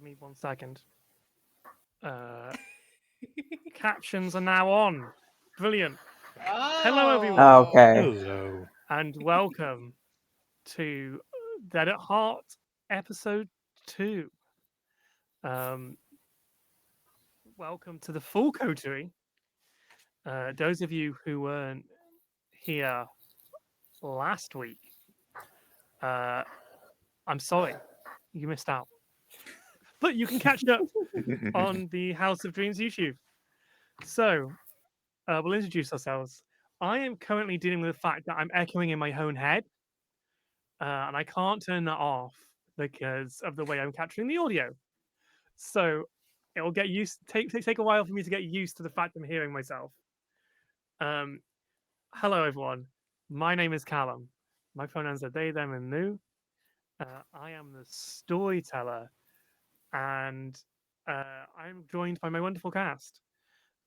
me 1 second. Captions are now on. Brilliant. Hello, everyone. Okay. Hello. And welcome to Dead at Heart episode 2. Welcome to the full coterie. Those of you who weren't here last week, I'm sorry, you missed out. But you can catch up on the House of Dreams YouTube. So, we'll introduce ourselves. I am currently dealing with the fact that I'm echoing in my own head, and I can't turn that off because of the way I'm capturing the audio. So it'll get used. Take a while for me to get used to the fact I'm hearing myself. Hello everyone. My name is Callum. My pronouns are they, them, and new. I am the storyteller, and I'm joined by my wonderful cast.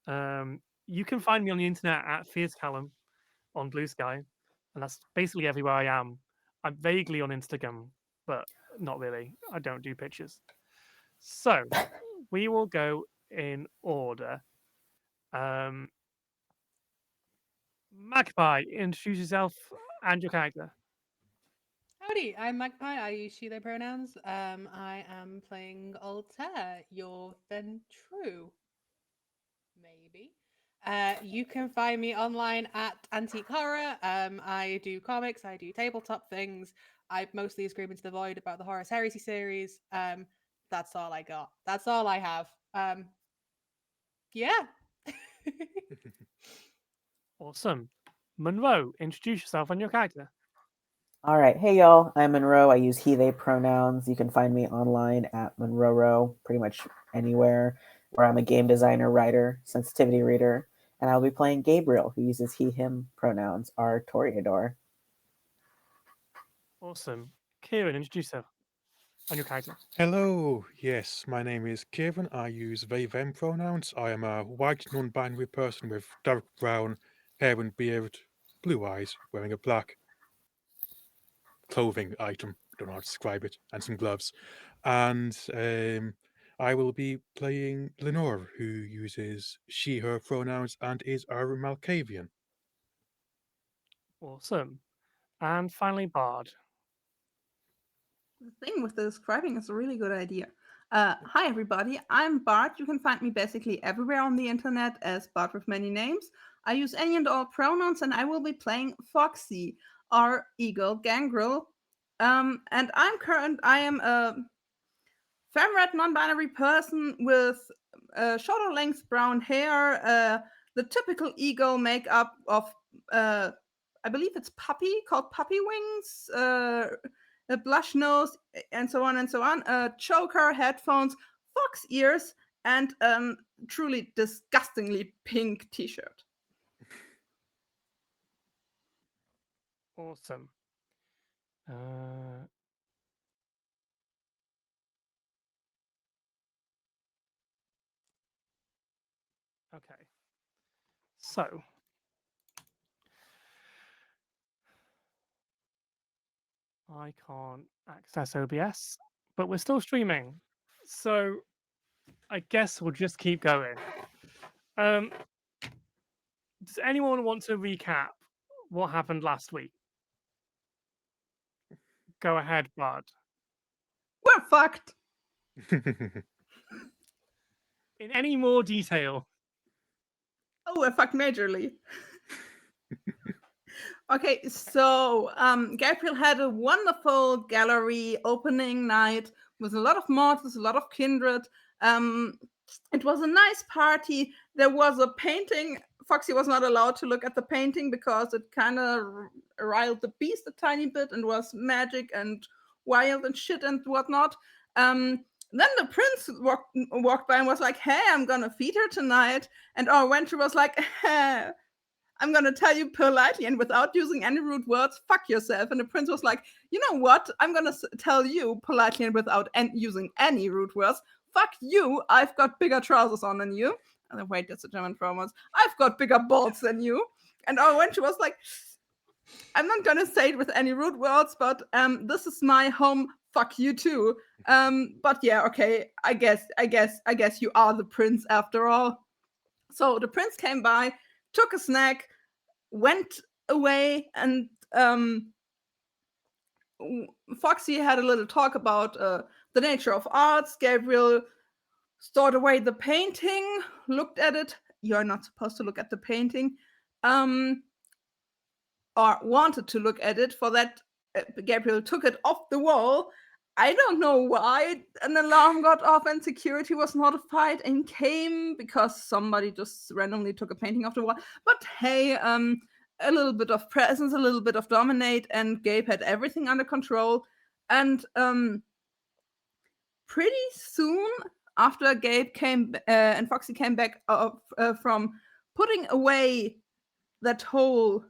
You can find me on the internet at Fierce Callum on Blue Sky, and that's basically everywhere I am. I'm vaguely on Instagram, but not really. I don't do pictures. So we will go in order. Um, Magpie, introduce yourself and your character. Howdy, I'm Magpie. I use she, they pronouns. I am playing Altair, your then true. Maybe. You can find me online at Antique Horror. I do comics, I do tabletop things. I mostly scream into the void about the Horus Heresy series. That's all I got. That's all I have. Yeah. Awesome. Monroe, introduce yourself and your character. All right. Hey, y'all. I'm Monroe. I use he, they pronouns. You can find me online at Monroe, pretty much anywhere, where I'm a game designer, writer, sensitivity reader, and I'll be playing Gabriel, who uses he, him pronouns, our Toreador. Awesome. Kieran, introduce yourself and your character. Hello. Yes, my name is Kieran. I use they, them pronouns. I am a white, non binary person with dark brown hair and beard, blue eyes, wearing a black clothing item. Don't know how to describe it, and some gloves. And I will be playing Lenore, who uses she, her pronouns and is a Malkavian. Awesome. And finally, Bard. The thing with the describing is a really good idea. Hi, everybody. I'm Bart. You can find me basically everywhere on the internet as Bart with many names. I use any and all pronouns, and I will be playing Foxy, our eagle gangrel. And I am a femme-red non-binary person with shorter length brown hair, the typical eagle makeup of, I believe it's called puppy wings, a blush nose, and so on and so on, a choker, headphones, fox ears, and truly disgustingly pink t-shirt. Awesome. Okay. So, I can't access OBS, but we're still streaming. So, I guess we'll just keep going. Does anyone want to recap what happened last week? Go ahead, Bud. We're fucked. In any more detail? Oh, we're fucked majorly. Okay, so Gabriel had a wonderful gallery opening night with a lot of mods, a lot of kindred. It was a nice party. There was a painting. Foxy was not allowed to look at the painting because it kind of riled the beast a tiny bit and was magic and wild and shit and whatnot. Then the prince walked by and was like, "Hey, I'm gonna feed her tonight." And our Wencher was like, "Hey, I'm going to tell you politely and without using any rude words, fuck yourself." And the prince was like, "You know what? I'm going to tell you politely and without using any rude words, fuck you. I've got bigger trousers on than you." And then, wait, that's a German promise. "I've got bigger balls than you." And our wench was like, I'm not gonna say it with any rude words, but this is my home. Fuck you too. But yeah, okay. I guess you are the prince after all. So the prince came by, took a snack, went away, and Foxy had a little talk about the nature of arts. Gabriel stored away the painting, looked at it. You're not supposed to look at the painting. Or wanted to look at it. For that, Gabriel took it off the wall. I don't know why an alarm got off and security was notified and came because somebody just randomly took a painting off the wall. But hey, a little bit of presence, a little bit of dominate, and Gabe had everything under control. And pretty soon after Gabe came and Foxy came back from putting away that whole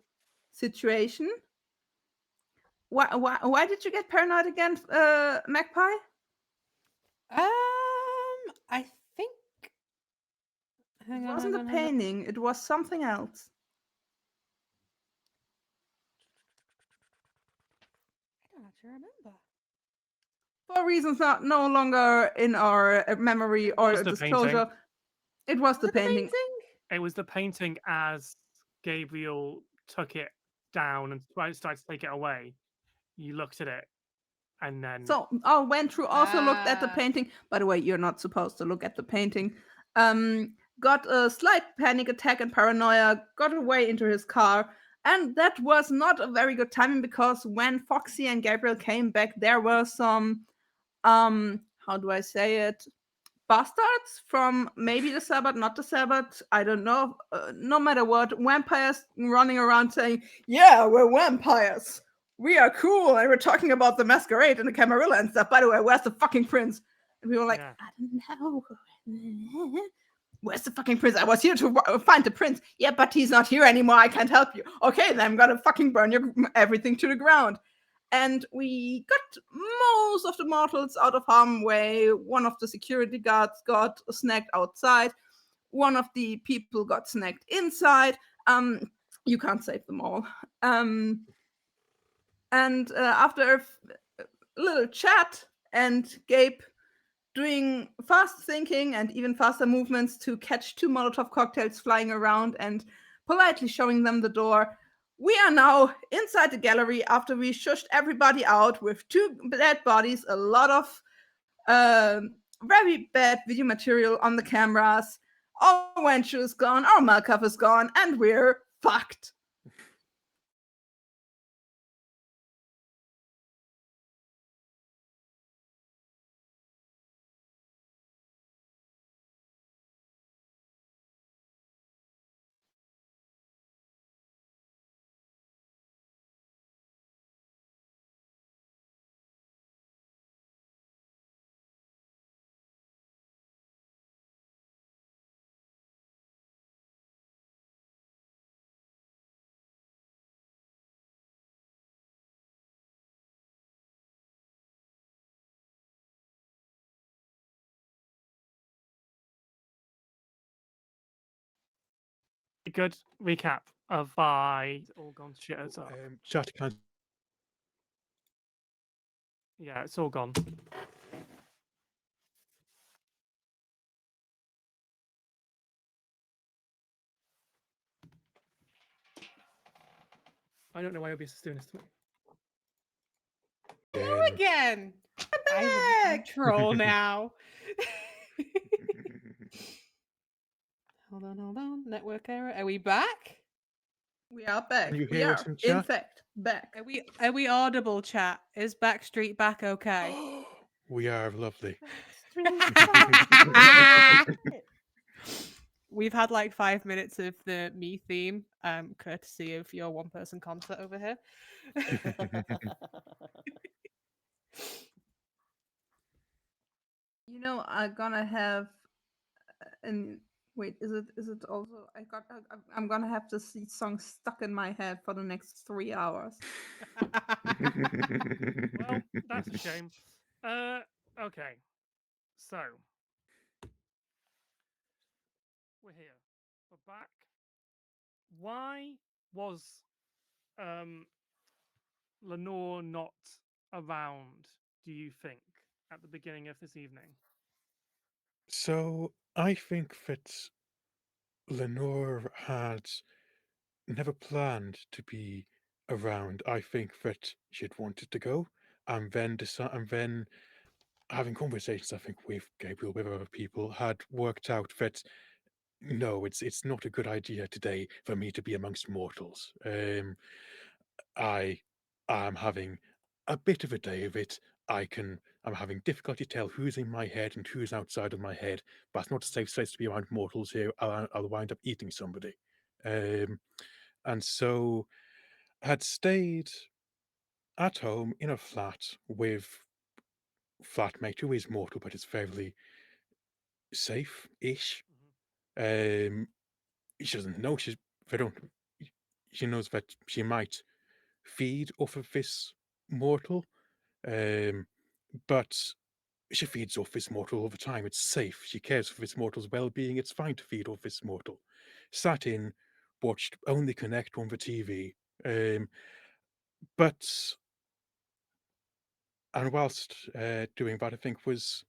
situation. Why did you get paranoid again, Magpie? I think. Hang It on, wasn't hang a on, hang on. painting. It was something else. I don't actually remember. For reasons not no longer in our memory It or was the disclosure, painting. it was the Was it the painting. It was the painting as Gabriel took it down and started to take it away. You looked at it, and then So went through, also looked at the painting. By the way, you're not supposed to look at the painting. Got a slight panic attack and paranoia, got away into his car. And that was not a very good timing because when Foxy and Gabriel came back, there were some, how do I say it? Bastards from maybe the Sabbath, not the Sabbath, I don't know. No matter what, vampires running around saying, "Yeah, we're vampires. We are cool, and we're talking about the Masquerade and the Camarilla and stuff. By the way, where's the fucking prince?" And we were like, yeah. "I don't know. Where's the fucking prince? I was here to find the prince. Yeah, but he's not here anymore. I can't help you. Okay, then I'm gonna fucking burn your everything to the ground." And we got most of the mortals out of harm's way. One of the security guards got snagged outside. One of the people got snagged inside. You can't save them all. And after a little chat and Gabe doing fast thinking and even faster movements to catch two Molotov cocktails flying around and politely showing them the door, we are now inside the gallery after we shushed everybody out with two dead bodies, a lot of very bad video material on the cameras. Our Wenchu is gone, our Malcuff is gone, and we're fucked. Good recap of why it's all gone shit up. Chat can Yeah, it's all gone. I don't know why OBS is doing this to me. Hello again. I'm a troll now. Hold on. Network error. Are we back? We are back. Can you We hear are, us in in chat? fact, back. Are we audible, chat? Is Backstreet back okay? We are lovely. We've had like 5 minutes of the me theme, courtesy of your one person concert over here. You know, I'm gonna have, and wait, is it also? I'm gonna have this song stuck in my head for the next 3 hours. Well, that's a shame. Okay. So we're here. We're back. Why was Lenore not around, do you think, at the beginning of this evening? So I think that Lenore had never planned to be around. I think that she'd wanted to go, and then having conversations, I think, with Gabriel, with other people, had worked out that no, it's not a good idea today for me to be amongst mortals. I am having a bit of a day of it. I'm having difficulty tell who's in my head and who's outside of my head, but it's not a safe place to be around mortals here. I'll wind up eating somebody. Um, and so had stayed at home in a flat with flatmate who is mortal but is fairly safe-ish. Um, she doesn't know they don't. She knows that she might feed off of this mortal, um, but she feeds off this mortal all the time. It's safe. She cares for this mortal's well-being. It's fine to feed off this mortal. Sat in, watched Only Connect on the TV, but and whilst doing that, I think was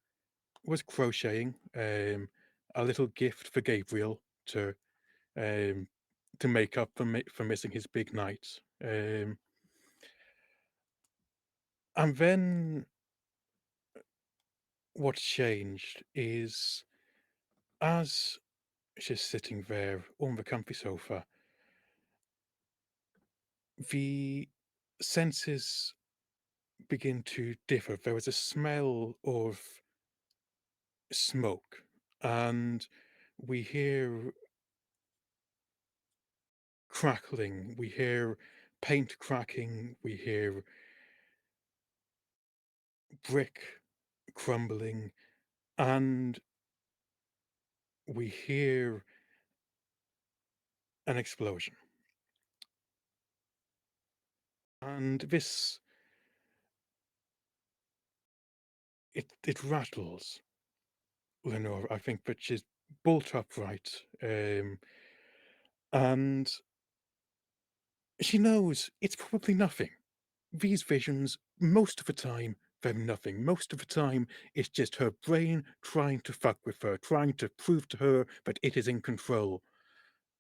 crocheting a little gift for Gabriel to um, make up for missing his big night. And then what changed is as she's sitting there on the comfy sofa, the senses begin to differ. There was a smell of smoke, and we hear crackling, we hear paint cracking, we hear brick crumbling, and we hear an explosion. And this it rattles Lenore. I think that she's bolt upright, and she knows it's probably nothing. These visions, most of the time, they're nothing. Most of the time, it's just her brain trying to fuck with her, trying to prove to her that it is in control,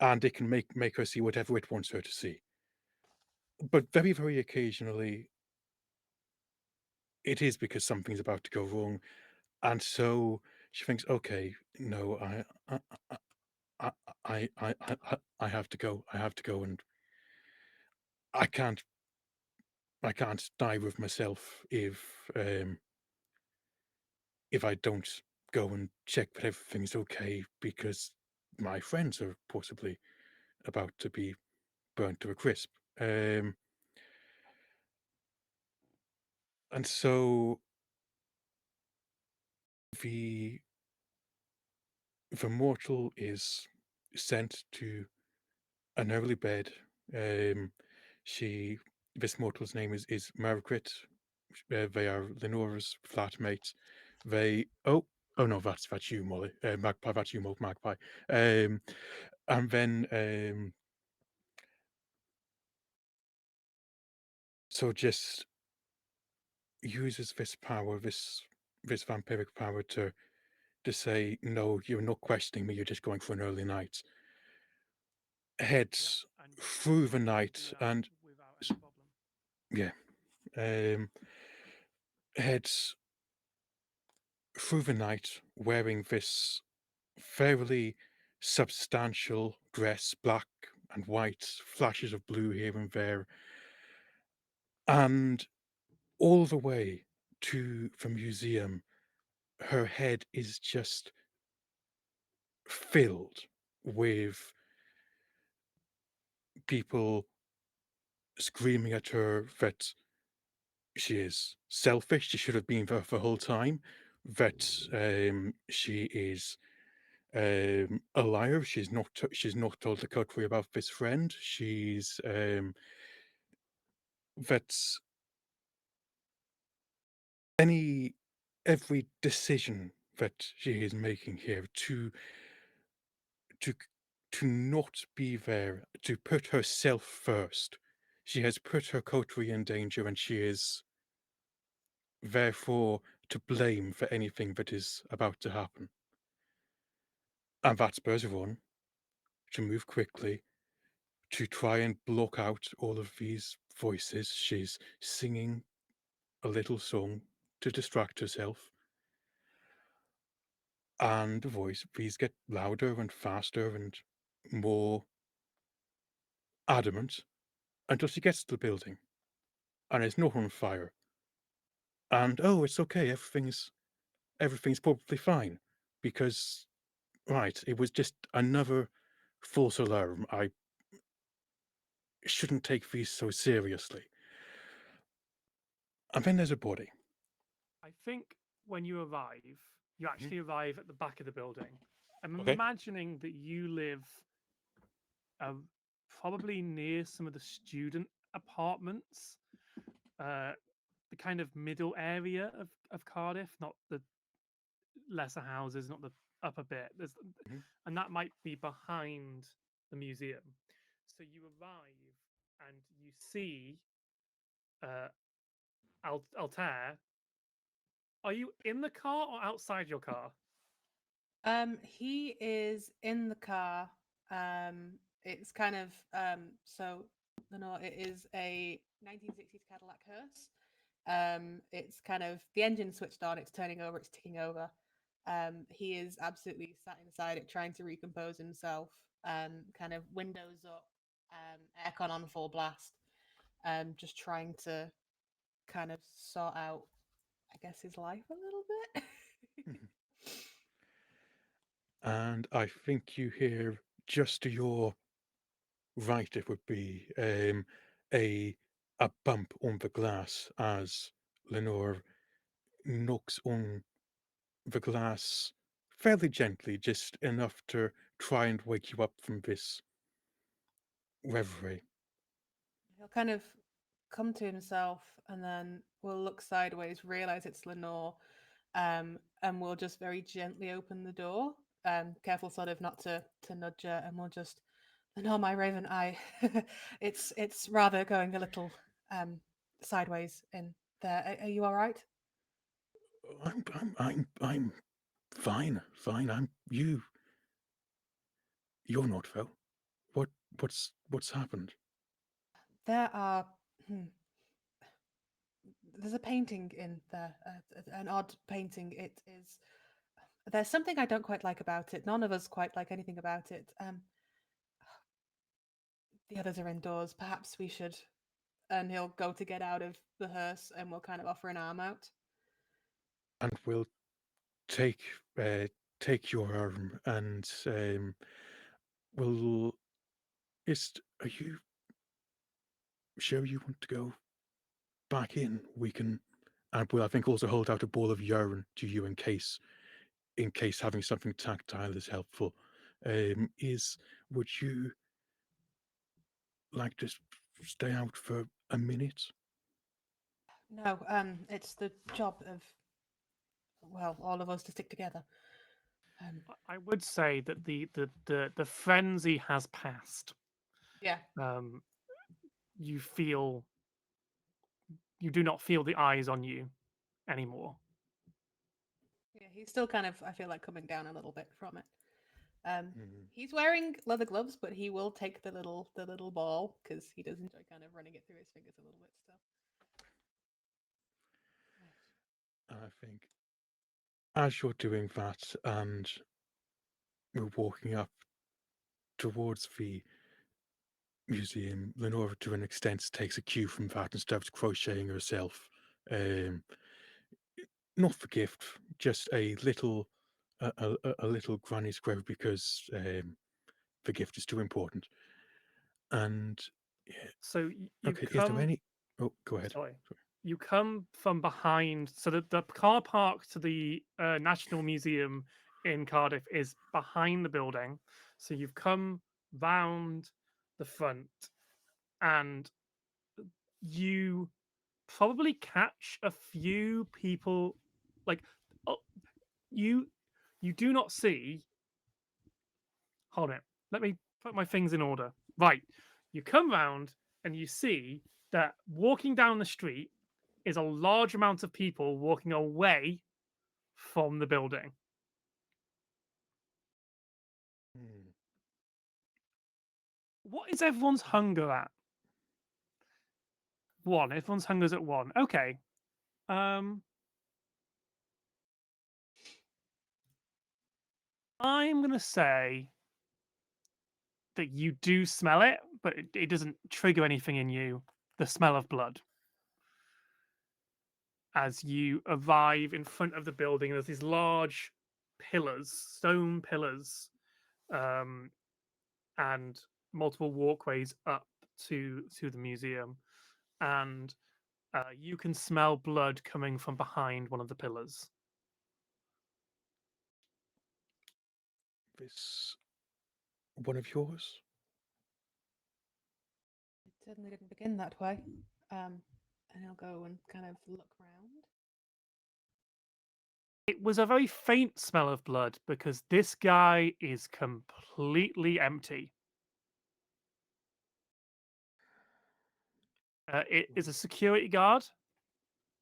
and it can make her see whatever it wants her to see. But very, very occasionally, it is because something's about to go wrong, and so she thinks, "Okay, no, I, I have to go. I have to go, and I can't, I can't die with myself if I don't go and check that everything's okay because my friends are possibly about to be burnt to a crisp." Um, and so the the mortal is sent to an early bed. Um, she this mortal's name is Margaret. They are Lenora's flatmates. They oh no, that's you, Molly. Magpie, that's you, Magpie. And then so just uses this power, this vampiric power to say, no, you're not questioning me, you're just going for an early night. Heads And through the you can night do that and without any problem. yeah. Heads through the night wearing this fairly substantial dress, black and white, flashes of blue here and there, and all the way to the museum, her head is just filled with people screaming at her that she is selfish, she should have been there the whole time, that she is a liar. She's not told the country about this friend. She's that any every decision that she is making here to to not be there, to put herself first, She has put her coterie in danger, and she is therefore to blame for anything that is about to happen. And that spurs her on to move quickly to try and block out all of these voices. She's singing a little song to distract herself. And the voice, these get louder and faster and more adamant until she gets to the building. And it's not on fire. And oh, it's okay, everything's probably fine. Because right, it was just another false alarm. I shouldn't take these so seriously. And then there's a body. I think when you arrive, you actually arrive at the back of the building. I'm Okay. imagining that you live probably near some of the student apartments, the kind of middle area of Cardiff, not the lesser houses, not the upper bit. Mhm. And that might be behind the museum. So you arrive and you see Altair. Are you in the car or outside your car? He is in the car. It's kind of so no, it is a 1960s Cadillac hearse. It's kind of the engine switched on, it's turning over, it's ticking over. He is absolutely sat inside it, trying to recompose himself. Kind of windows up, aircon on full blast. Just trying to kind of sort out, I guess, his life a little bit. Mhm. And I think you hear just to your right, it would be a a bump on the glass as Lenore knocks on the glass fairly gently, just enough to try and wake you up from this reverie. He'll kind of come to himself and then we'll look sideways, realize it's Lenore, and we'll just very gently open the door, careful sort of not to nudge her, and we'll just, Lenore, my raven, I, it's rather going a little sideways in there. Are you all right? I'm fine, fine. I'm you. You're not though. What what's happened? There are. Hmm, there's a painting in there, an odd painting. It is. There's something I don't quite like about it. None of us quite like anything about it. The others are indoors. Perhaps we should. And he'll go to get out of the hearse, and we'll kind of offer an arm out. And we'll take uh, take your arm and we'll just are you sure you want to go back in? We can and we'll I think also hold out a ball of urine to you in case having something tactile is helpful. Is would you like to stay out for a minute? No, it's the job of, well, all of us to stick together. I would say that the frenzy has passed. Yeah, Um, you feel you do not feel the eyes on you anymore. yeah. He's still kind of, I feel like, coming down a little bit from it. Mhm. He's wearing leather gloves, but he will take the little ball because he does enjoy kind of running it through his fingers a little bit still. I think as you're doing that and we're walking up towards the museum, Lenora, to an extent, takes a cue from that and starts crocheting herself. Um, not for gift, just a little granny square because the gift is too important. And yeah, So you okay, is there come. any? Oh, go ahead. Sorry. You come from behind. So the car park to the National Museum in Cardiff is behind the building. So you've come round the front, and you probably catch a few people. Like, oh, you you do not see. Hold it. Let me put my things in order. Right. You come round. and you see that walking down the street is a large amount of people walking away from the building. Hmm. What is everyone's hunger at? 1. Everyone's hunger's at 1. Okay. I'm gonna say that you do smell it, but it doesn't trigger anything in you. The smell of blood. As you arrive in front of the building, there's these large pillars, stone pillars, and multiple walkways up to the museum, and you can smell blood coming from behind one of the pillars. This one of yours? It certainly didn't begin that way. And he'll go and kind of look round. It was a very faint smell of blood because this guy is completely empty. It is a security guard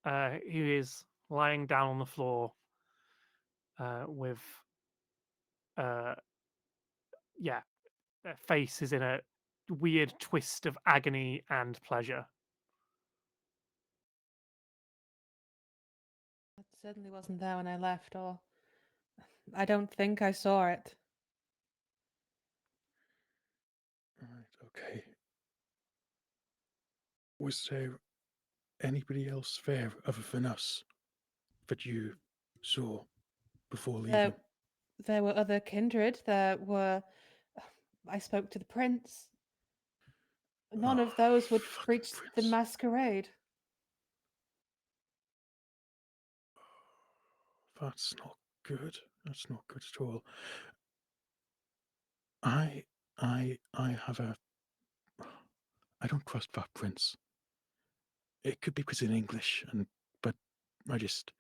who is lying down on the floor with, yeah, their face is in a weird twist of agony and pleasure. That certainly wasn't there when I left, or I don't think I saw it. Right, okay. Was there anybody else there other than us that you saw before leaving? There were other kindred. There were. I spoke to the prince. None Oh, of those would fucking reach the Prince. masquerade. That's not good. That's not good at all. I have a. I don't trust that Prince. It could be because in English, but I just.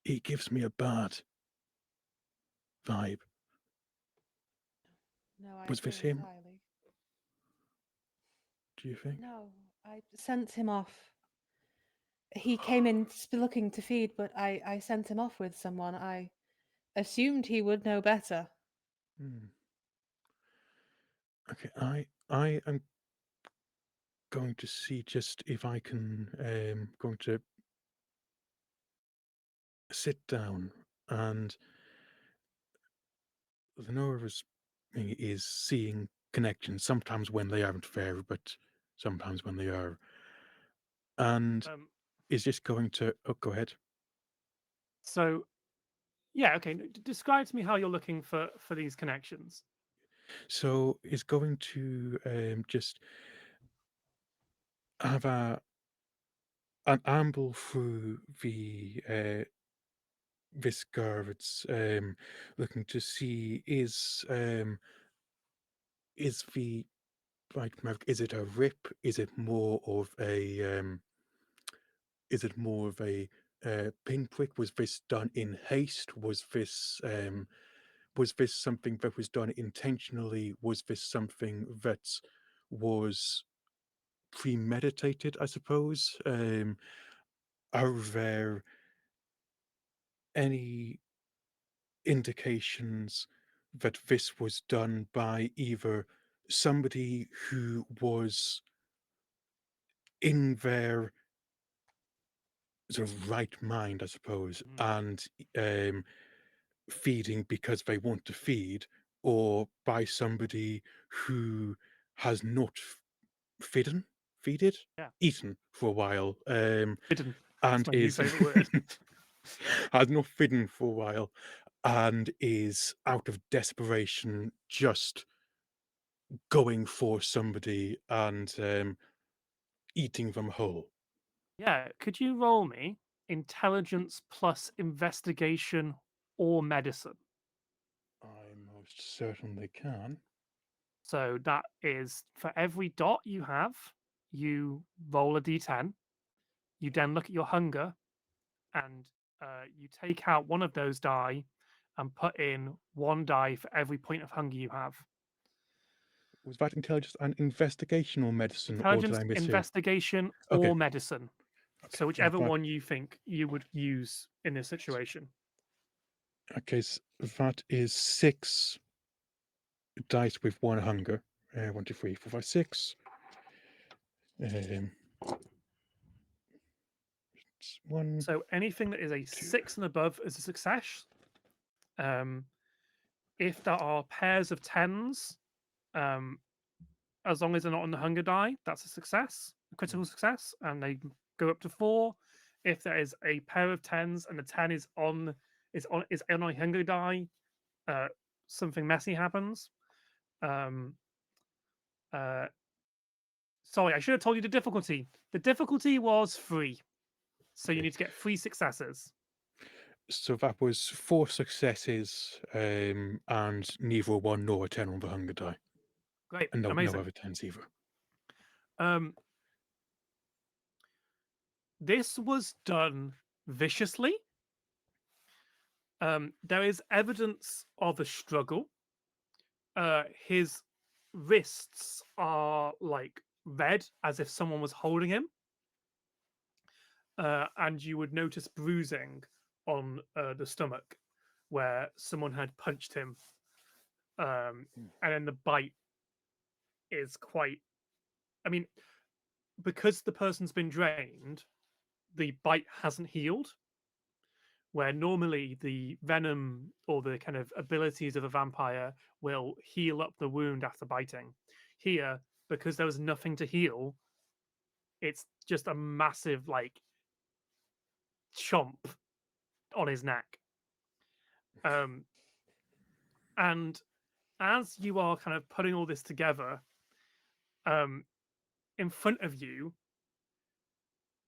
He gives me a bad vibe. No, I Was agree this him? entirely. Do you think? No, I sent him off. He came in looking to feed, but I sent him off with someone. I assumed he would know better. Hmm. Okay, I am going to see just if I can going to sit down and Lenora is seeing connections sometimes when they aren't fair, but sometimes when they are, and is just going to. Oh, go ahead. So, yeah, okay. Describe to me how you're looking for these connections. So is going to just have an amble through the this guards looking to see is the right is it a rip, is it more of a pinprick? Was this done in haste? Was this something that was done intentionally? Was this something that was premeditated, I suppose? Are there any indications that this was done by either somebody who was in their sort of right mind, I suppose, and feeding because they want to feed, or by somebody who has not fidden, feeded, Yeah, eaten for a while, hidden. That's and my new is favorite word. has not fidden for a while, and is out of desperation just going for somebody and eating them whole. Yeah, could you roll me intelligence plus investigation or medicine? I most certainly can. So that is for every dot you have, you roll a d10. You then look at your hunger and you take out one of those die and put in one die for every point of hunger you have. Was that intelligence and investigation or medicine, or did Intelligence, I mishear? investigation, Okay. or medicine. So whichever one you think you would use in this situation. Okay, that is 6 dice with 1 hunger. 1, 2, 3, 4, 5, 6. It's 1. So anything that is a 6 and above is a success. If there are pairs of 10s, as long as they're not on the hunger die, that's a success, a critical success, and they go up to 4. If there is a pair of 10s and the 10 is on a hunger die, something messy happens. Sorry, I should have told you the difficulty. The difficulty was 3, so you Okay. need to get 3 successes. So that was 4 successes, and neither a 1 nor a 10 on the hunger die. Great, And no amazing. other 10s either. This was done viciously. There is evidence of a struggle. His wrists are like red, as if someone was holding him. And you would notice bruising on the stomach where someone had punched him. And then the bite is quite. I mean, because the person's been drained, the bite hasn't healed. Where normally the venom or the kind of abilities of a vampire will heal up the wound after biting. Here, because there was nothing to heal, it's just a massive like chomp on his neck. And as you are kind of putting all this together, in front of you,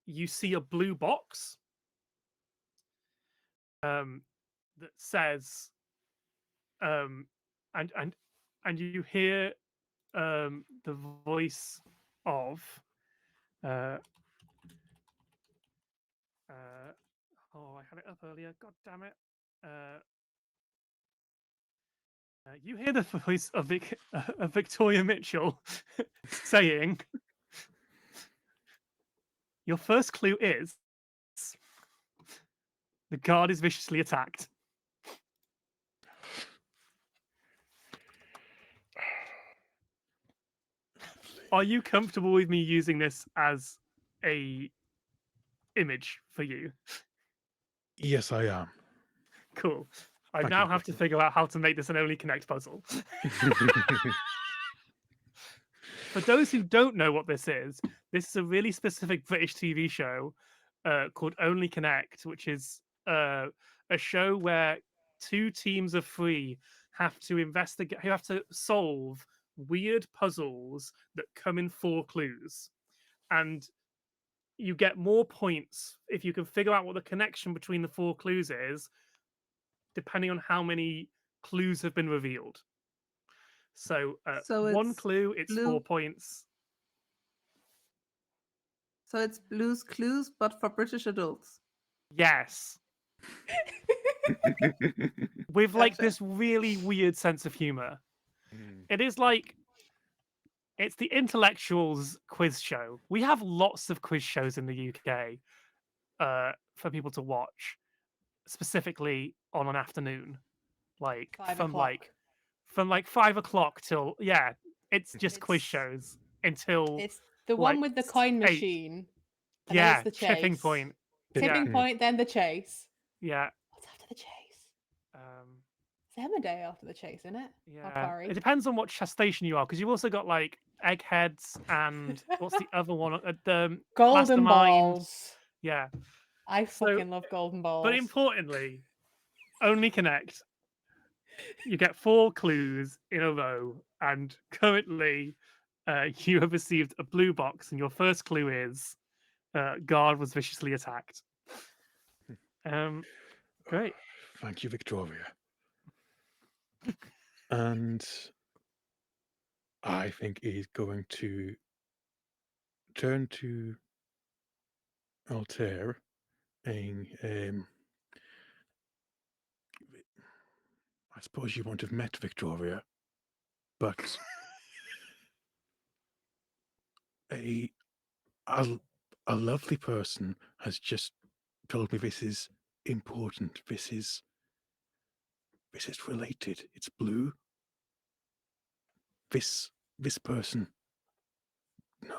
you see a blue box that says, and you hear the voice of oh, I had it up earlier. God damn it! You hear the voice of Victoria Mitchell saying, "Your first clue is the guard is viciously attacked." Are you comfortable with me using this as a image for you? Yes, I am. Cool. I Thank now you, have to Victor. figure out how to make this an Only Connect puzzle. For those who don't know what this is a really specific British TV show called Only Connect, which is a show where 2 teams of 3 have to investigate, who have to solve weird puzzles that come in 4 clues. And you get more points if you can figure out what the connection between the 4 clues is, depending on how many clues have been revealed. So, So 1 it's clue, it's 4 blue. points. So it's Blue's Clues, but for British adults. Yes. With like Gotcha. this really weird sense of humor. It is like it's the intellectuals quiz show. We have lots of quiz shows in the UK for people to watch, specifically on an afternoon, like 5 from o'clock. like 5 o'clock till it's just quiz It's shows until it's the like one with the coin 8. machine, and then it's the Tipping chase. point. Tipping Yeah, point, then the chase. yeah. What's after the chase? Um, It's Emmerdale after the chase, isn't it? Or Yeah, Corrie. it depends on what station you are, because you've also got like Eggheads and what's the other one? The Golden Mastermind. balls. Yeah. I So, fucking love golden balls. but importantly, Only Connect. You get 4 clues in a row, and currently, you have received a blue box, and your first clue is guard was viciously attacked. Great. Thank you, Victoria. And I think he's going to turn to Altair and I suppose you won't have met Victoria, but a a lovely person has just told me this is important. This is related. It's blue. This person.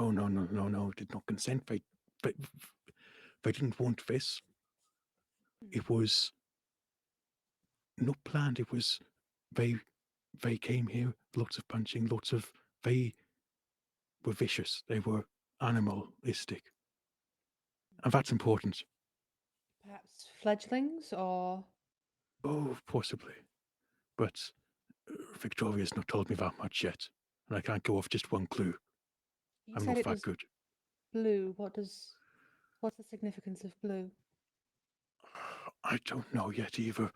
No, did not consent. They didn't want this. It was not planned. It was they came here, lots of punching, they were vicious. They were animalistic. And that's important. Perhaps fledglings or. Oh, possibly. But Victoria's not told me that much yet. And I can't go off just one clue. You I'm said not it that was good. blue. What's the significance of blue? I don't know yet either.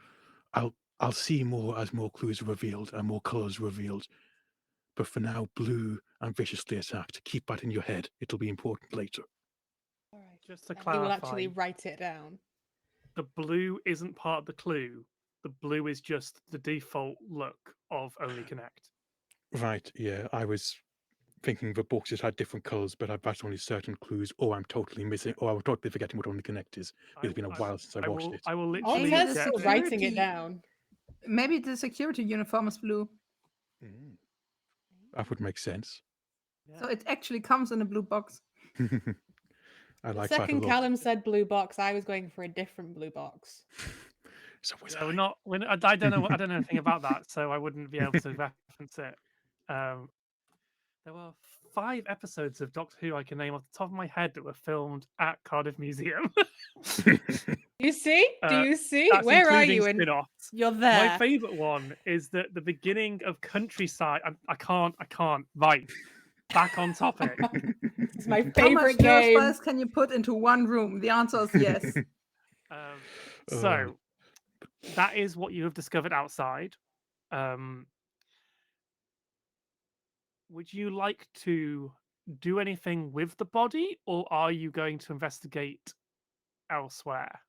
I'll see more as more clues are revealed and more colours revealed. But for now, blue and viciously attacked. Keep that in your head. It'll be important later. All right. Just to And he will clarify, actually write it down. the blue isn't part of the clue. The blue is just the default look of Only Connect. Right, yeah. I was thinking the boxes had different colours, but that's only certain clues, or I'm totally missing, or I'm totally forgetting what Only Connect is. It's been a while since I watched it. I will Maybe literally the Altair's get still the, writing it security- down. Maybe the security uniform is blue. That would make sense. So it actually comes in a blue box. I The like that a second lot. Callum said blue box, I was going for a different blue box. So was Yeah, I. we're not. I don't know. I don't know anything about that, so I wouldn't be able to reference it. There were 5 episodes of Doctor Who I can name off the top of my head that were filmed at Cardiff Museum. You see? Do you see? That's Where are including you? And spin-offs. you're there. My favorite one is that the beginning of Countryside. I can't. Right. Back on topic. It's my How much favorite game. Neurospice can you put into one room? The answer is yes. So that is what you have discovered outside. Would you like to do anything with the body, or are you going to investigate elsewhere?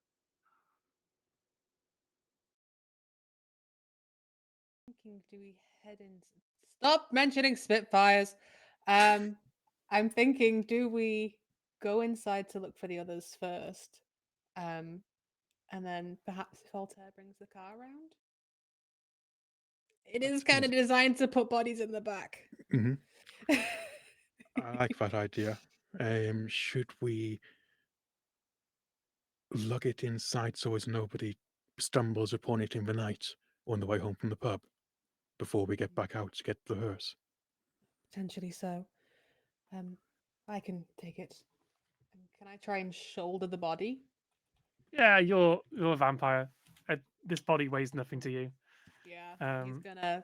Thinking, do we head in? Stop mentioning Spitfires. I'm thinking, do we go inside to look for the others first? And then perhaps if Altair brings the car around? It is kind of designed to put bodies in the back. Mhm. I like that idea. Should we lug it inside so as nobody stumbles upon it in the night on the way home from the pub before we get back out to get the hearse? Potentially so. I can take it. Can I try and shoulder the body? Yeah, you're a vampire. This body weighs nothing to you. Yeah. He's gonna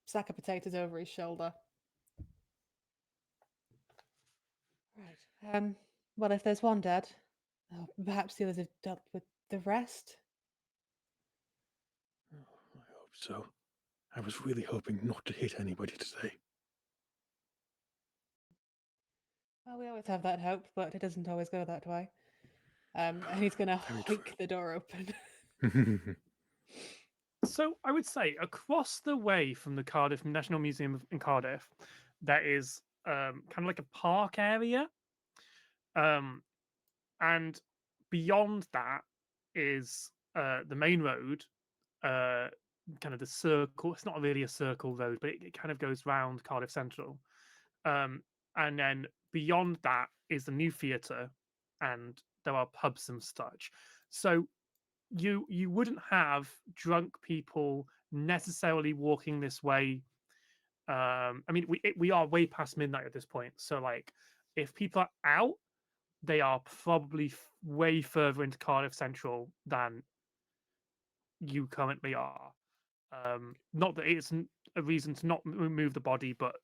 sack of potatoes over his shoulder. Right. Well, if there's one dead, perhaps the others have dealt with the rest. Oh, I hope so. I was really hoping not to hit anybody today. Well, we always have that hope, but it doesn't always go that way. And he's gonna Very true. hoik the door open. So I would say across the way from the Cardiff National Museum in Cardiff, there is kind of like a park area, and beyond that is the main road, kind of the circle. It's not really a circle road, but it kind of goes round Cardiff Central, and then beyond that is the new theatre, and there are pubs and such. So you wouldn't have drunk people necessarily walking this way. I mean, we are way past midnight at this point, so like if people are out, they are probably way further into Cardiff Central than you currently are. Not that it's a reason to not remove the body, but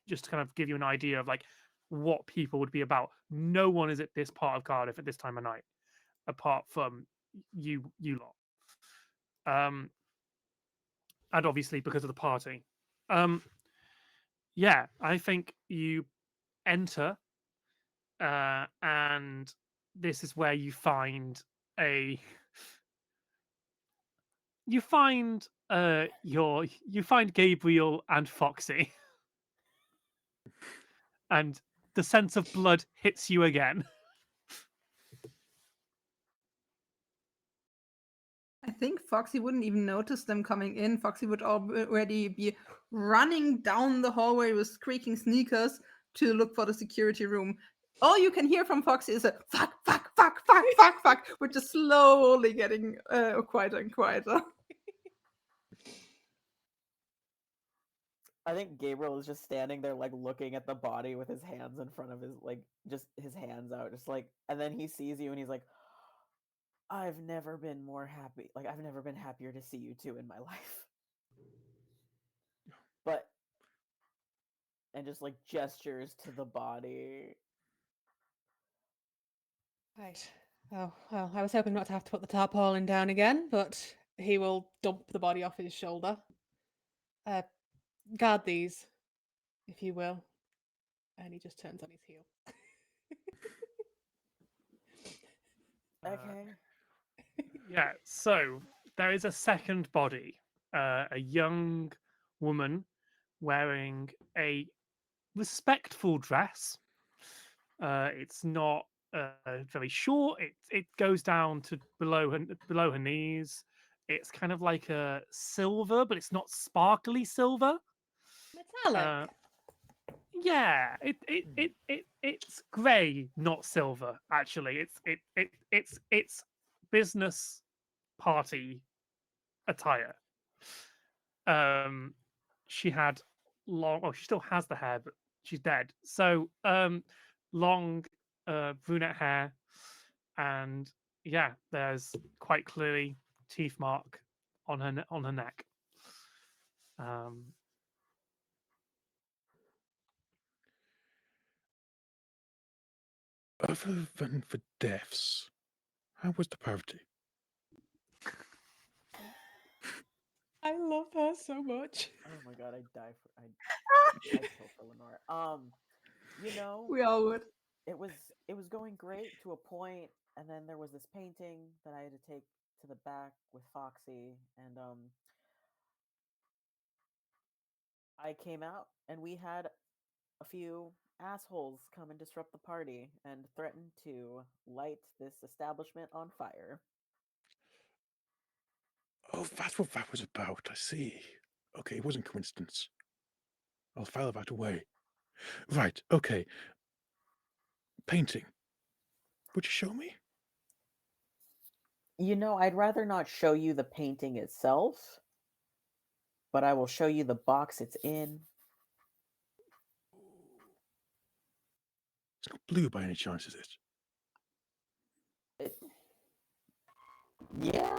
just to kind of give you an idea of like what people would be about. No one is at this part of Cardiff at this time of night, apart from you lot. And obviously because of the party. Yeah, I think you enter, and this is where you find a you find you find Gabriel and Foxy. And the sense of blood hits you again. I think Foxy wouldn't even notice them coming in. Foxy would already be running down the hallway with squeaking sneakers to look for the security room. All you can hear from Foxy is a fuck, fuck, fuck, fuck, fuck, fuck, which is slowly getting quieter and quieter. I think Gabriel is just standing there, like looking at the body with his hands in front of his, like, just his hands out, just like, and then he sees you and he's like, I've never been more happy. Like, I've never been happier to see you two in my life. But, and just like gestures to the body. Right. Oh, well, I was hoping not to have to put the tarpaulin down again, but he will dump the body off his shoulder. Guard these, if you will. And he just turns on his heel. Okay. Yeah, so there is a second body, a young woman wearing a respectful dress. It's not very short. It goes down to below her knees. It's kind of like a silver, but it's not sparkly silver. Metallic. Yeah, it's grey, not silver. Actually, it's business party attire. She had long. Oh, she still has the hair, but she's dead. So, long, brunette hair, and yeah, there's quite clearly teeth mark on her neck. Um, Other than the deaths, how was the party? I love her so much. Oh my god, I'd kill for Lenore. You know, We all would. it was going great to a point, and then there was this painting that I had to take to the back with Foxy, and I came out and we had a few assholes come and disrupt the party and threaten to light this establishment on fire. Oh, that's what that was about. I see. Okay, it wasn't coincidence. I'll file that away. Right, okay. Painting. Would you show me? You know, I'd rather not show you the painting itself, but I will show you the box it's in. It's not blue by any chance, is it? Yeah,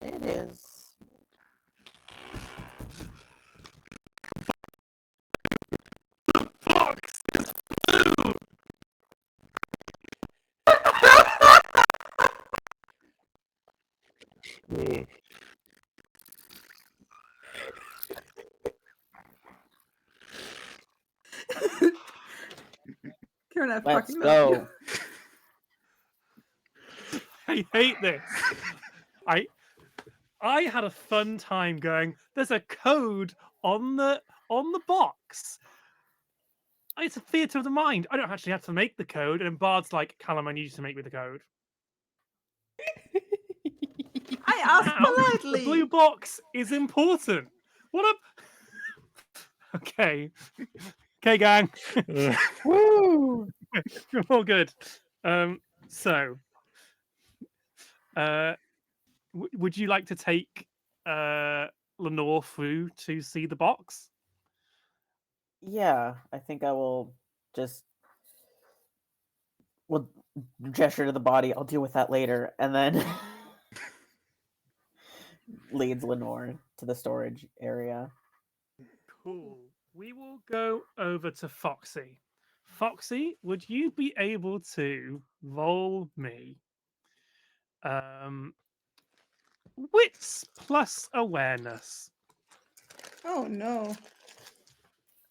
it is. Karen, I Let's fucking love you. go. I hate this. I had a fun time going. There's a code on the box. It's a theatre of the mind. I don't actually have to make the code, and Bard's like, Callum, I need you to make me the code. I asked Now, the politely. blue box is important. What up? Okay. Okay, gang. Woo! We're all good. So, would you like to take Lenore through to see the box? Yeah, I think I will just gesture to the body. I'll deal with that later, and then leads Lenore to the storage area. Cool. We will go over to Foxy. Foxy, would you be able to roll me wits plus awareness? Oh no.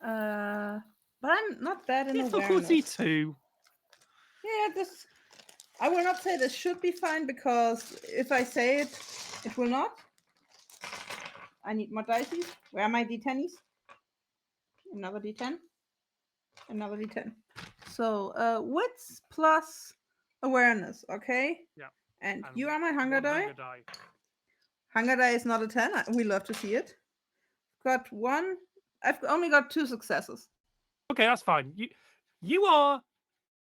But I'm not bad in Difficulty awareness. 2. Yeah, this. I will not say this should be fine because if I say it, it will not. I need more dice. Where are my d10s? Another d10. Another d10. So wits plus awareness, okay? Yeah. And And you are my hunger one die. hunger die. Hunger die is not a 10. We love to see it. Got one. I've only got 2 successes. Okay, that's fine. You are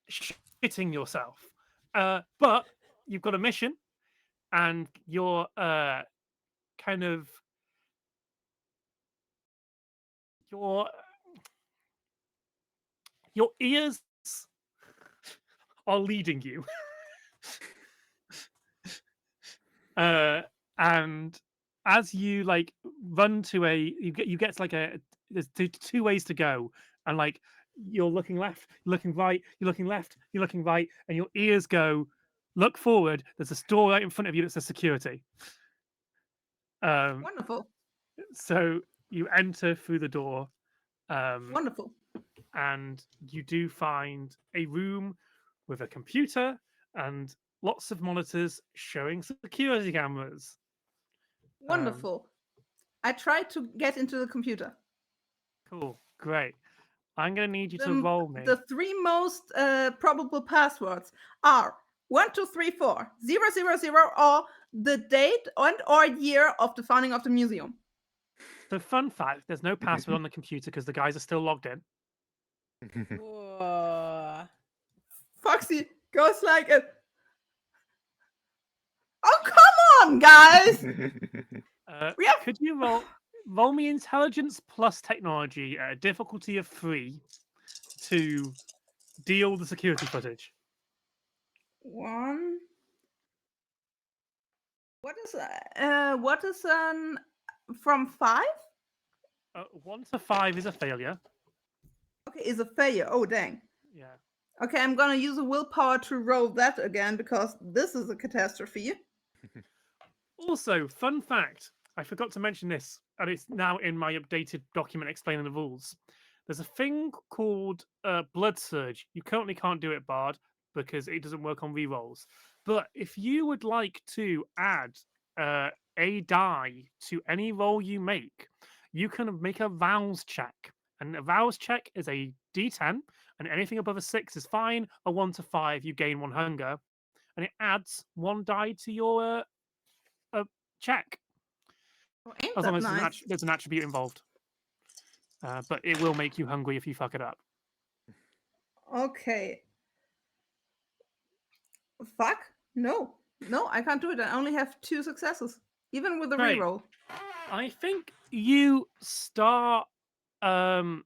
shitting yourself. But you've got a mission, and you're kind of your your ears are leading you. And as you like run to you get to like there's two ways to go, and like you're looking left, you're looking right, you're looking left, you're looking right, and your ears go, look forward. There's a store right in front of you that says security. Wonderful. So you enter through the door, Wonderful. and you do find a room with a computer and lots of monitors showing security cameras. Wonderful. I tried to get into the computer. Cool, great. I'm gonna need you to roll me. The 3 most probable passwords are 1, 2, 3, 4, 0, 0, 0, or the date and or year of the founding of the museum. So, fun fact: there's no password on the computer because the guys are still logged in. Whoa. Foxy goes like it. Oh, come on, guys! We have- Could you roll me intelligence plus technology at a difficulty of 3 to deal the security footage? 1. What is from 5? 1 to 5 is a failure. Okay, is a failure. Oh, dang. Yeah. Okay, I'm gonna use a willpower to roll that again because this is a catastrophe. Also, fun fact: I forgot to mention this, and it's now in my updated document explaining the rules. There's a thing called Blood Surge. You currently can't do it, Bard, because it doesn't work on rerolls. But if you would like to add a die to any roll you make, you can make a Vows check. And a Vows check is a D10, and anything above a 6 is fine. A 1 to 5, you gain 1 hunger, and it adds 1 die to your check. Oh, ain't As long that as nice? there's an attribute involved. But it will make you hungry if you fuck it up. Okay. Fuck? No. No, I can't do it. I only have 2 successes. Even with the Great. reroll. I think you start going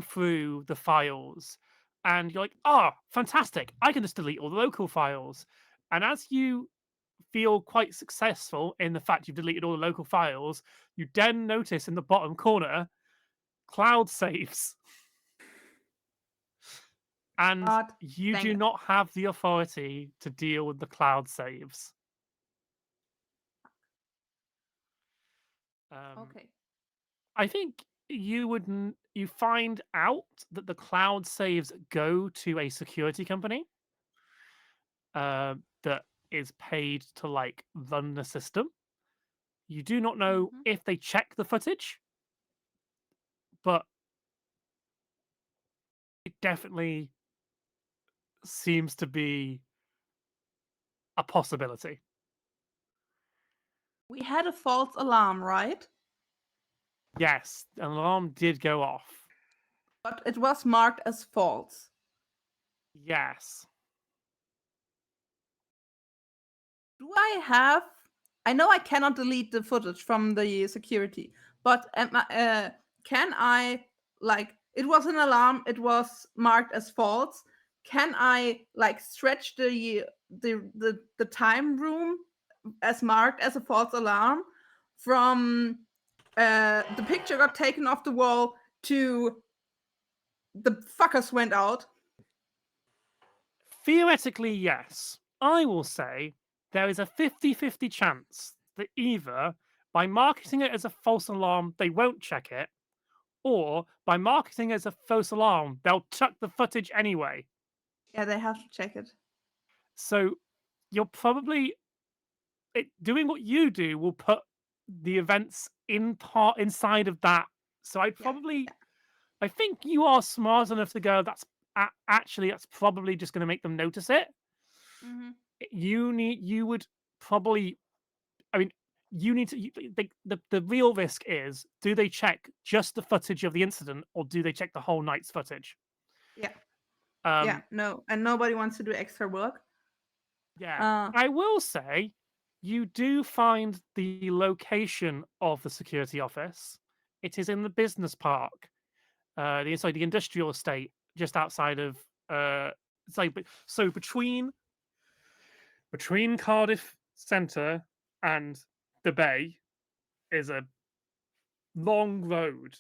through the files, and you're like, oh, fantastic. I can just delete all the local files. And as you feel quite successful in the fact you've deleted all the local files, you then notice in the bottom corner cloud saves. And God you dang do it. not have the authority to deal with the cloud saves. Okay. I think you find out that the cloud saves go to a security company that is paid to like run the system. You do not know Mhm. if they check the footage, but it definitely seems to be a possibility. We had a false alarm, right? Yes, an alarm did go off. But it was marked as false. Yes. Do I have? I know I cannot delete the footage from the security, but can I, like, it was an alarm, it was marked as false. Can I like stretch the time room as marked as a false alarm from the picture got taken off the wall to the fuckers went out? Theoretically, yes. I will say there is a 50-50 chance that either by marketing it as a false alarm, they won't check it, or by marketing it as a false alarm, they'll chuck the footage anyway. Yeah, they have to check it. So you're probably doing what you do will put the events inside of that. So I'd probably I think you are smart enough to go. Actually that's probably just going to make them notice it. Mhm. You would probably. I mean, you need to. The real risk is: do they check just the footage of the incident, or do they check the whole night's footage? Yeah. Um, Yeah. No, and nobody wants to do extra work. Yeah, I will say you do find the location of the security office. It is in the business park, inside the industrial estate, just outside of. It's like so between Cardiff Centre and the Bay is a long road.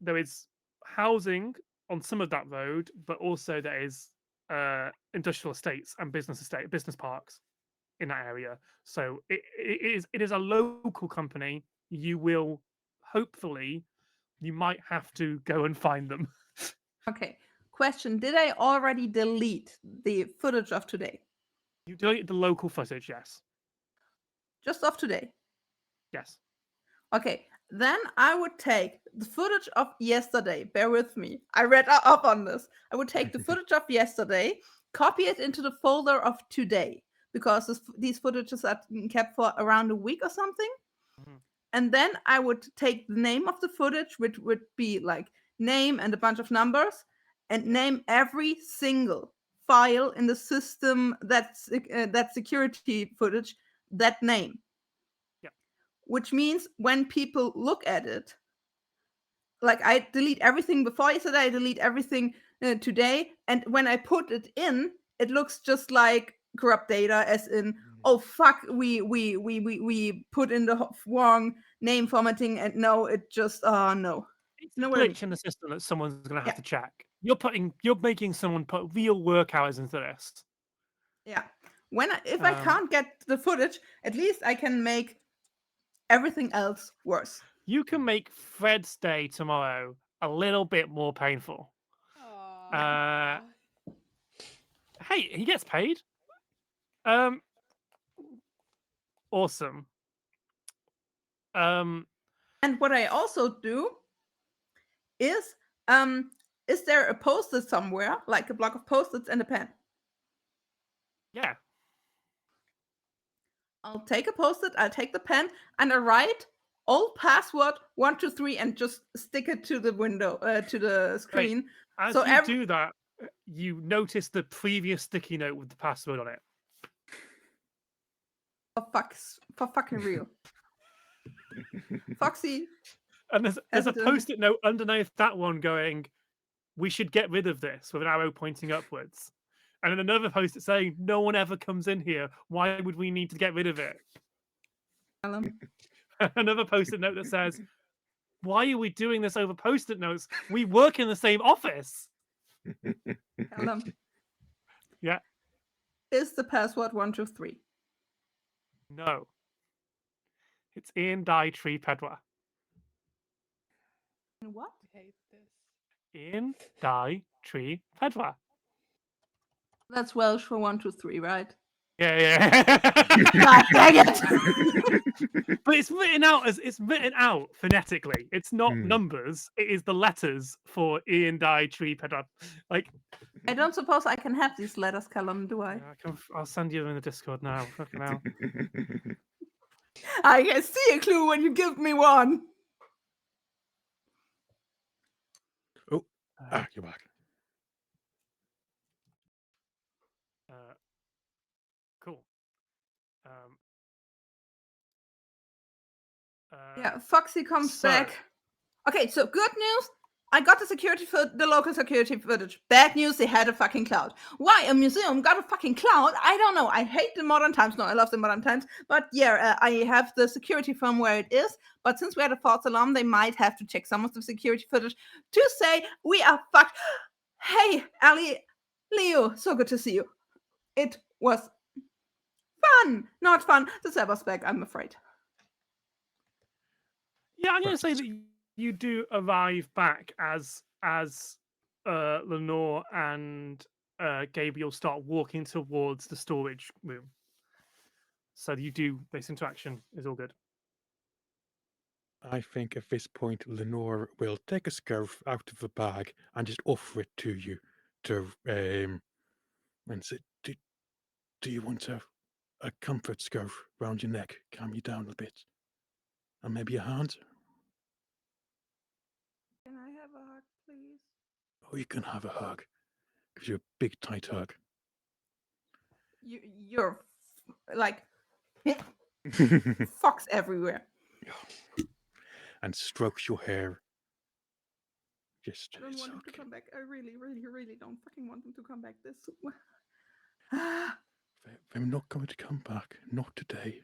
There is housing on some of that road, but also there is industrial estates and business parks in that area. So it is a local company. You will hopefully you might have to go and find them. Okay. Question: did I already delete the footage of today? You delete the local footage, yes. Just of today. Yes. Okay. Then I would take the footage of yesterday. Bear with me. I read up on this. I would take the footage of yesterday, copy it into the folder of today, because these footages are kept for around a week or something. Mhm. And then I would take the name of the footage, which would be like name and a bunch of numbers, and name every single file in the system that's that security footage that name. Yeah. Which means when people look at it, like I delete everything before yesterday, I delete everything today, and when I put it in, it looks just like corrupt data, as in, oh fuck, we put in the wrong name formatting, and no, it just no. It's You a know what I mean? glitch in the system that someone's going to have Yeah. to check. You're making someone put real work hours into this. Yeah. If I Um, can't get the footage, at least I can make everything else worse. You can make Fred's day tomorrow a little bit more painful. Aw. Hey, he gets paid. Awesome. And what I also do is there a post-it somewhere, like a block of post-its and a pen? Yeah. I'll take a post-it, I'll take the pen, and I write old password 123 and just stick it to the window, to the screen. As So you do that, you notice the previous sticky note with the password on it. for fucking real. Foxy. And there's a post-it note underneath that one going, "We should get rid of this," with an arrow pointing upwards. And then another post-it saying, "No one ever comes in here. Why would we need to get rid of it?" Another post-it note that says, "Why are we doing this over post-it notes? We work in the same office." Callum. Yeah. Is the password 123? No. It's Ian Die Tree Pedwa. What? I hate this. Ian Die Tree Pedwa. That's Welsh for 123, right? Yeah. God dang it! But it's written out phonetically. It's not numbers. It is the letters for Ian Die Tree Pedwa. Like, I don't suppose I can have these letters, Callum, do I? yeah, I'll send you them in the Discord now. Fucking hell. I can see a clue when you give me one. Oh, you're back. Cool. Yeah, Foxy comes back. Okay, so good news. I got the local security footage. Bad news, they had a fucking cloud. Why a museum got a fucking cloud? I don't know. I hate the modern times. No, I love the modern times. But yeah, I have the security from where it is. But since we had a false alarm, they might have to check some of the security footage to say we are fucked. Hey, Ali, Leo, so good to see you. It was fun. Not fun. The server's back, I'm afraid. Yeah, I'm going to say that you do arrive back as Lenore and Gabriel start walking towards the storage room. So you do, this interaction is all good. I think at this point Lenore will take a scarf out of the bag and just offer it to you to and say, do you want a comfort scarf round your neck, calm you down a bit? And maybe a hand? Can I have a hug, please? Oh, you can have a hug. Gives you a big tight hug. You're like fox everywhere. And strokes your hair. Just I don't want so him to cute. come back. I really, really, really don't fucking want him to come back this soon. They're not going to come back. Not today.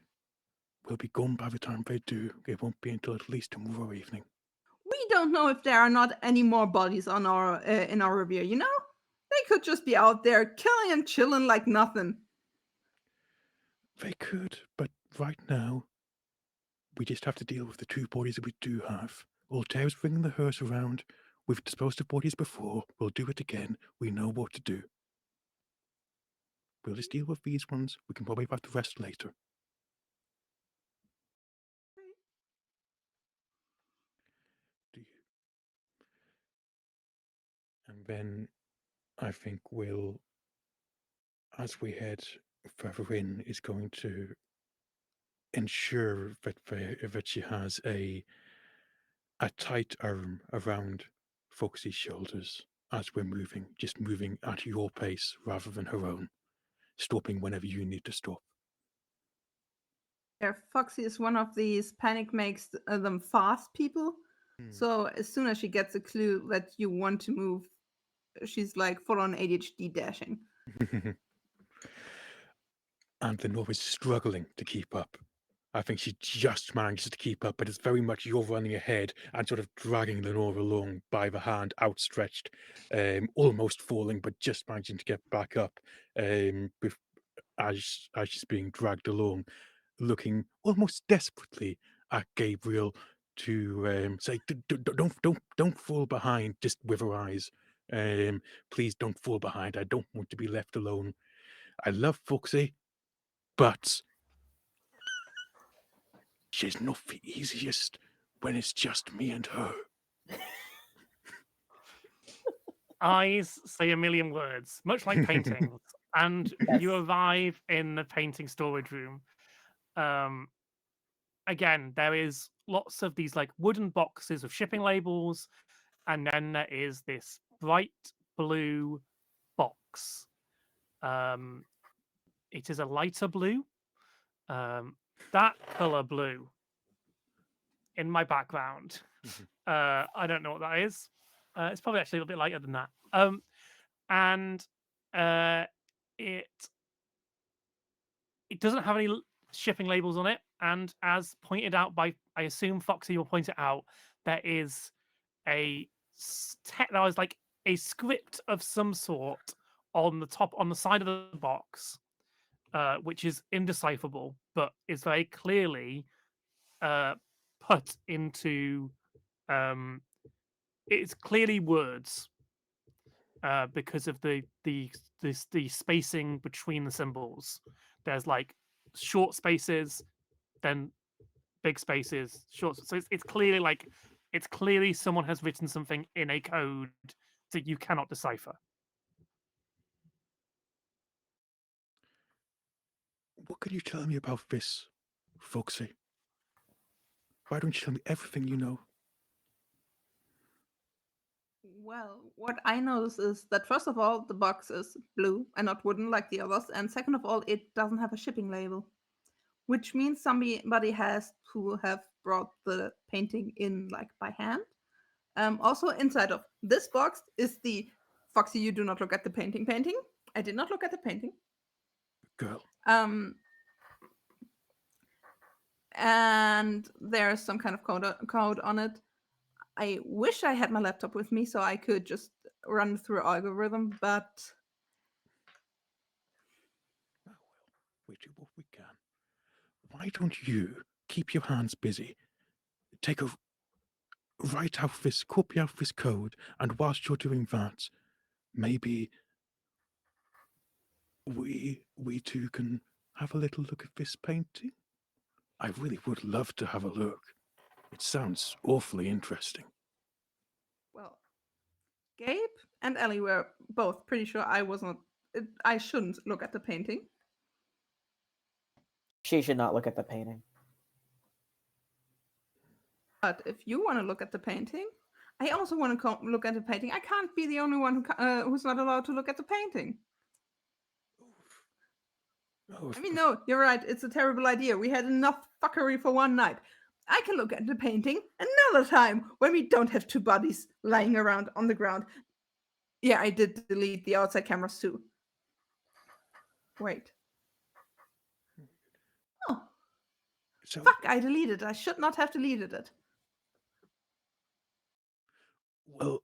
We'll be gone by the time they do. It won't be until at least tomorrow evening. We don't know if there are not any more bodies on our in our revere. You know, they could just be out there killing and chilling like nothing. They could, but right now, we just have to deal with the two bodies that we do have. Altair's bringing the hearse around. We've disposed of bodies before. We'll do it again. We know what to do. We'll just deal with these ones. We can probably have the rest later. Do you? And then I think we'll, as we head further in, is going to ensure that she has a tight arm around Foxy's shoulders as we're moving, just moving at your pace rather than her own, stopping whenever you need to stop. Yeah, Foxy is one of these panic makes them fast people. So as soon as she gets a clue that you want to move, she's like full on ADHD dashing. And the Nova is struggling to keep up. I think she just manages to keep up, but it's very much you're running ahead and sort of dragging Lenore along by the hand outstretched, almost falling, but just managing to get back up as she's being dragged along, looking almost desperately at Gabriel to say, "Don't fall behind." Just with her eyes, please don't fall behind. I don't want to be left alone. I love Foxy, but she's not the easiest when it's just me and her. Eyes say a million words, much like paintings. And you arrive in the painting storage room. Again, there is lots of these like wooden boxes of shipping labels, and then there is this bright blue box. It is a lighter blue. That color blue in my background. I don't know what that is. It's probably actually a little bit lighter than that. And it doesn't have any shipping labels on it. And as pointed out by, I assume Foxy will point it out, there is there was like a script of some sort on the side of the box, which is indecipherable, but is very clearly put into. It's clearly words because of the spacing between the symbols. There's like short spaces, then big spaces, short. So it's clearly like someone has written something in a code that you cannot decipher. What can you tell me about this, Foxy? Why don't you tell me everything you know? Well, what I notice is that first of all, the box is blue and not wooden like the others, and second of all, it doesn't have a shipping label, which means somebody has to have brought the painting in like by hand. Also, inside of this box is the Foxy. You do not look at the painting. Painting. I did not look at the painting. Girl. And there's some kind of code on it. I wish I had my laptop with me so I could just run through algorithm, but Oh, well, we do what we can. Why don't you keep your hands busy? Copy out this code, and whilst you're doing that, maybe we two can have a little look at this painting. I really would love to have a look. It sounds awfully interesting. Well, Gabe and Ellie were both pretty sure I shouldn't look at the painting. She should not look at the painting. But if you want to look at the painting, I also want to look at the painting. I can't be the only one who's not allowed to look at the painting. Oh, I mean, no, you're right. It's a terrible idea. We had enough fuckery for one night. I can look at the painting another time when we don't have two bodies lying around on the ground. Yeah, I did delete the outside cameras too. Wait. Oh, so fuck, I deleted it. I should not have deleted it. well,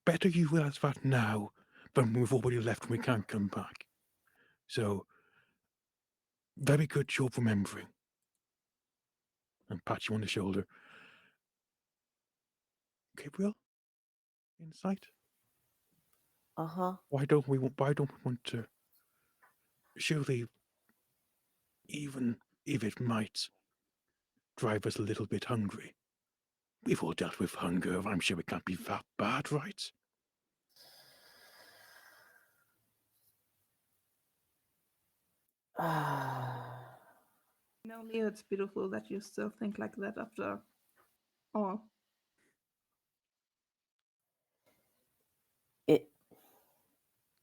better you realize that now than we've already left and we can't come back. So, very good job remembering. And pat you on the shoulder. Gabriel? Insight? Uh-huh. Why don't we want to? Surely, even if it might drive us a little bit hungry, we've all dealt with hunger. I'm sure it can't be that bad, right? No, Leo, it's beautiful that you still think like that after all.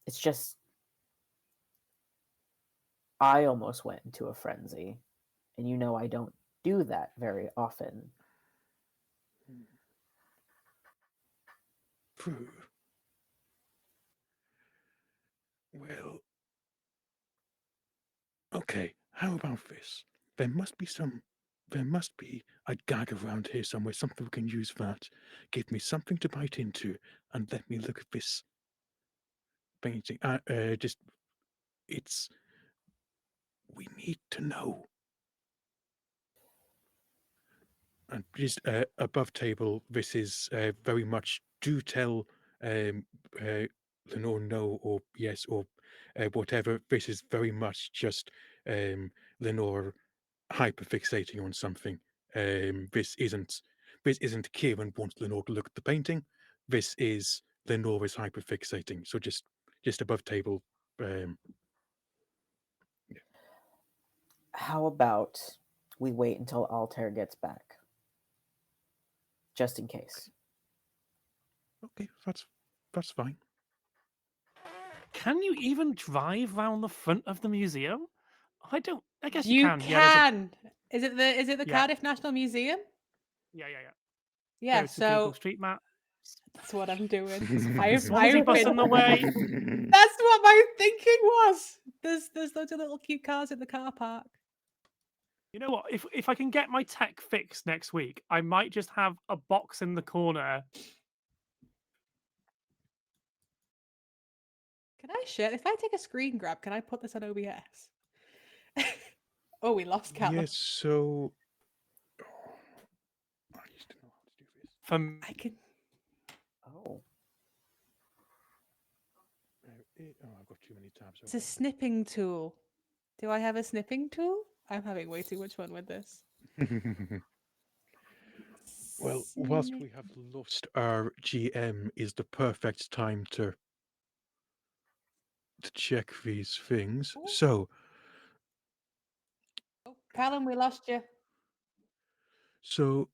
It's just I almost went into a frenzy, and you know I don't do that very often. True. Well, okay, how about this? There must be a gag around here somewhere, something we can use that. Give me something to bite into, and let me look at this painting. We need to know. And just above table, this is very much do tell Lenore no or yes or whatever. This is very much just Lenore hyperfixating on something. This isn't Kieran wants Lenore to look at the painting. This is Lenore is hyperfixating. So just above table. How about we wait until Altair gets back? Just in case. Okay, that's fine. Can you even drive round the front of the museum? I don't. I guess You can. Yeah, there's a, can. Is it the Yeah. Cardiff National Museum? yeah. Yeah. Go to Google So Street Map. that's what I'm doing. Swansea I've bus been. on the way. That's what my thinking was. There's loads of little cute cars in the car park. You know what? If I can get my tech fixed next week, I might just have a box in the corner. Can I share? If I take a screen grab, can I put this on OBS? Oh, we lost Callum. Yes, so I used to know how to do this. For I can. Oh. I've got too many tabs It's a snipping tool. Do I have a snipping tool? I'm having way too much fun with this. open. Well, whilst we have lost our GM, is the perfect time to check these things. Oh. So, Oh, Callum, we lost you. so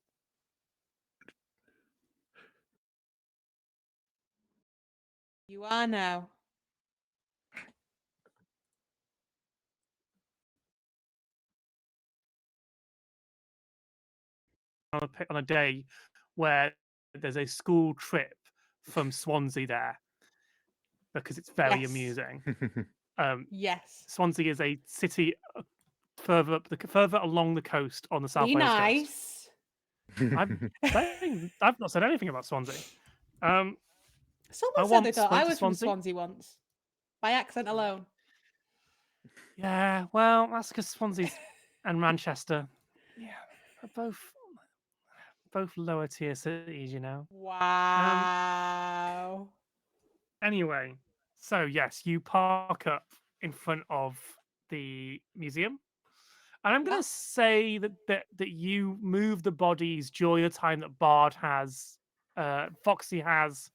You are now. on a day where there's a school trip from Swansea there, because it's very Yes. amusing. Yes. Swansea is a city further along the coast on the South Be Wales coast. nice. I've not said anything about Swansea. Someone I said they once thought went I to was from Swansea. Swansea once. By accent alone. Yeah, well, that's because Swansea and Manchester, are both lower tier cities, you know. Wow. Anyway, so yes, you park up in front of the museum. And I'm gonna say that you move the bodies during the time that Bard has, Foxy has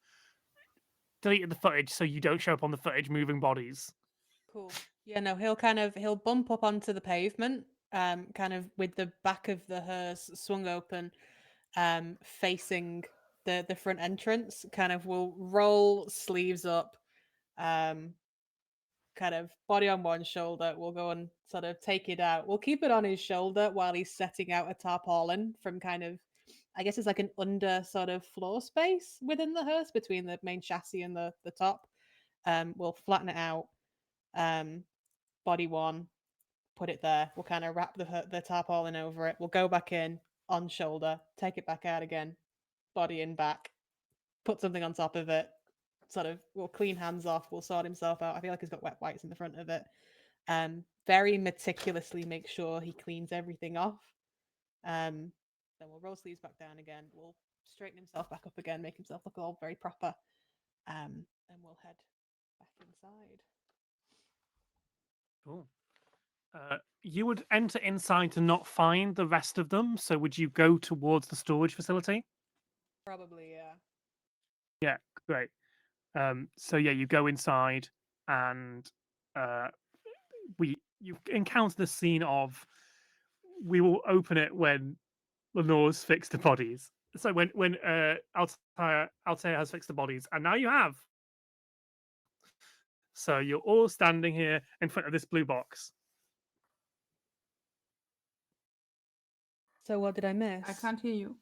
deleted the footage, so you don't show up on the footage moving bodies. Cool. Yeah, no, he'll bump up onto the pavement, kind of with the back of the hearse swung open, facing the front entrance. Kind of will roll sleeves up, um, kind of body on one shoulder. We'll go and sort of take it out. We'll keep it on his shoulder while he's setting out a tarpaulin from kind of, I guess it's like an under sort of floor space within the hearse between the main chassis and the top. We'll flatten it out. Body one, put it there. We'll kind of wrap the tarpaulin over it. We'll go back in on shoulder, take it back out again, body in back, put something on top of it. Sort of, we'll clean hands off. We'll sort himself out. I feel like he's got wet wipes in the front of it. Very meticulously make sure he cleans everything off. Then we'll roll sleeves back down again. We'll straighten himself back up again, make himself look all very proper. And we'll head back inside. Cool. You would enter inside to not find the rest of them. So would you go towards the storage facility? Probably, yeah. Yeah, great. So yeah, you go inside, and you encounter the scene of we will open it when Lenore's fixed the bodies. So when Altair has fixed the bodies, and now you have. So you're all standing here in front of this blue box. So what did I miss? I can't hear you.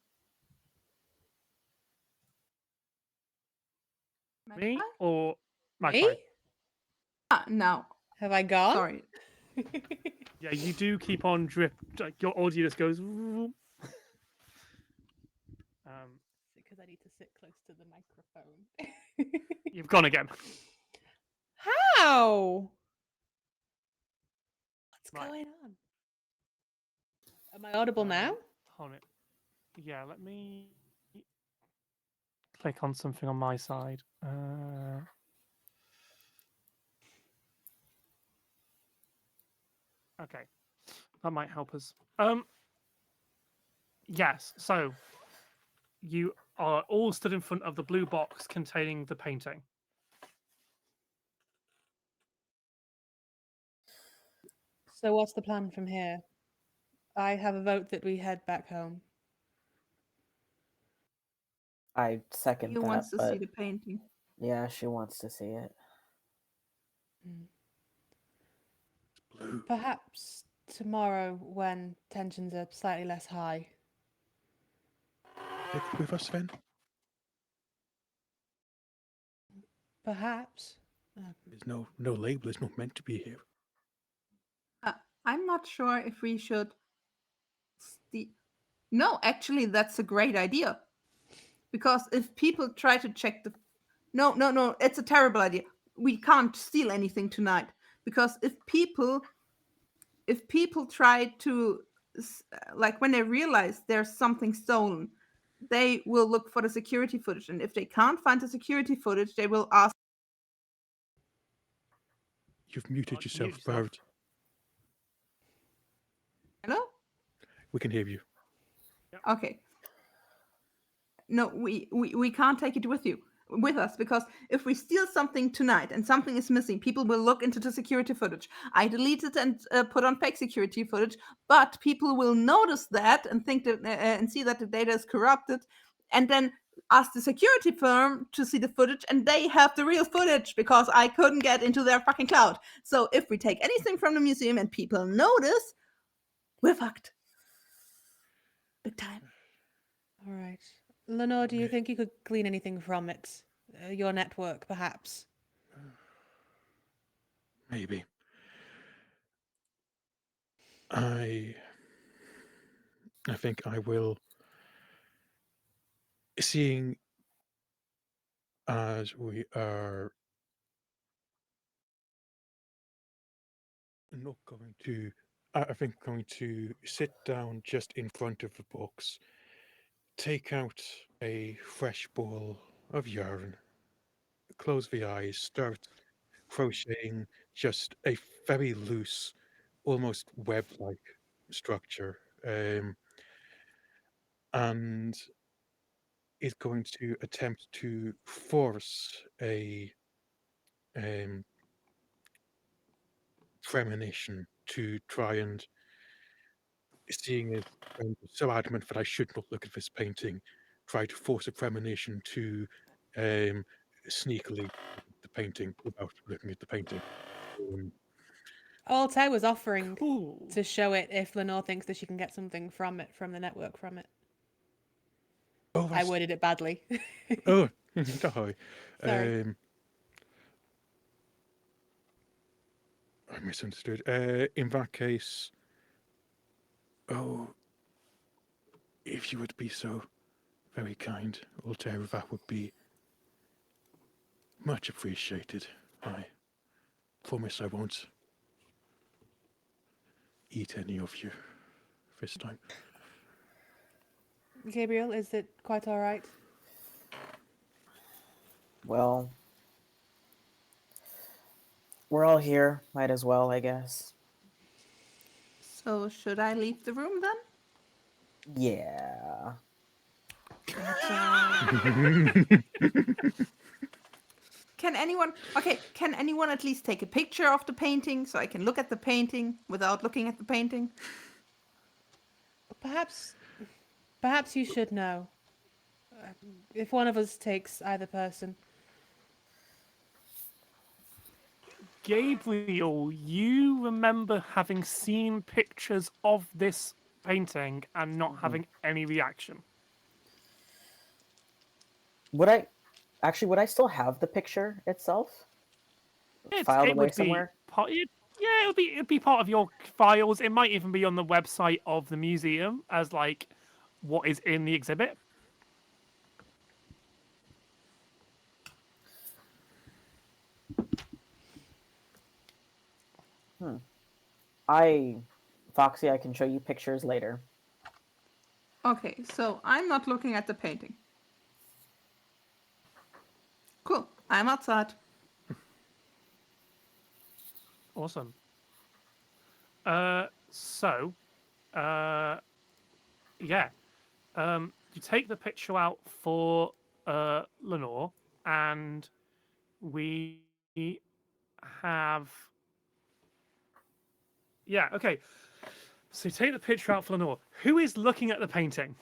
Me Magpie? or Magpie? Me? No. Have I gone? Sorry. Yeah, you do keep on drip. Like your audio just goes. Because I need to sit close to the microphone. You've gone again. How? What's Right. going on? Am I audible now? Hold it. Yeah, let me click on something on my side. Okay, that might help us. Yes. So you are all stood in front of the blue box containing the painting. So what's the plan from here? I have a vote that we head back home. I second He that. wants to but see the painting. yeah, she wants to see it. Blue. Perhaps tomorrow when tensions are slightly less high. Take it with us then. Perhaps. There's no label. It's not meant to be here. I'm not sure if we should. No, actually, that's a great idea. Because if people try to check the. No, it's a terrible idea. We can't steal anything tonight. Because if people try to. Like when they realize there's something stolen, they will look for the security footage. And if they can't find the security footage, they will ask. You've muted Mute yourself, yourself. Bird. Hello? We can hear you. Okay. No, we can't take it with us because if we steal something tonight and something is missing, people will look into the security footage. I deleted and put on fake security footage, but people will notice that and think that and see that the data is corrupted, and then ask the security firm to see the footage, and they have the real footage because I couldn't get into their fucking cloud. So if we take anything from the museum and people notice, we're fucked. Big time. All right. Lenore, do you think you could glean anything from it? Your network, perhaps? Maybe. I think I will. Seeing as we are not going to, I think going to sit down just in front of the box, take out a fresh bowl of yarn, close the eyes, start crocheting just a very loose, almost web-like structure, and is going to attempt to force a um, premonition to try and, seeing as I'm so adamant that I should not look at this painting, try to force a premonition to sneakily look at the painting without looking at the painting. Um, Altair was offering Cool. to show it if Lenore thinks that she can get something from it, from the network from it. oh, I worded it badly. oh, sorry. Sorry. I misunderstood. In that case, oh, if you would be so very kind, Altair, that would be much appreciated. I promise I won't eat any of you this time. Gabriel, is it quite all right? Well, we're all here. Might as well, I guess. So should I leave the room then? Yeah. Can anyone at least take a picture of the painting so I can look at the painting without looking at the painting? Perhaps you should know. If one of us takes either person. Gabriel, you remember having seen pictures of this painting and not having any reaction. Would I still have the picture itself? Filed It away would somewhere? be part. Yeah, it'd be part of your files. It might even be on the website of the museum as like what is in the exhibit. Foxy, I can show you pictures later. Okay, so I'm not looking at the painting. Cool. I'm outside. Awesome. So, yeah. You take the picture out for Lenore, and we have. Yeah. Okay. So you take the picture out for Lenore. Who is looking at the painting?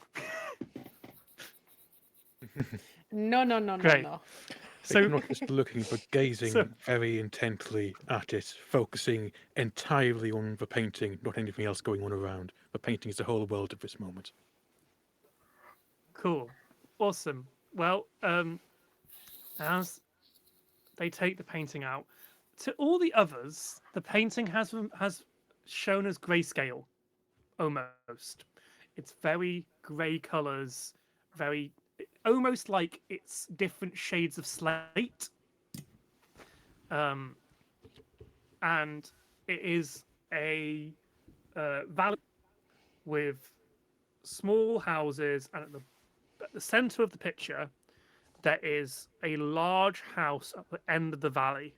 No. Great. So So not just looking, but gazing So- very intently at it, focusing entirely on the painting, not anything else going on around. The painting is the whole world at this moment. cool. Awesome. Well, as they take the painting out, to all the others, the painting has shown as grayscale, almost. It's very grey colours, very almost like it's different shades of slate. And it is a valley with small houses, and at the center of the picture, there is a large house at the end of the valley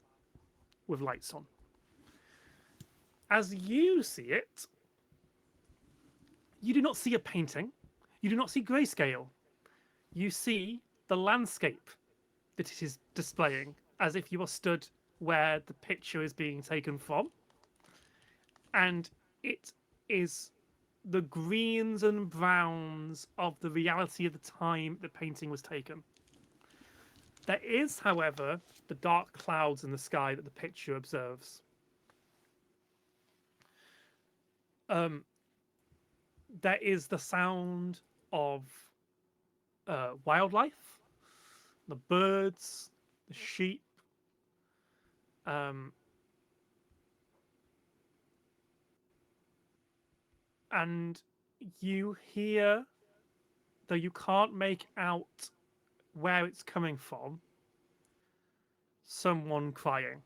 with lights on. As you see it, you do not see a painting, you do not see grayscale. You see the landscape that it is displaying as if you are stood where the picture is being taken from. And it is the greens and browns of the reality of the time the painting was taken. There is, however, the dark clouds in the sky that the picture observes. There is the sound of wildlife, the birds, the sheep, um, and you hear, though you can't make out where it's coming from, someone crying.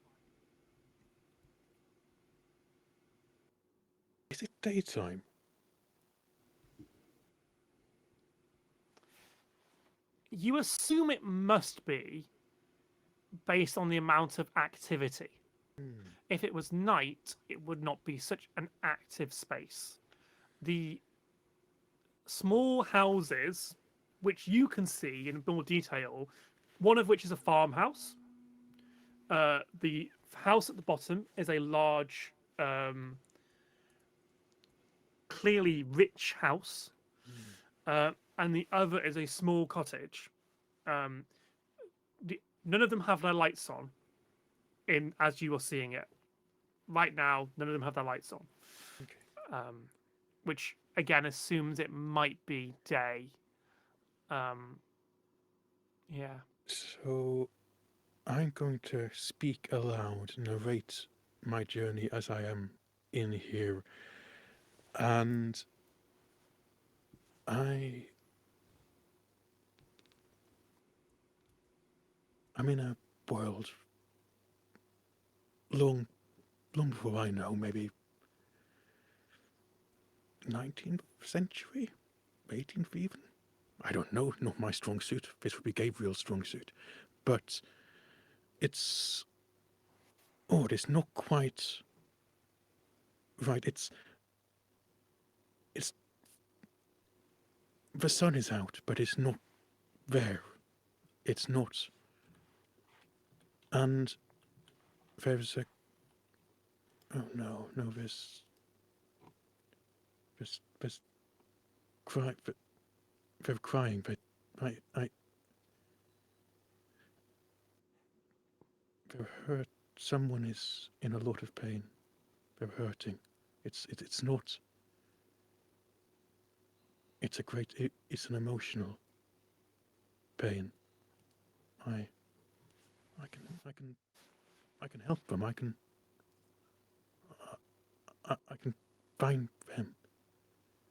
Is it daytime? You assume it must be based on the amount of activity. If it was night, it would not be such an active space. the small houses, which you can see in more detail, one of which is a farmhouse. The house at the bottom is a large, clearly rich house, and the other is a small cottage. Um, none of them have their lights on, in as you are seeing it right now. None of them have their lights on, Okay. which again assumes it might be day. Um, yeah. So I'm going to speak aloud, narrate my journey as I am in here, and I I'm in a world long before I know, maybe 19th century, 18th even. I don't know, not my strong suit. This would be Gabriel's strong suit. But it's it's not quite right. It's the sun is out, but it's not there. It's not. And there's a oh no, there's cry they're crying, but I they're hurt. Someone is in a lot of pain. They're hurting. It's not. It's an emotional pain. I I can I can I can help them. I can find them.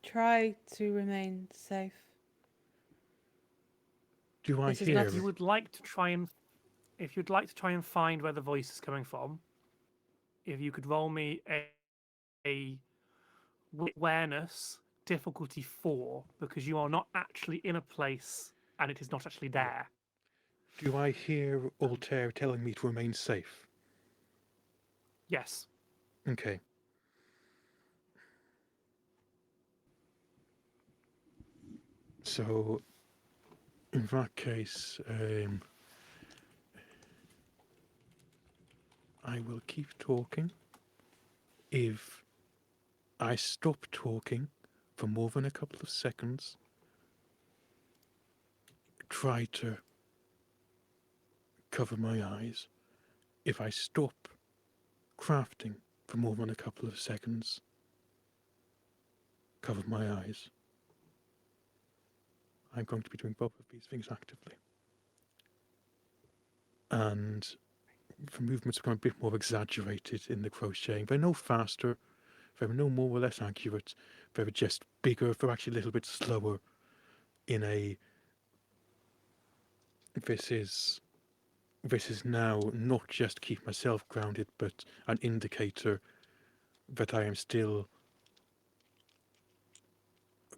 Try to remain safe. Do I This is not hear? If you would like to try and, if you'd like to try and find where the voice is coming from, if you could roll me a awareness difficulty 4, because you are not actually in a place and it is not actually Yeah. there. Do I hear Altair telling me to remain safe? Yes. Okay. So, in that case, I will keep talking. If I stop talking for more than a couple of seconds, try to cover my eyes. If I stop crafting for more than a couple of seconds, cover my eyes. I'm going to be doing both of these things actively. And the movements become a bit more exaggerated in the crocheting. They're no faster, they're no more or less accurate, they're just bigger, they're actually a little bit slower in a this is now not just keep myself grounded, but an indicator that I am still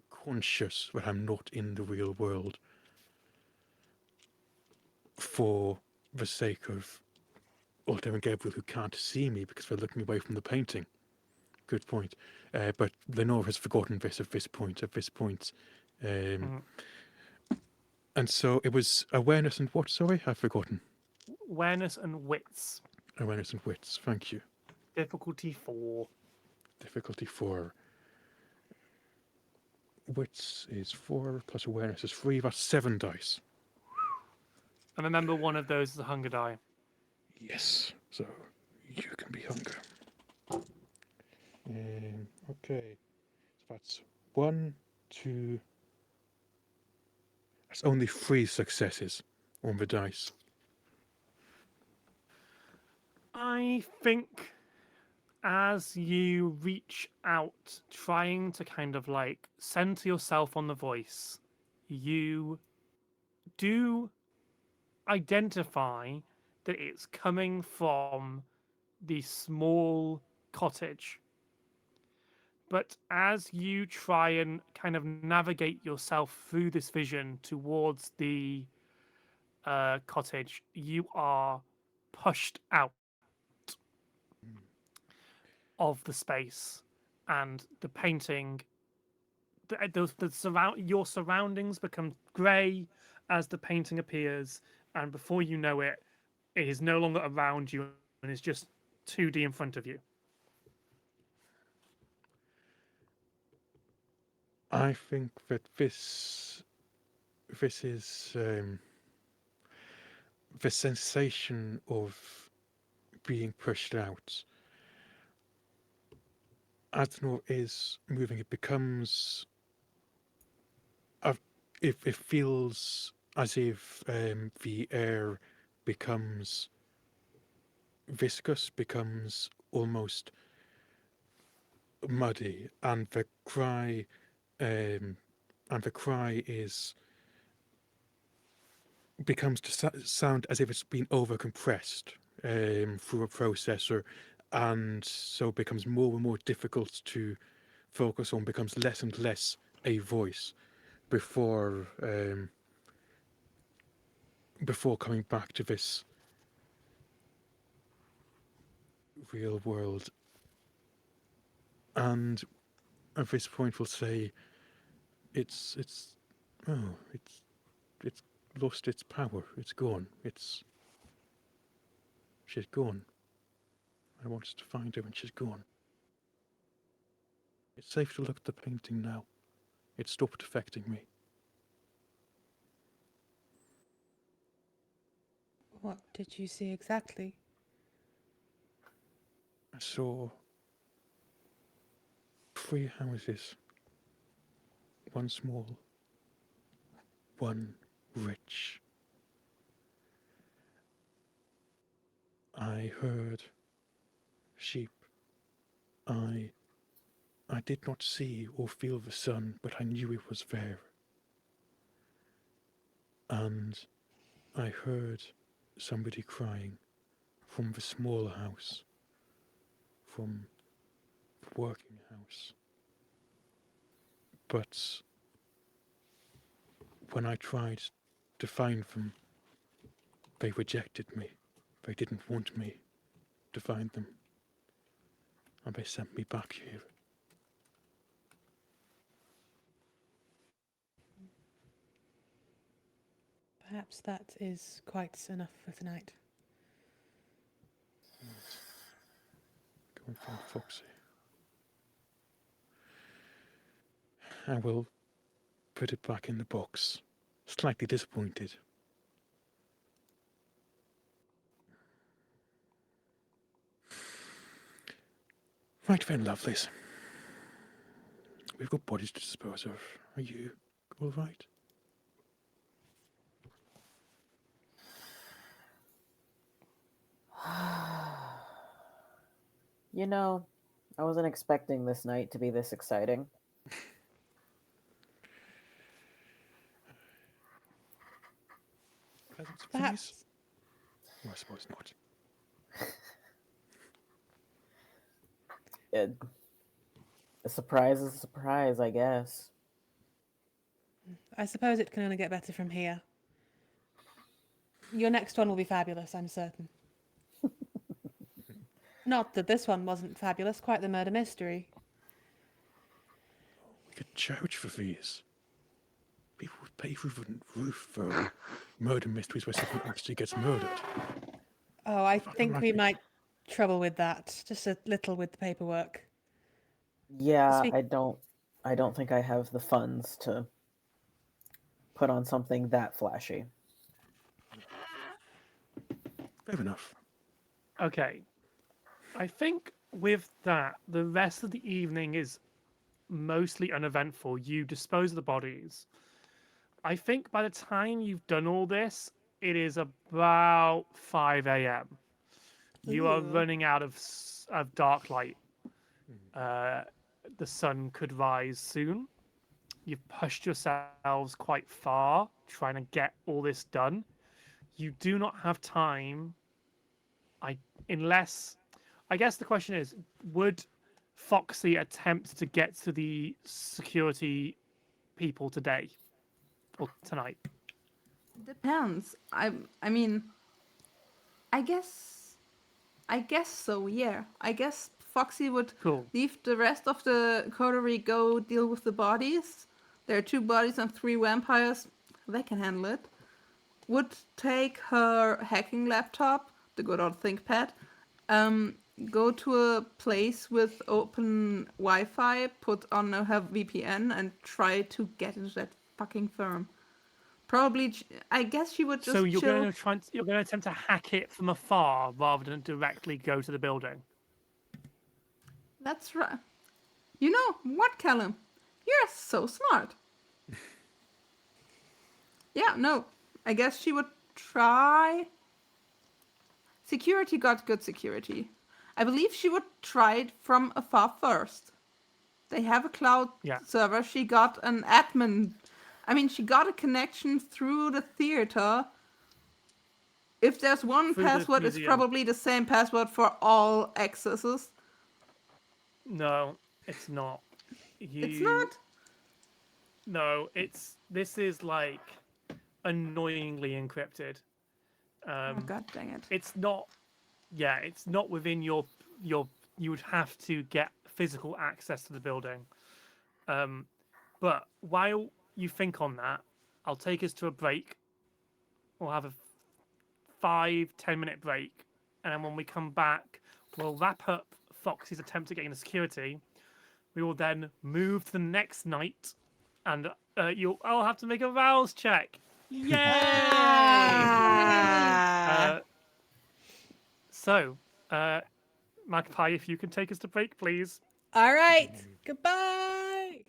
conscious that I'm not in the real world for the sake of Altair and Gabriel, who can't see me because they're looking away from the painting. Good point. But Lenore has forgotten this at this point. Mhm. And so it was awareness and what? Sorry, I've forgotten. Awareness and wits. Awareness and wits. Thank you. Difficulty 4. Difficulty 4. Wits is 4 plus awareness is 3. That's 7 dice. And remember, one of those is a hunger die. Yes. So you can be hunger. Okay. So that's 1, 2. That's only 3 successes on the dice. I think as you reach out, trying to kind of like center yourself on the voice, you do identify that it's coming from the small cottage. But as you try and kind of navigate yourself through this vision towards the cottage, you are pushed out of the space, and the painting your surroundings become grey as the painting appears, and before you know it, it is no longer around you and is just 2D in front of you. I think that this is the sensation of being pushed out. As the North is moving, it becomes. It feels as if the air becomes viscous, becomes almost muddy, and um, the cry is becomes to sound as if it's been overcompressed through a processor, and so it becomes more and more difficult to focus on, becomes less and less a voice before before coming back to this real world. And at this point, we'll say it's oh it's lost its power. It's gone. She's gone. I wanted to find her, and she's gone. It's safe to look at the painting now. It stopped affecting me. What did you see exactly? I saw 3 houses. One small, one rich. I heard sheep. I I did not see or feel the sun, but I knew it was there. And I heard somebody crying from the smaller house, from the working house. But when I tried to find them, they rejected me. They didn't want me to find them. And they sent me back here. Perhaps that is quite enough for tonight. Right. Go and find Foxy. I will put it back in the box. Slightly disappointed. Right then, lovelies. We've got bodies to dispose of. Are you all right? You know, I wasn't expecting this night to be this exciting. Pleasant surprise? Perhaps Well, I suppose not. A surprise is a surprise, I guess. I suppose it can only get better from here. Your next one will be fabulous, I'm certain. Not that this one wasn't fabulous, quite the murder mystery. We could charge for these. People would pay through the roof for murder mysteries where someone actually gets murdered. Oh, I Fucking think like we me. might trouble with that. Just a little with the paperwork. Yeah, Speak- I don't think I have the funds to put on something that flashy. Fair enough. Okay. I think with that, the rest of the evening is mostly uneventful. You dispose of the bodies. I think by the time you've done all this, it is about 5 a.m. You are Ooh. running out of dark light. The sun could rise soon. You've pushed yourselves quite far trying to get all this done. You do not have time. I unless I guess the question is, would Foxy attempt to get to the security people today or tonight? Depends. I mean, I guess so, yeah. I guess Foxy would Cool. leave the rest of the coterie go deal with the bodies. There are 2 bodies and 3 vampires. They can handle it. Would take her hacking laptop, the good old ThinkPad, go to a place with open Wi-Fi, put on her VPN, and try to get into that fucking firm. Probably, I guess she would just So you're chill. going to you're going to attempt to hack it from afar rather than directly go to the building. That's right. You know what, Callum? You're so smart. Yeah, no. I guess she would try. Security got good security. I believe she would try it from afar first. They have a cloud Yeah. server. She got an admin. I mean, she got a connection through the theater. If there's one Through the password, it's museum. probably the same password for all accesses. No, it's not. It's not? No, this is like annoyingly encrypted. Oh, god dang it. It's not. Yeah, it's not within your. You would have to get physical access to the building. But while you think on that, I'll take us to a break. We'll have a 5-10 minute break, and then when we come back, we'll wrap up Foxy's attempt at getting the security. We will then move to the next night, and I'll have to make a rouse check. Yay! Ah. So, Magpie, if you can take us to break, please. All right. Goodbye.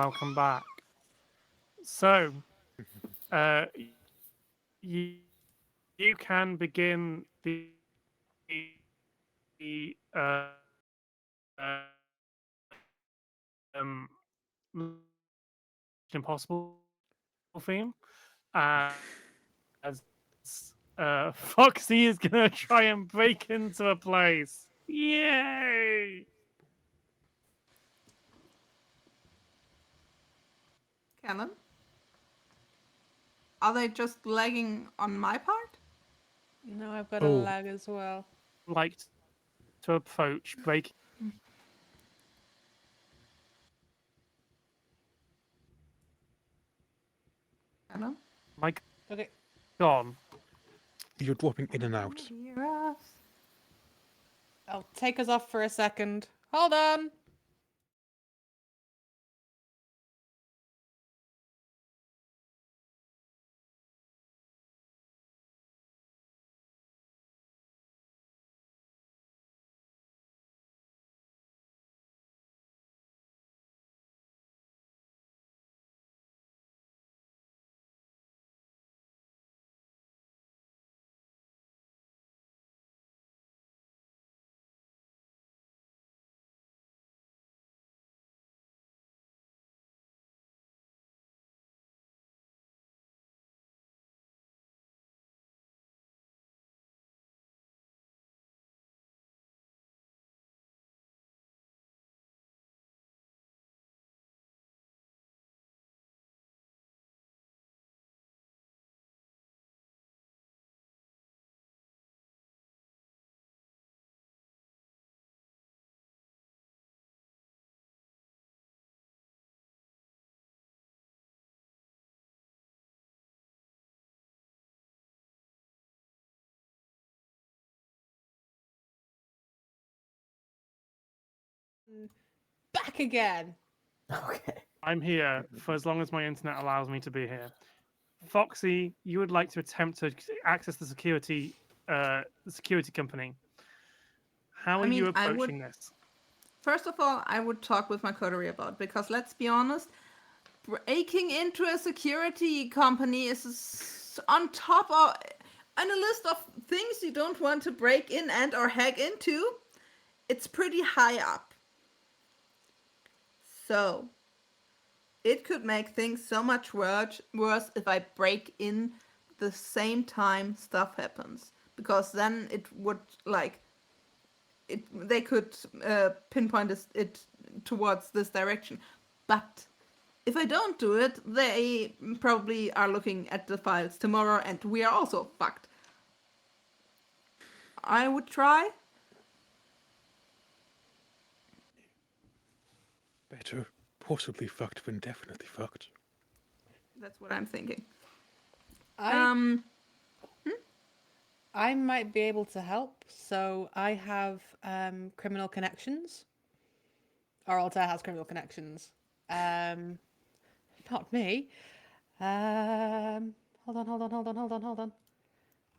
welcome back. So, uh, you you can begin the um, Impossible theme, as Foxy is gonna try and break into a place. Yay! Callum? Are they just lagging on my part? No, I've got a Oh. lag as well. Like to approach, break. Callum? My Okay. gone. You're dropping in and out. Can you hear us? I'll take us off for a second. Hold on. Back again. Okay. I'm here for as long as my internet allows me to be here. Foxy, you would like to attempt to access the security company. How are you I would. approaching this? First of all, I would talk with my coterie about, because let's be honest, breaking into a security company is on top of on a list of things you don't want to break in and or hack into. It's pretty high up. So it could make things so much worse if I break in the same time stuff happens, because then it would they could pinpoint it towards this direction. But if I don't do it, they probably are looking at the files tomorrow, and we are also fucked. I would try. Better possibly fucked than definitely fucked. That's what I'm thinking. I I might be able to help. So I have criminal connections. Or Altair has criminal connections. Not me. Hold on.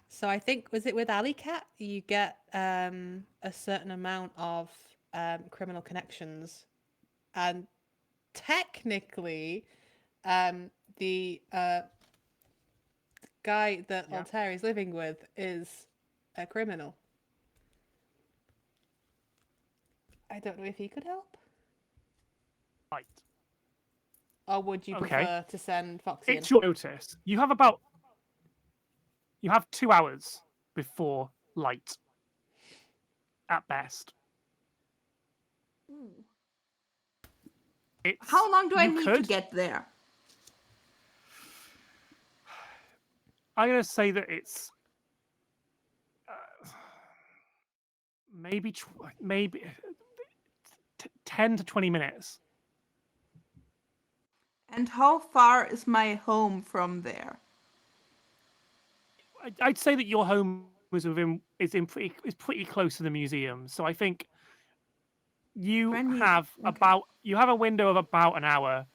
So I think, was it with Alley Cat? You get a certain amount of criminal connections, and technically, the guy that Yeah. Altair is living with is a criminal. I don't know if he could help. Right. Or would you Okay. prefer to send Foxy in? It's your notice. You have 2 hours before light. At best. It's, How long do I you need to could- get there? I'm gonna say that it's maybe 10 to 20 minutes. And how far is my home from there? I'd say that your home is pretty close to the museum. So I think you Brandy, have okay. a window of about an hour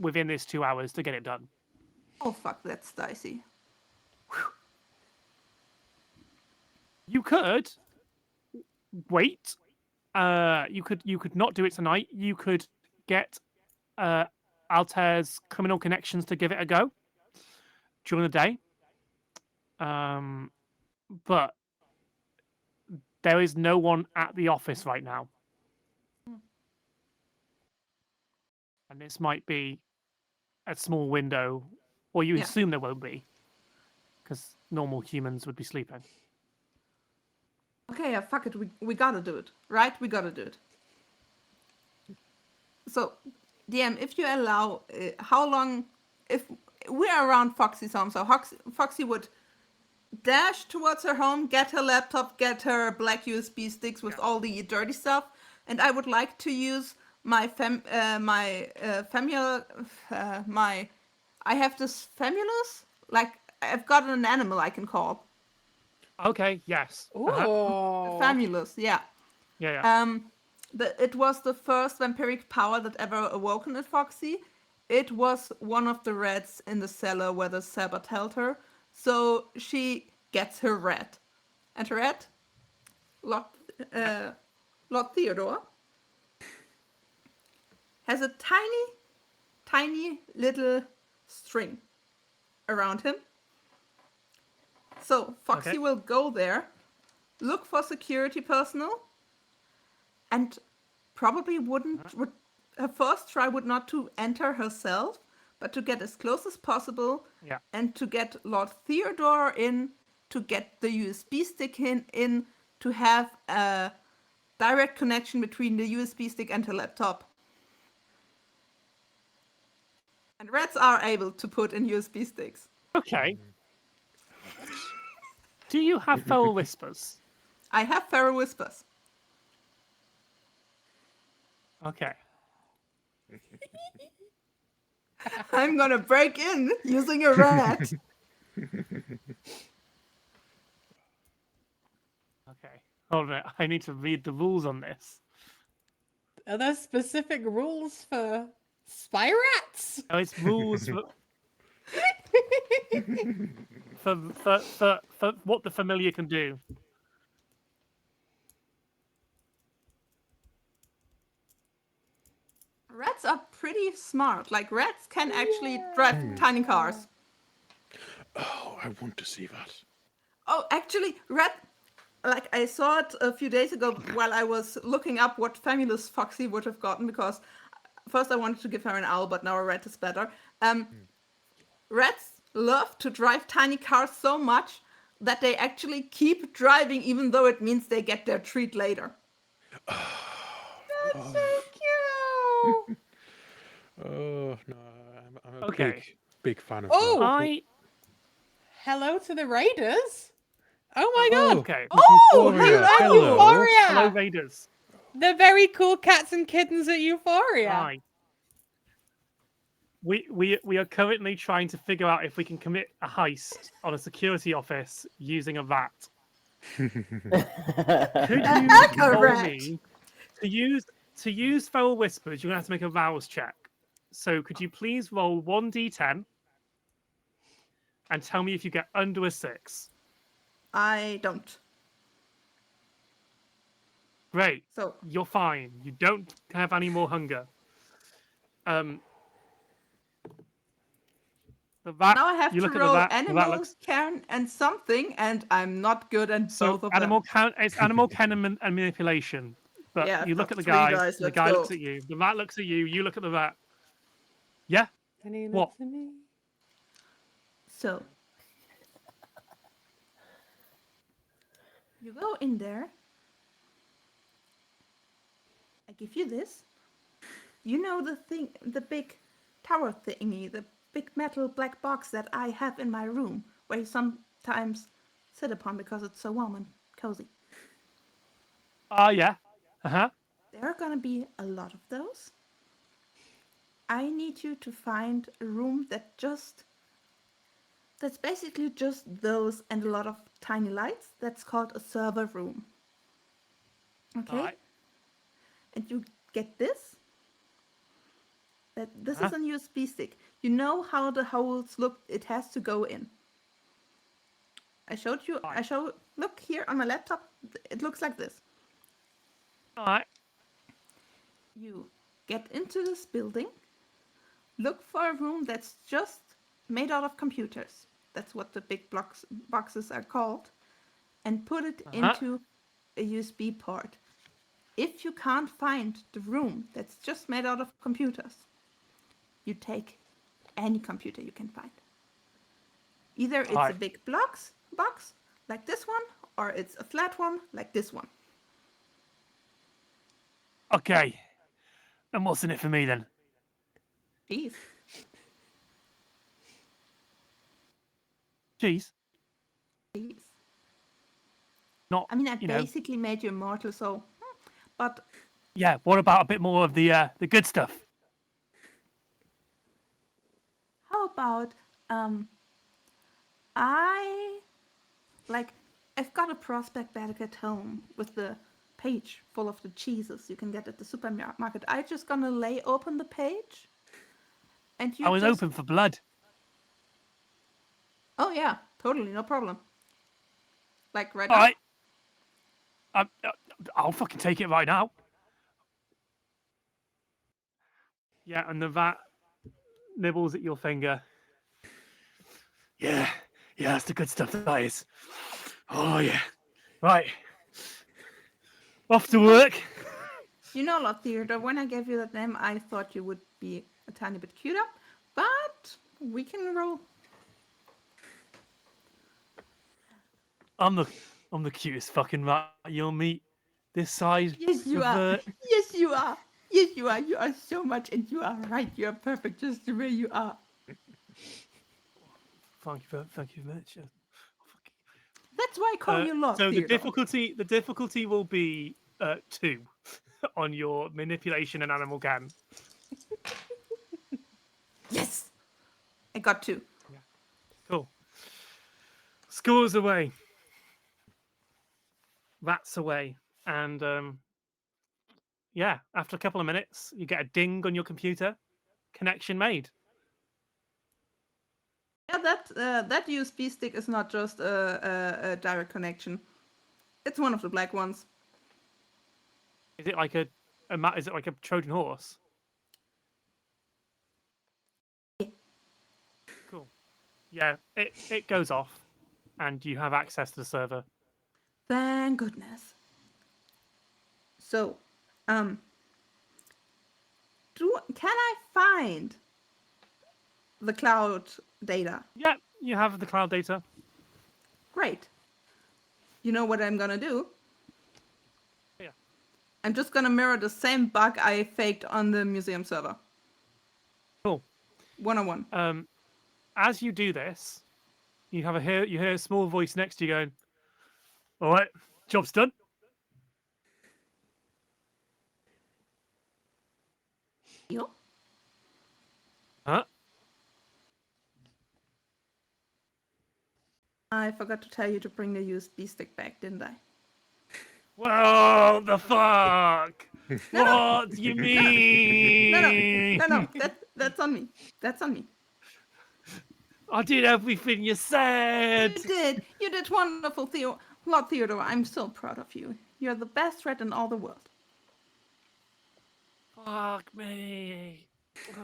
within this 2 hours to get it done. Oh fuck, that's dicey. You could wait. You could not do it tonight. You could get Altair's criminal connections to give it a go during the day. But there is no one at the office right now. And this might be a small window, or you Yeah. assume there won't be, because normal humans would be sleeping. Okay, yeah, fuck it. We gotta do it, right? We gotta do it. So, DM, if you allow, how long? If we're around Foxy's home, so Foxy would dash towards her home, get her laptop, get her black USB sticks with Yeah. all the dirty stuff, and I would like to use my I have this famulus, like I've got an animal I can call. Okay, yes. Ooh. Famulus, yeah. Yeah. It was the first vampiric power that ever awoken at Foxy. It was one of the rats in the cellar where the Sabbath held her. So she gets her rat. And her rat, Lord Theodore, has a tiny little string around him. So Foxy Okay. will go there, look for security personnel, and probably her first try would not to enter herself, but to get as close as possible, Yeah. and to get Lord Theodore in, to get the USB stick in to have a direct connection between the USB stick and her laptop. And rats are able to put in USB sticks. Okay. Do you have feral whispers? I have feral whispers. Okay. I'm gonna break in using a rat. Okay. Hold on a minute. I need to read the rules on this. Are there specific rules for spy rats? Oh, it's rules for what the familiar can do. Rats are pretty smart. Like, rats can actually drive tiny cars. Oh, I want to see that. Oh, actually, like, I saw it a few days ago while I was looking up what Famulus Foxy would have gotten, because first I wanted to give her an owl, but now a rat is better. Rats love to drive tiny cars so much that they actually keep driving even though it means they get their treat later. That's so cute. Oh no, I'm a Okay. big fan of Oh! that. Hello to the raiders. Oh my god. Okay. Oh, Euphoria, hello, hello. Euphoria. Hello, Raiders. The very cool cats and kittens at Euphoria. Hi. We are currently trying to figure out if we can commit a heist on a security office using a rat. Could you roll rat. me to use feral whispers? You're gonna have to make a rouse check. So could you please roll 1d10 and tell me if you get under a 6? I don't. Great. So You're fine. You don't have any more hunger. The rat. now I have You to look at the roll rat. The rat animal, looks. cairn, and something, and I'm not good at So both of animal them. count. It's animal can and manipulation. But Yeah, you I've look got at the 3 guy. dice, The let's guy go. looks at you. The rat looks at you. You look at the rat. Yeah. And he What? looks at me. So you go in there. I give you this. You know the thing, the big tower thingy, the big metal black box that I have in my room, where you sometimes sit upon because it's so warm and cozy. Yeah. Uh-huh. There are gonna be a lot of those. I need you to find a room that's basically just those and a lot of tiny lights. That's called a server room. Okay? Alright. And you get this. This is Uh-huh. a USB stick. You know how the holes look. It has to go in. I showed you. Look here on my laptop. It looks like this. Alright. You get into this building. look for a room that's just made out of computers. That's what the big boxes are called. And put it into a USB port. If you can't find the room that's just made out of computers, you take any computer you can find. Either it's a big box like this one, or it's a flat one like this one. Okay. And what's in it for me then? Cheese. Cheese? Cheese. Not, I mean, I you know. basically made you immortal, so... But... Yeah, what about a bit more of the good stuff? How about, I've got a prospect bag at home with the page full of the cheeses you can get at the supermarket. I'm just gonna lay open the page, and you I was open for blood. Oh yeah, totally, no problem. Like right All now? right. I'll fucking take it right now. Yeah, and the vat nibbles at your finger. Yeah, that's the good stuff, that is. Oh, yeah. Right. Off to work. You know, Lord Theodore, when I gave you that name, I thought you would be a tiny bit cuter, but we can roll. I'm the cutest fucking rat you'll meet this side. Yes, you of, are. Yes, you are. Yes, you are. You are so much, and you are right. You are perfect just the way you are. Thank you very much. That's why I call you Lord So Theodore. the difficulty will be 2 on your manipulation and animal can. Yes, I got 2. Yeah. Cool. Scores away. Rats away, and yeah, after a couple of minutes, you get a ding on your computer. Connection made. Yeah, that USB stick is not just a direct connection. It's one of the black ones. Is it like a Trojan horse? Yeah. Cool. Yeah, it goes off, and you have access to the server. Thank goodness. So, can I find the cloud data? Yeah, you have the cloud data. Great. You know what I'm gonna do? Yeah. I'm just gonna mirror the same bug I faked on the museum server. Cool. 101. As you do this, you hear a small voice next to you going, "All right, job's done." You? Huh? I forgot to tell you to bring the USB stick back, didn't I? What the fuck? What do you mean? No. That's on me. That's on me. I did everything you said. You did wonderful, Lord Theodore. I'm so proud of you. You're the best rat in all the world. Fuck me. Please.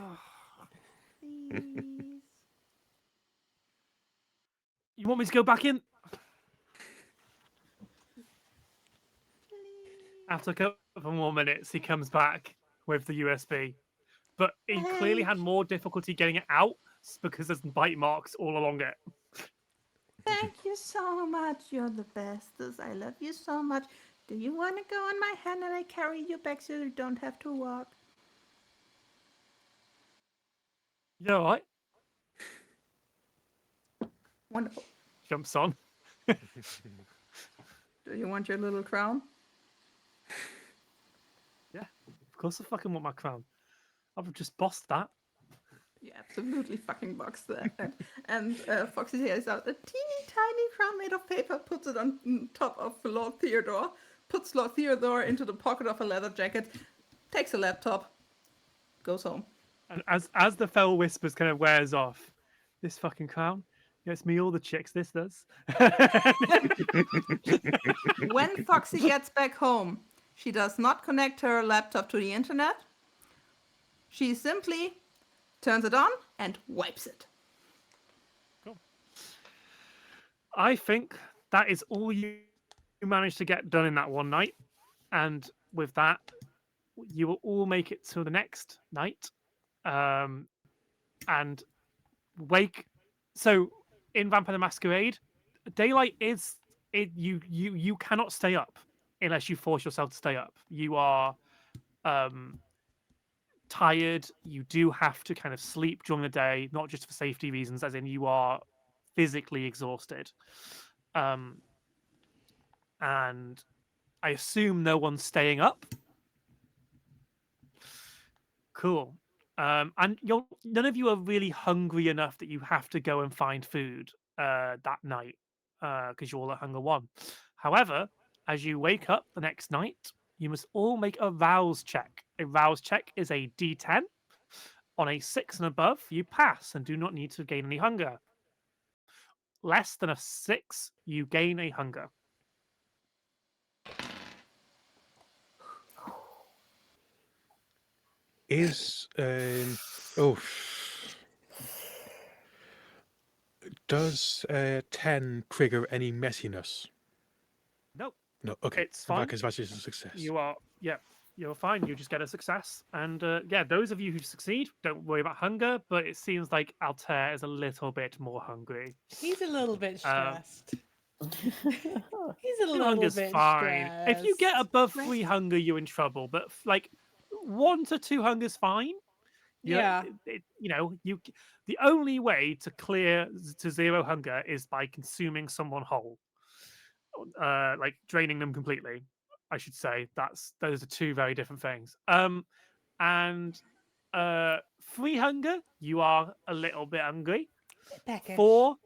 You want me to go back in? After a couple more minutes, he comes back with the USB. But he clearly had more difficulty getting it out because there's bite marks all along it. Thank you so much. You're the bestest. I love you so much. Do you want to go on my hand and I carry you back so you don't have to walk? You all right? Wonderful. Jumps on. Do you want your little crown? Yeah, of course I fucking want my crown. I've just bossed that. You absolutely fucking boxed that. And Foxy takes out a teeny tiny crown made of paper, puts it on top of Lord Theodore, puts Lord Theodore into the pocket of a leather jacket, takes a laptop, goes home. And as the fell whispers kind of wears off, this fucking crown gets me all the chicks. This does. When Foxy gets back home, she does not connect her laptop to the internet. She simply turns it on, and wipes it. Cool. I think that is all you managed to get done in that one night. And with that, you will all make it to the next night. And wake. So in Vampire the Masquerade, daylight is you cannot stay up unless you force yourself to stay up. You are um tired. You do have to kind of sleep during the day, not just for safety reasons, as in you are physically exhausted. Um, and I assume no one's staying up. Cool. And none of you are really hungry enough that you have to go and find food that night because you're all at hunger one. However, as you wake up the next night, you must all make a rouse check. A rouse check is a D10. On a 6 and above, you pass and do not need to gain any hunger. Less than a 6, you gain a hunger. Is oh, does 10 trigger any messiness? Nope, No. Okay. it's In that fine. case, that's just a success. You're fine. You just get a success. And yeah, those of you who succeed, don't worry about hunger, but it seems like Altair is a little bit more hungry. He's a little bit Um, stressed. He's a 2 little hunger's bit fine. If you get stressed. above 3 hunger, you're in trouble. But like 1 to 2 hunger's fine. Yeah. The only way to clear to 0 hunger is by consuming someone whole, like draining them completely. I should say those are 2 very different things. And 3 hunger, you are a little bit hungry. Peckish. 4,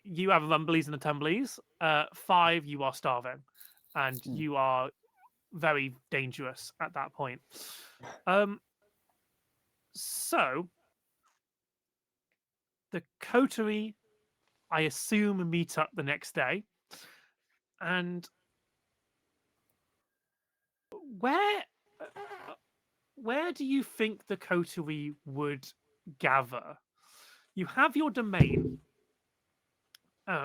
you have rumblies and the tumblies. 5, you are starving, and you are very dangerous at that point. So the coterie, I assume, meet up the next day. And where where do you think the coterie would gather? You have your domain,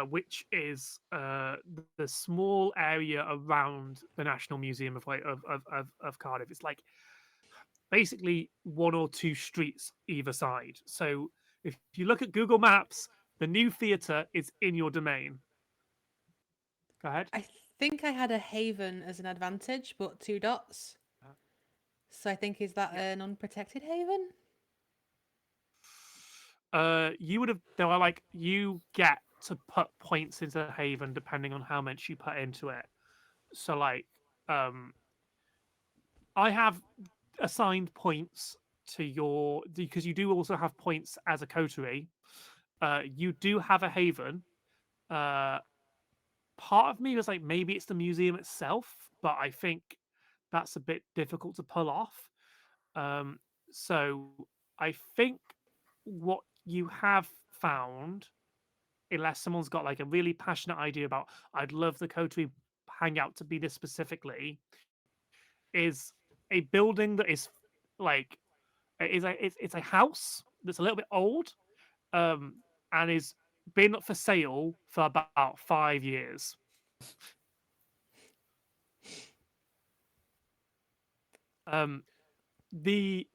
which is the small area around the National Museum of Cardiff. It's like basically 1 or 2 streets either side. So if you look at Google Maps, the new theatre is in your domain. Go ahead. I think I had a haven as an advantage, but 2 dots. So I think, is that an unprotected haven? You would have. There are like you get to put points into Haven depending on how much you put into it. So like, I have assigned points to your because you do also have points as a coterie. You do have a Haven. Part of me was like maybe it's the museum itself, but I think that's a bit difficult to pull off. So I think what you have found, unless someone's got like a really passionate idea about, I'd love the coterie hangout to be this specifically, is a building that is like it's a house that's a little bit old, and is been for sale for about 5 years. The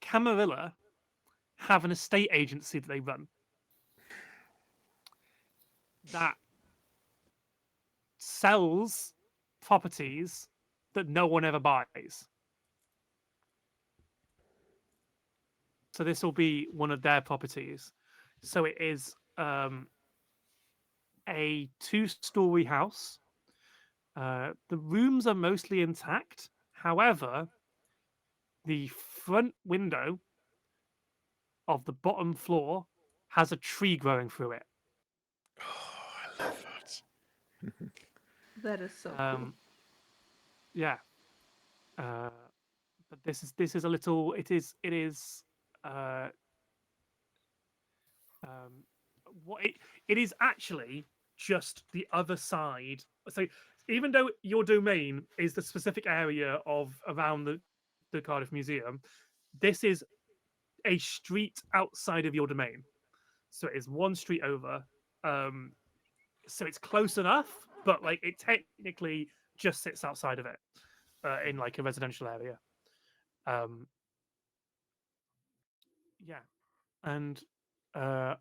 Camarilla have an estate agency that they run that sells properties that no one ever buys. So this will be one of their properties. So it is a 2-story house. The rooms are mostly intact. However, the front window of the bottom floor has a tree growing through it. Oh, I love that. That is so cool. Yeah. But this is a little. It is. Uh, what it is actually just the other side. So even though your domain is the specific area of around the Cardiff Museum, this is a street outside of your domain. So it is one street over. So it's close enough, but like it technically just sits outside of it in like a residential area. Um, yeah, and I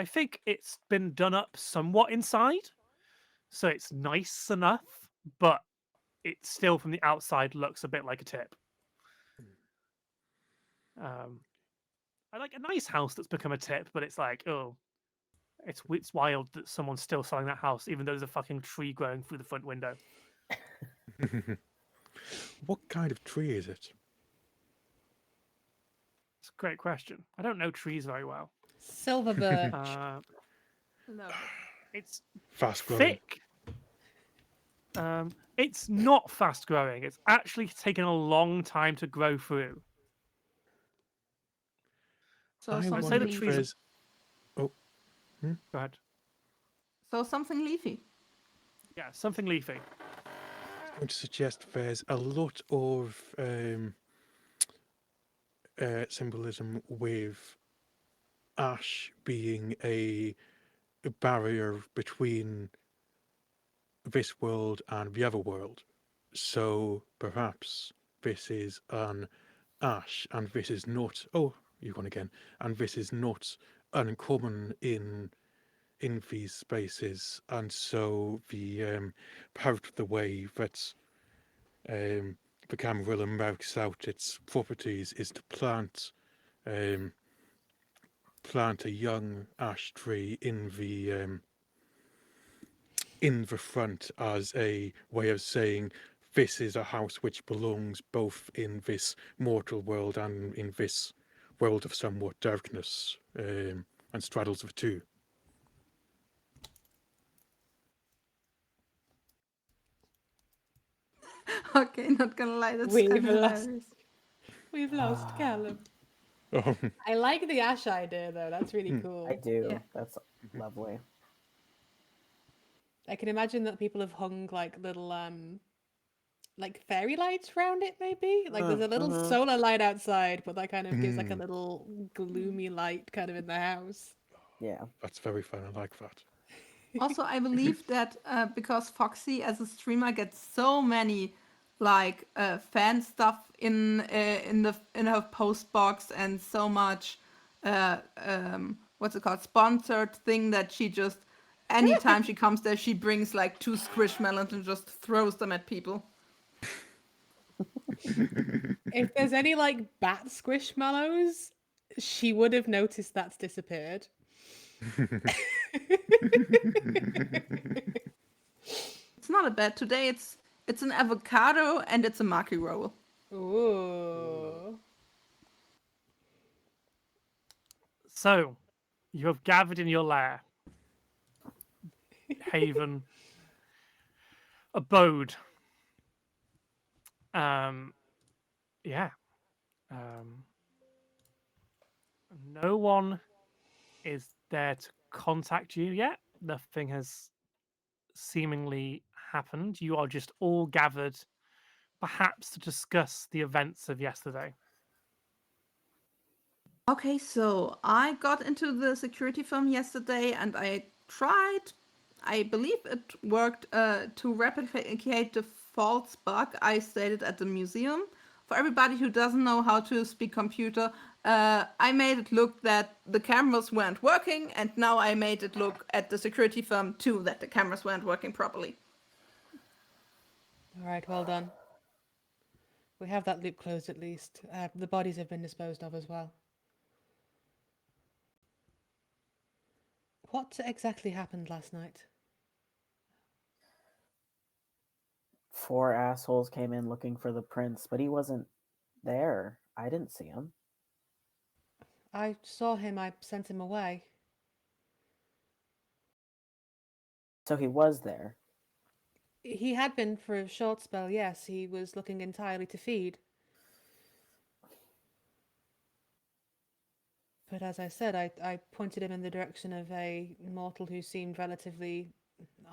think it's been done up somewhat inside, so it's nice enough, but it still from the outside looks a bit like a tip. I like a nice house that's become a tip, but it's like, oh, it's wild that someone's still selling that house, even though there's a fucking tree growing through the front window. What kind of tree is it? It's a great question. I don't know trees very well. Silver birch. Love it. It's Fast growing. thick. It's not fast growing. It's actually taken a long time to grow through. So I I'd say something the wonder if trees. leafy. there's Go ahead. So something leafy. Yeah, something leafy. going to suggest there's a lot of symbolism with ash being a barrier between this world and the other world. So perhaps this is an ash, and this is not. Oh, you gone again. And this is not uncommon in these spaces, and so the part of the way that the Camarilla marks out its properties is to um, plant a young ash tree in the front as a way of saying this is a house which belongs both in this mortal world and in this world of somewhat darkness, and straddles the two. Okay, not gonna lie, that's We've kind of lost- hilarious. We've lost Callum. Oh, I like the ash idea though. That's really cool. I do. Yeah. That's lovely. I can imagine that people have hung like little like fairy lights around it maybe. Like there's a little Mhm. solar light outside, but that kind of gives like a Mm. little gloomy light kind of in the house. Yeah. that's very fun. I like that. Also, I believe that because Foxy as a streamer gets so many like fan stuff in her post box and so much what's it called, sponsored thing, that she just anytime she comes there she brings like 2 squishmallows and just throws them at people. If there's any like bat squishmallows, she would have noticed that's disappeared. It's not a bad today. It's an avocado and it's a maki roll. Ooh. So, you have gathered in your lair, haven, abode. Yeah. No one is there to contact you yet. Nothing has seemingly happened. You are just all gathered, perhaps to discuss the events of yesterday. Okay, so I got into the security firm yesterday and I tried, I believe it worked, to replicate the false bug I stated at the museum. For everybody who doesn't know how to speak computer, I made it look that the cameras weren't working, and now I made it look at the security firm too that the cameras weren't working properly. All right, well done. We have that loop closed at least. The bodies have been disposed of as well. What exactly happened last night? 4 assholes came in looking for the prince, but he wasn't there. I didn't see him. I saw him, I sent him away. So he was there. He had been for a short spell, yes. He was looking entirely to feed. But as I said, I pointed him in the direction of a mortal who seemed relatively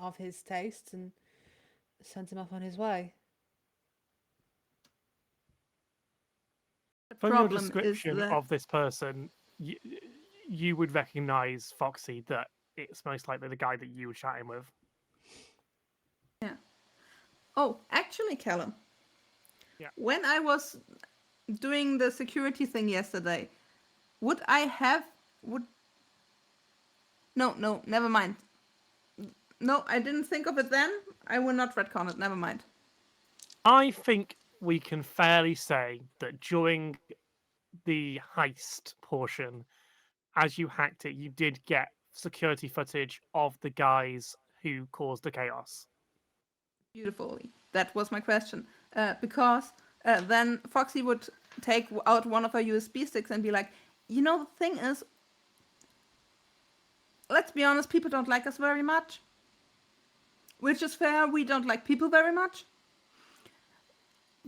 of his tastes and sent him off on his way. The From your problem is description that of this person, you would recognize Foxy that it's most likely the guy that you were chatting with. oh, actually, Callum. Yeah. When I was doing the security thing yesterday, would I have would no, never mind. No, I didn't think of it then. I will not retcon it. Never mind. I think we can fairly say that during the heist portion, as you hacked it, you did get security footage of the guys who caused the chaos. Beautifully. That was my question. Because then Foxy would take out one of her USB sticks and be like, the thing is, let's be honest, people don't like us very much. Which is fair, we don't like people very much.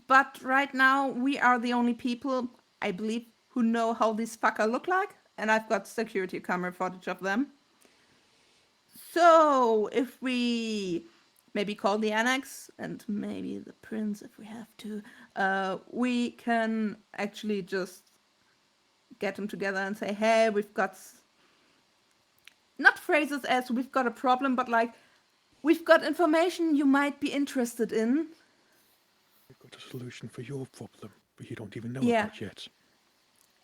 But right now, we are the only people, I believe, who know how these fucker look like. And I've got security camera footage of them. So, if we maybe call the annex and maybe the prince if we have to, we can actually just get them together and say, hey, we've got not phrases as we've got a problem, but like we've got information you might be interested in. We've got a solution for your problem, but you don't even know Yeah. about yet.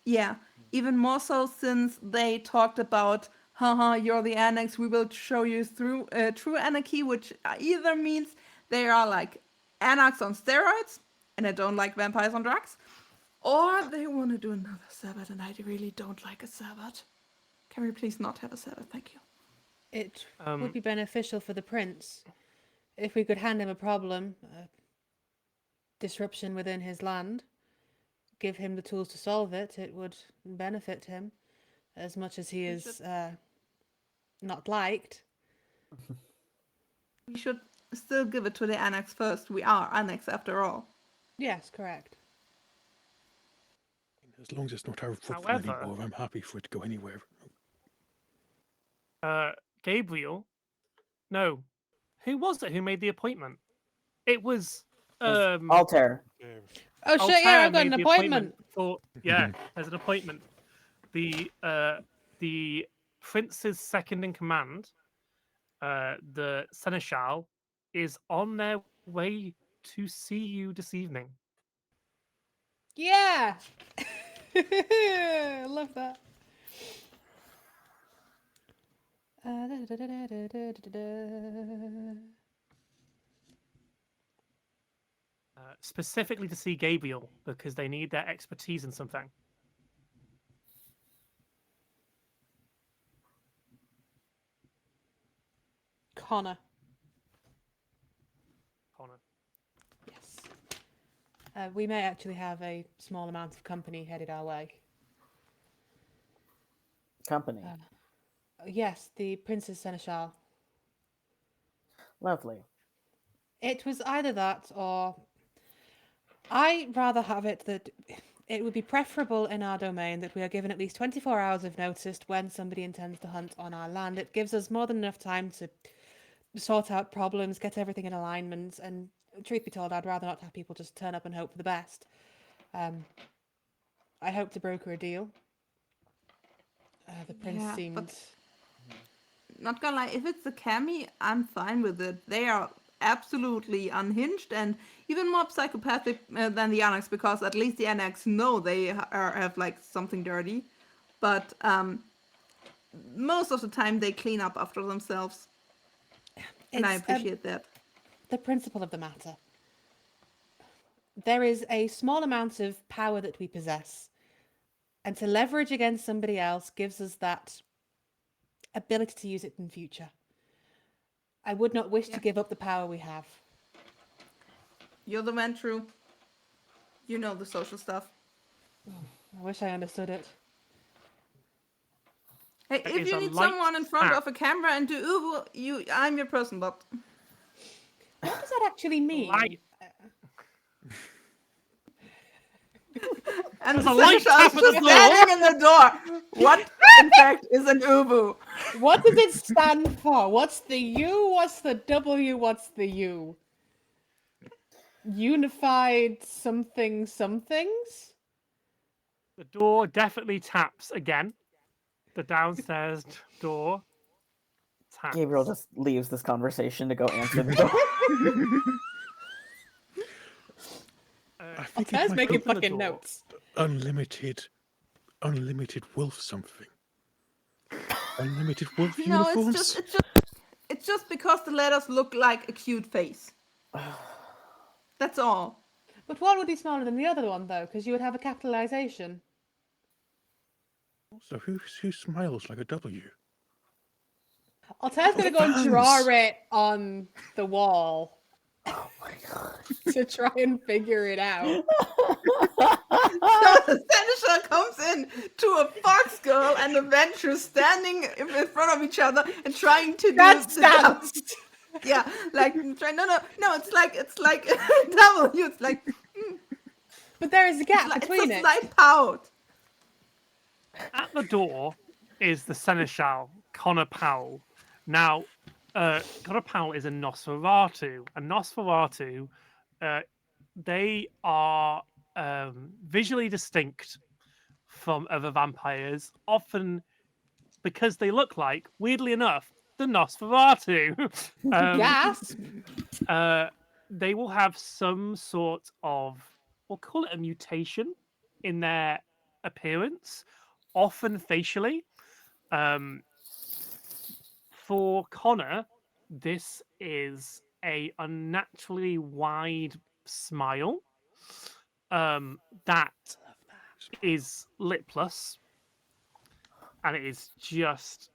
Yeah, even more so since they talked about, haha, you're the annex, we will show you through true anarchy, which either means they are like anarchs on steroids, and I don't like vampires on drugs, or they want to do another Sabbath, and I really don't like a Sabbath. Can we please not have a Sabbath? Thank you. It would be beneficial for the prince if we could hand him a problem, a disruption within his land, give him the tools to solve it. It would benefit him as much as he is not liked. We should still give it to the annex first. We are annex after all. Yes, correct. As long as it's our problem However- anymore, I'm happy for it to go anywhere. Gabriel? No. Who was it who made the appointment? It was Altair. Oh shit! Altair Yeah, I've got made an the appointment. for there's an appointment. The prince's second in command, the seneschal, is on their way to see you this evening. Yeah, I love that. Specifically to see Gabriel because they need their expertise in something. Connor. Connor. Yes. We may actually have a small amount of company headed our way. Company. Yes, the Princess Seneschal. Lovely. It was either that or I'd rather have it that it would be preferable in our domain that we are given at least 24 hours of notice when somebody intends to hunt on our land. It gives us more than enough time to sort out problems, get everything in alignment, and truth be told, I'd rather not have people just turn up and hope for the best. I hope to broker a deal. The prince Yeah, seemed... but not gonna lie, if it's the Cami, I'm fine with it. They are absolutely unhinged and even more psychopathic than the Annex, because at least the Annex know they have like something dirty, but most of the time they clean up after themselves, and I appreciate that. The principle of the matter. There is a small amount of power that we possess, and to leverage against somebody else gives us that ability to use it in future. I would not wish to give up the power we have. You're the man, true. You know the social stuff. I wish I understood it. Hey, That if is you a need light someone in front hat. of a camera and do Ubu, I'm your person, but What does that actually mean? Light. and There's the a light senator is tap at just the door. standing in the door. What, in fact, is an Ubu? What does it stand for? What's the U? What's the W? What's the U? Unified something somethings? The door definitely taps again. The downstairs door taps. Gabriel just leaves this conversation to go answer the door. I think it Altair's might making be open the fucking door. notes. unlimited wolf something. Unlimited wolf No, uniforms. it's just because the letters look like a cute face. That's all. But one would be smaller than the other one, though, because you would have a capitalization. Also, who smiles like a W? Altair's gonna go and draw it on the wall Oh my god. to try and figure it out. So the senator comes in to a fox girl and a venture standing in front of each other and trying to do That's the W. danced. Yeah, like try. No. It's like W. It's like But there is a gap it's between a it. slight pout. At the door is the seneschal Connor Powell. Now, Connor Powell is a Nosferatu. A Nosferatu, they are visually distinct from other vampires, often because they look like, weirdly enough, the Nosferatu. Gasp. They will have some sort of, we'll call it a mutation in their appearance, often facially. For Connor, this is a unnaturally wide smile that is lipless, and it is just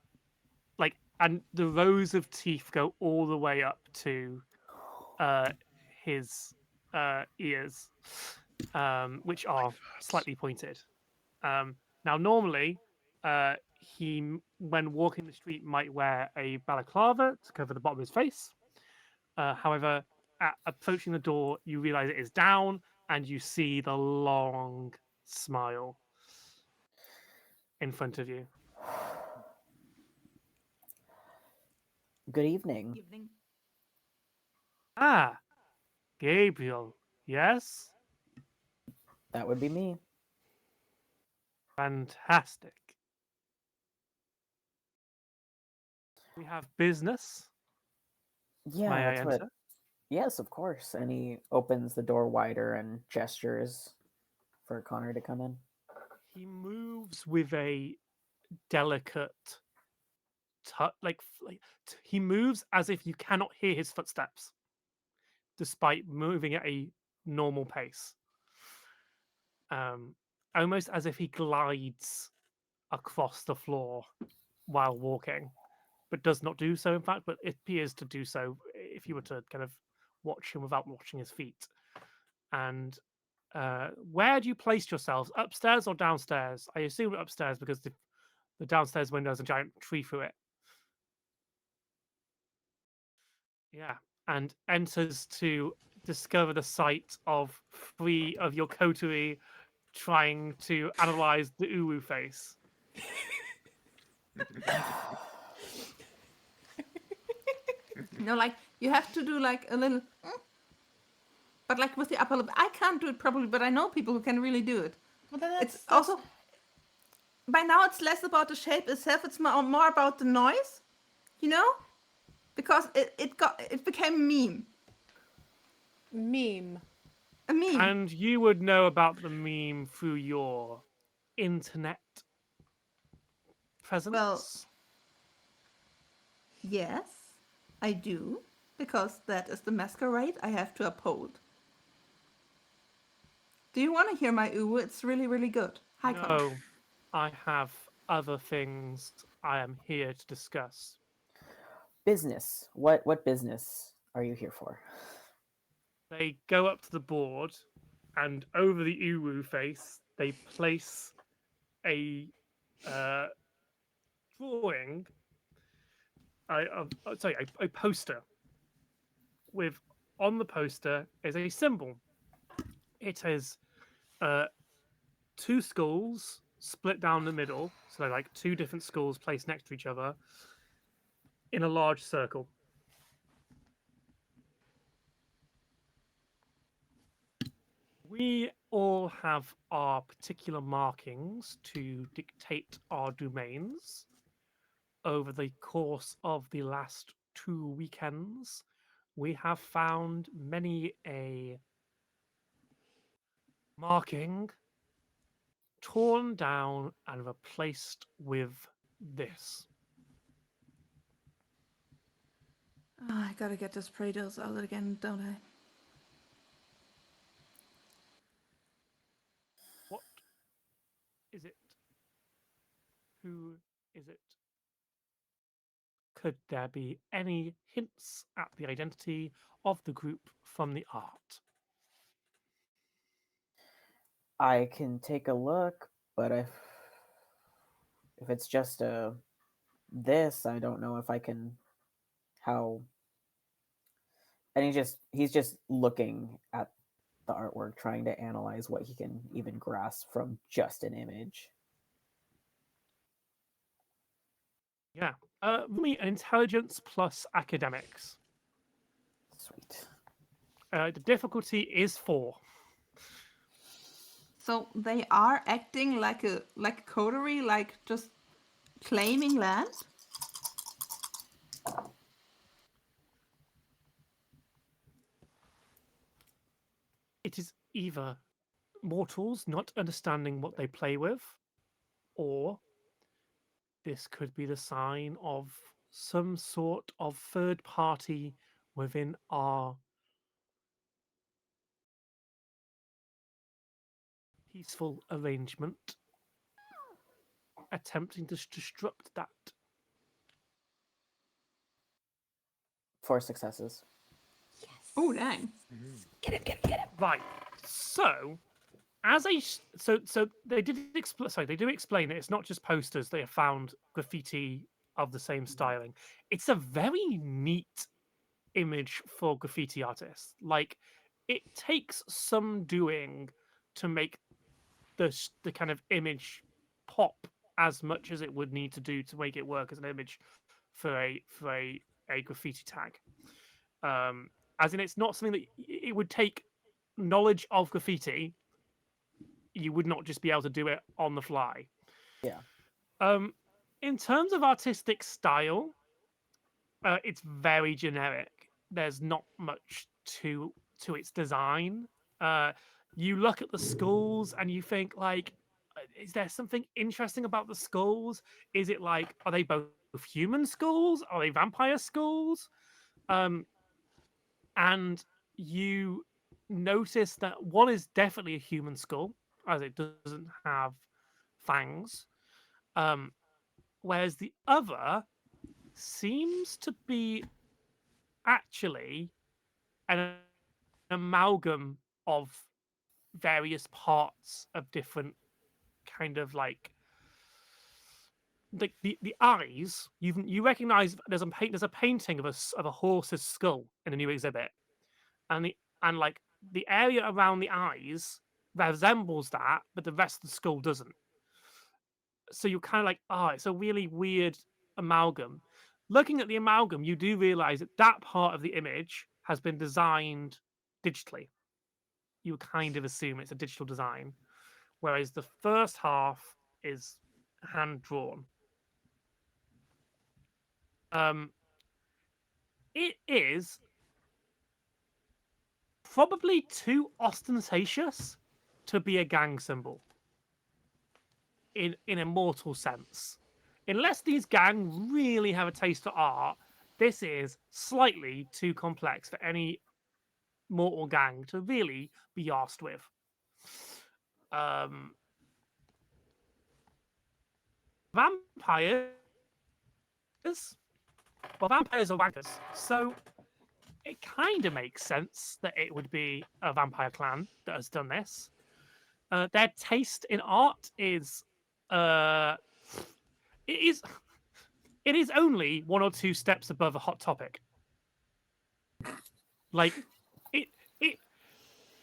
like, and the rows of teeth go all the way up to his ears, which are slightly pointed. Now, normally, he, when walking the street, might wear a balaclava to cover the bottom of his face. However, at approaching the door, you realize it is down, and you see the long smile in front of you. Good evening. Ah, Gabriel. Yes, That would be me. fantastic. We have business. Yeah, May I that's what. enter? Yes, of course. And he opens the door wider and gestures for Connor to come in. He moves with a delicate he moves as if you cannot hear his footsteps, despite moving at a normal pace. Almost as if he glides across the floor while walking, but does not do so, in fact, but it appears to do so if you were to kind of watch him without watching his feet. And where do you place yourselves? Upstairs or downstairs? I assume upstairs because the downstairs window has a giant tree through it. Yeah, and enters to discover the sight of 3 of your coterie trying to analyze the uwu face. No, like you have to do like a little, but like with the upper lip. I can't do it properly, but I know people who can really do it. Well, then It's also by now it's less about the shape itself. It's more about the noise, you know, because it became a meme. meme. A meme. And you would know about the meme through your internet presence. Well, yes, I do, because that is the masquerade I have to uphold. Do you want to hear my uwu? It's really, really good. Hi, Connor. No, I have other things I am here to discuss. Business. What business are you here for? They go up to the board, and over the uwu face, they place a drawing. A poster. With on the poster is a symbol. It has 2 skulls split down the middle, so they're like 2 different skulls placed next to each other in a large circle. We all have our particular markings to dictate our domains. Over the course of the last 2 weekends, we have found many a marking torn down and replaced with this. Oh, I gotta get this Praetos out again, don't I? What is it? Who is it? Could there be any hints at the identity of the group from the art? I can take a look, but if it's just this, I don't know if I can how. And he's just looking at the artwork, trying to analyze what he can even grasp from just an image. Yeah. Roll me an intelligence plus academics. Sweet. The difficulty is 4. So they are acting like a coterie, like just claiming land. It is either mortals not understanding what they play with, or this could be the sign of some sort of third party within our peaceful arrangement attempting to disrupt that. 4 successes. Oh dang! Right. So, so they did explain. Sorry, they do explain that it's not just posters. They have found graffiti of the same styling. It's a very neat image for graffiti artists. Like, it takes some doing to make the kind of image pop as much as it would need to do to make it work as an image for a graffiti tag. As in, it's not something that it would take knowledge of graffiti. You would not just be able to do it on the fly. Yeah. In terms of artistic style, it's very generic. There's not much to its design. You look at the skulls and you think like, is there something interesting about the skulls? Is it like, are they both human skulls? Are they vampire skulls? And you notice that one is definitely a human skull, as it doesn't have fangs, whereas the other seems to be actually an amalgam of various parts of different kind of like the eyes. You recognize there's a painting of a horse's skull in a new exhibit, and like the area around the eyes resembles that, but the rest of the skull doesn't. So you're kind of like, oh, it's a really weird amalgam. Looking at the amalgam, you do realize that that part of the image has been designed digitally. You would kind of assume it's a digital design, whereas the first half is hand drawn. Um, it is probably too ostentatious to be a gang symbol in a mortal sense. Unless these gangs really have a taste for art, this is slightly too complex for any mortal gang to really be arsed with. Vampires, well, vampires are wankers, so it kind of makes sense that it would be a vampire clan that has done this. Their taste in art is, it is, it is only 1 or 2 steps above a hot topic. Like, it, it,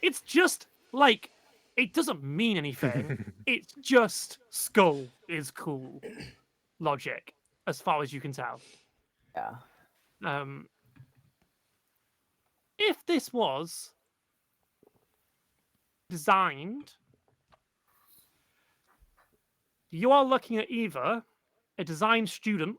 it's just like it doesn't mean anything. It's just skull is cool logic, as far as you can tell. Yeah. If this was designed. You are looking at either a design student.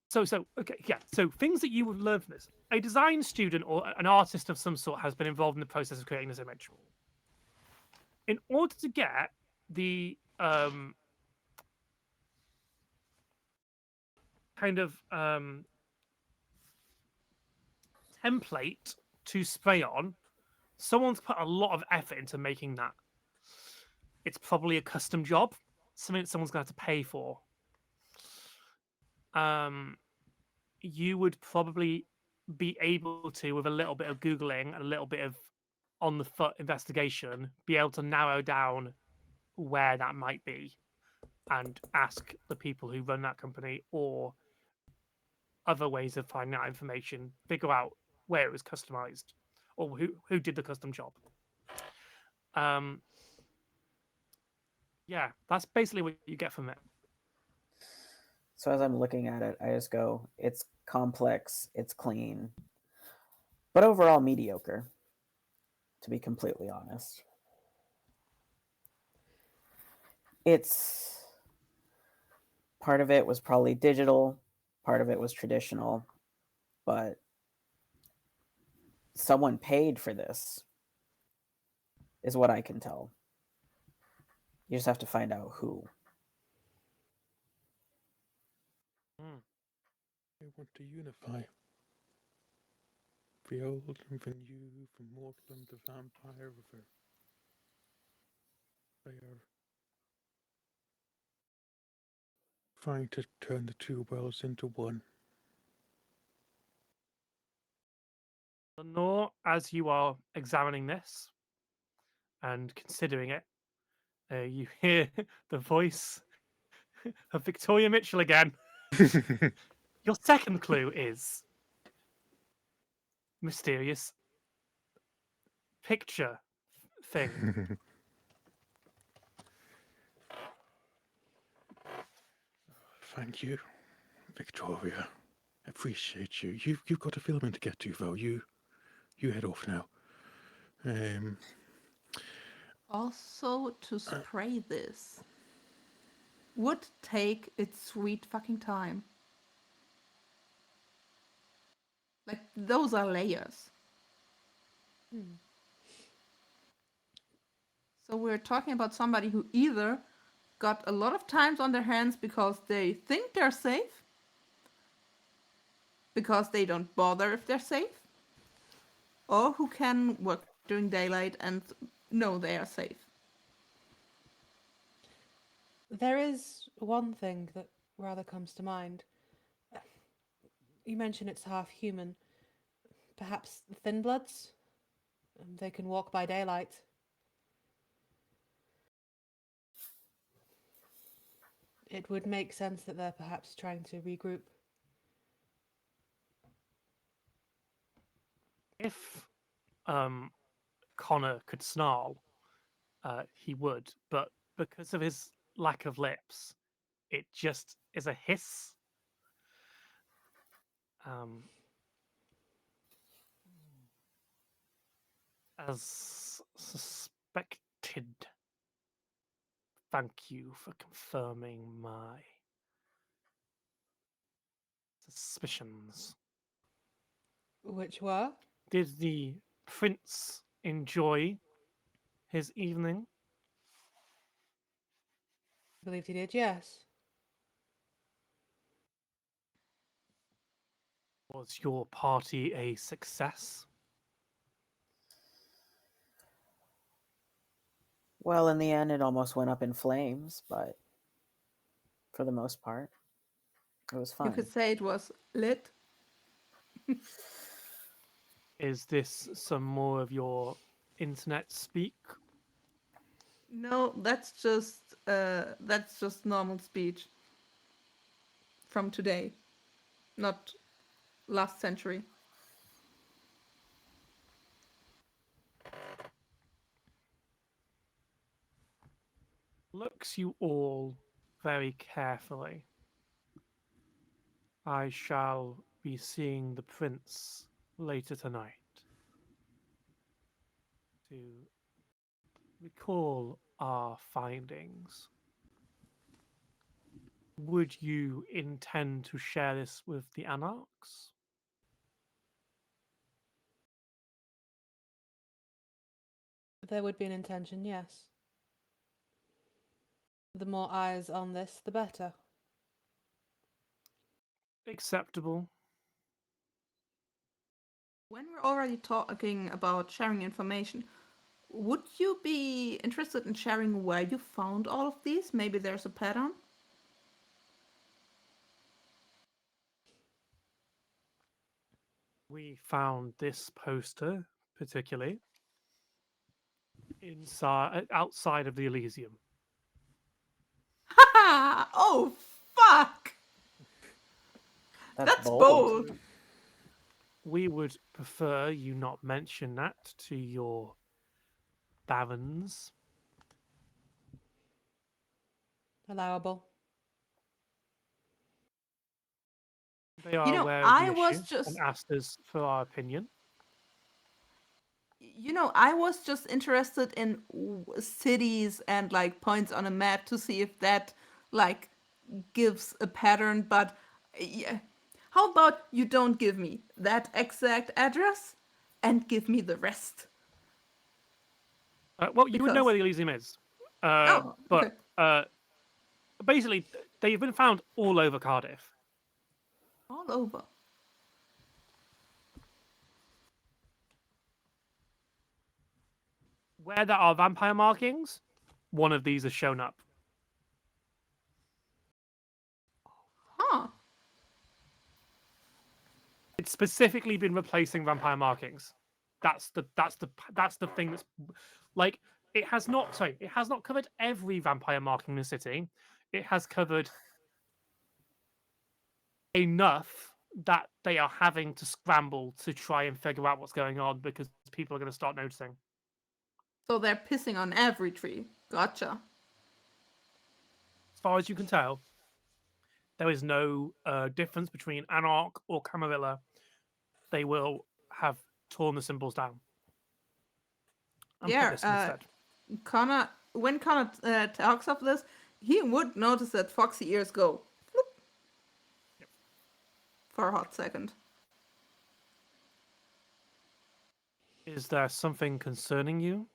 So okay, yeah. So things that you would learn from this: a design student or an artist of some sort has been involved in the process of creating this image. In order to get the kind of template to spray on, someone's put a lot of effort into making that. It's probably a custom job, something that someone's going to have to pay for. You would probably be able to, with a little bit of Googling and a little bit of on the foot investigation, be able to narrow down where that might be and ask the people who run that company or other ways of finding out information, figure out where it was customized or who did the custom job. Yeah, that's basically what you get from it. So as I'm looking at it, I just go, it's complex, it's clean, but overall mediocre, to be completely honest. It's part of it was probably digital, part of it was traditional, but someone paid for this, is what I can tell. You just have to find out who. They want to unify the old and the new, the mortal and the vampire. They are trying to turn the two worlds into one. Lenore, as you are examining this and considering it, you hear the voice of Victoria Mitchell again. Your second clue is mysterious picture thing. Thank you, Victoria. Appreciate you. You've got a filming to get to, though. You head off now. Also, to spray this would take its sweet fucking time. Like, those are layers. So we're talking about somebody who either got a lot of times on their hands because they think they're safe, because they don't bother if they're safe, or who can work during daylight and know they are safe. There is one thing that rather comes to mind. You mentioned it's half human. Perhaps the Thin Bloods? They can walk by daylight. It would make sense that they're perhaps trying to regroup. If Connor could snarl, he would, but because of his lack of lips, it just is a hiss. As suspected. Thank you for confirming my suspicions. Which were? Did the prince enjoy his evening? I believed he did, yes. Was your party a success? Well, in the end, it almost went up in flames, but for the most part, it was fun. You could say it was lit. Is this some more of your internet speak? No, that's just normal speech from today, not last century. Looks you all very carefully. I shall be seeing the prince later tonight. to recall our findings. Would you intend to share this with the Anarchs? There would be an intention, yes. The more eyes on this, the better. Acceptable. When we're already talking about sharing information, would you be interested in sharing where you found all of these? Maybe there's a pattern? We found this poster particularly outside of the Elysium. Ha! Oh, fuck! That's bold. We would prefer you not mention that to your barons. Allowable. They are You know, aware of I the was issue just- and asked us for our opinion. You know, I was just interested in cities and like points on a map to see if that like gives a pattern, but yeah. How about you don't give me that exact address and give me the rest? Well, you would know Because- where the Elysium is. Oh, But okay. basically, they've been found all over Cardiff. All over. Where there are vampire markings, one of these has shown up. Huh. It's specifically been replacing vampire markings. That's the thing that's like it has not covered every vampire marking in the city. It has covered enough that they are having to scramble to try and figure out what's going on because people are going to start noticing. So they're pissing on every tree. Gotcha. As far as you can tell, there is no difference between Anarch or Camarilla. They will have torn the symbols down and put this instead. Connor, when Connor talks of this, he would notice that foxy ears go floop, for a hot second. Is there something concerning you?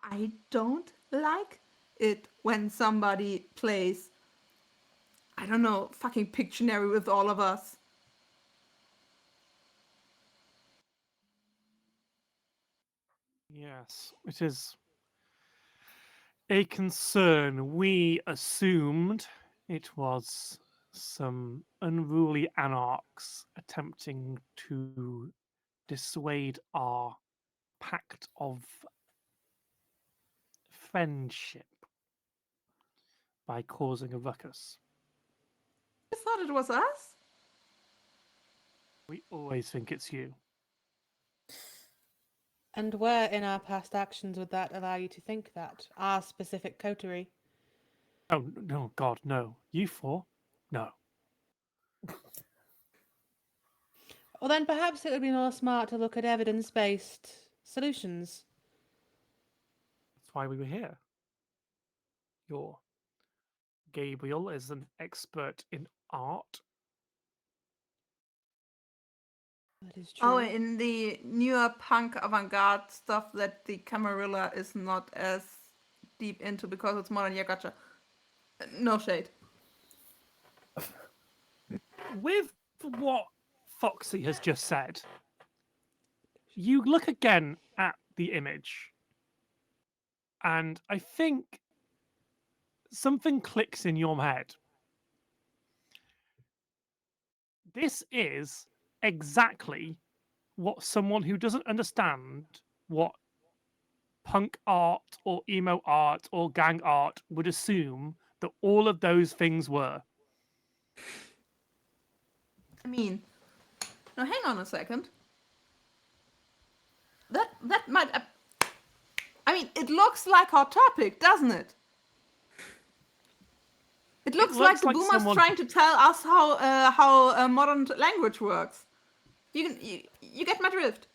I don't like it when somebody plays, I don't know, fucking Pictionary with all of us. Yes, it is a concern. We assumed it was some unruly anarchs attempting to dissuade our pact of friendship by causing a ruckus. I thought it was us. We always think it's you. And where in our past actions would that allow you to think that? Our specific coterie? Oh, no, God, no. You four? No. Well, then perhaps it would be more smart to look at evidence-based solutions. That's why we were here. Your Gabriel is an expert in art. That is true. Oh, in the newer punk avant-garde stuff that the Camarilla is not as deep into because it's modern. Yeah, gotcha. No shade. With what Foxy has just said, you look again at the image, and I think something clicks in your head. This is exactly what someone who doesn't understand what punk art or emo art or gang art would assume that all of those things were. I mean, now hang on a second. That might. I mean, it looks like our topic, doesn't it? It looks like the boomers someone... trying to tell us how modern language works. You get my drift.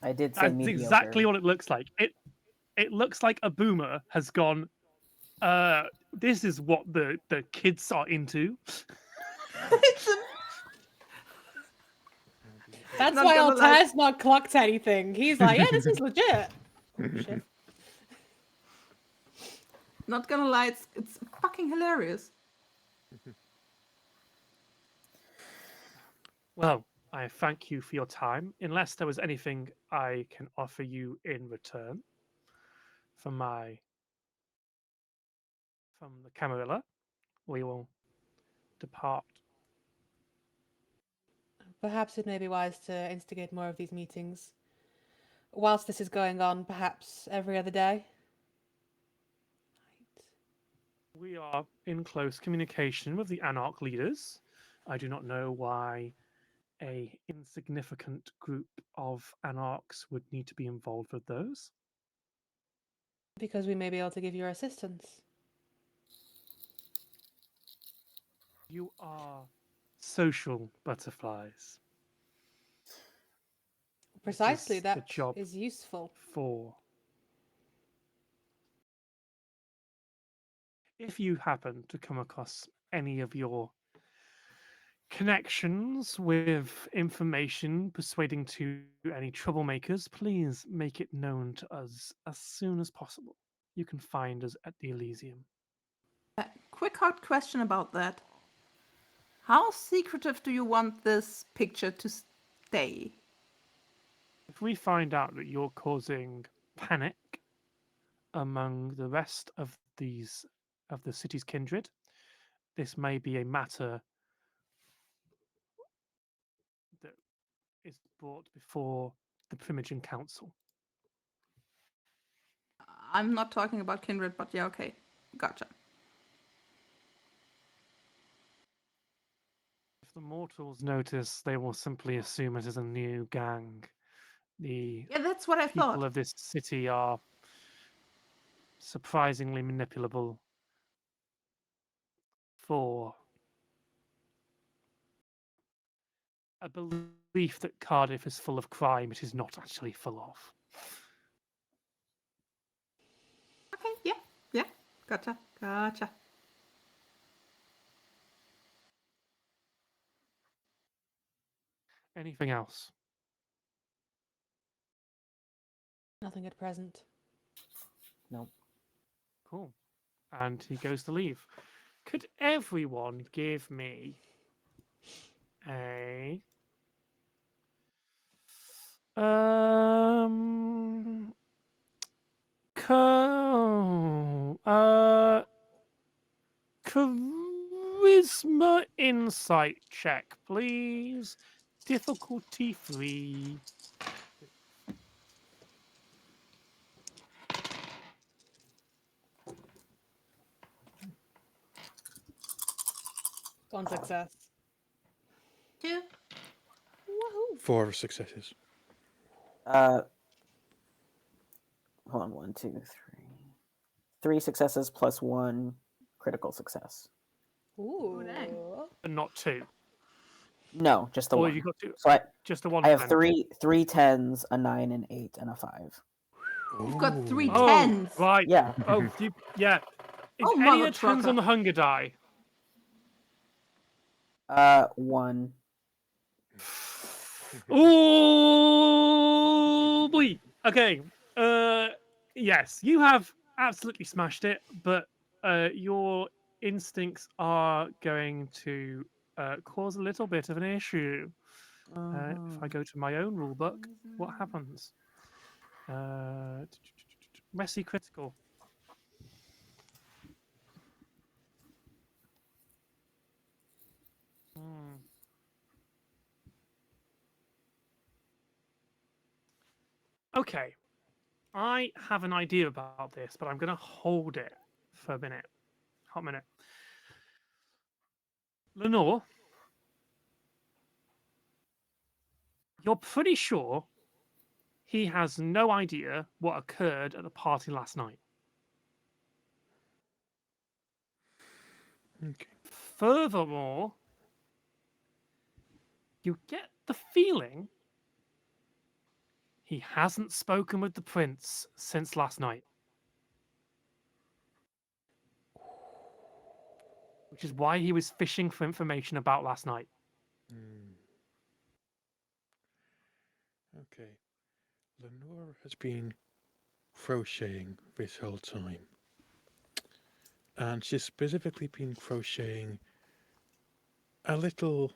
I did say That's mediocre. exactly what it looks like. It looks like a boomer has gone. This is what the kids are into. It's a- That's Not why gonna lie. Altair's not clocked anything. He's like, yeah, this is legit. Oh, shit. Not gonna lie, it's fucking hilarious. Well, I thank you for your time. Unless there was anything I can offer you in return from the Camarilla, we will depart. Perhaps it may be wise to instigate more of these meetings. Whilst this is going on, perhaps every other day. We are in close communication with the Anarch leaders. I do not know why a insignificant group of Anarchs would need to be involved with those. Because we may be able to give you assistance. You are social butterflies. Precisely, This is that a job is useful. for. If you happen to come across any of your connections with information persuading to any troublemakers, please make it known to us as soon as possible. You can find us at the Elysium. Quick hot question about that. How secretive do you want this picture to stay? If we find out that you're causing panic among the rest of the city's kindred, this may be a matter that is brought before the Primogen Council. I'm not talking about kindred, but yeah, okay. Gotcha. If the mortals notice, they will simply assume it is a new gang. The Yeah, that's what I people thought. of this city are surprisingly manipulable for a belief that Cardiff is full of crime it is not actually full of. Okay, yeah. Gotcha. Anything else? Nothing at present. Nope. Cool. And he goes to leave. Could everyone give me a co charisma insight check, please. Difficulty 3. One success. 2. Woohoo! 4 successes. Hold on, 1, 2, 3. 3 successes plus 1 critical success. Ooh. dang. And not 2. No, just the Or one. you got 2. So Just the one. I have then. three tens, a 9, an 8, and a 5. You've got 3 Ooh. Oh, tens. right. Yeah. Oh, yeah. Is Oh, any mother of the 10s trucker. on the hunger die? 1. Oh boy. Okay. Yes, you have absolutely smashed it, but your instincts are going to cause a little bit of an issue. If I go to my own rule book, what happens? Messy critical. Hmm. Okay. I have an idea about this, but I'm going to hold it for a minute. Hot minute. Lenore, you're pretty sure he has no idea what occurred at the party last night. Okay. Furthermore, you get the feeling he hasn't spoken with the prince since last night. Which is why he was fishing for information about last night. Okay. Lenore has been crocheting this whole time. And she's specifically been crocheting a little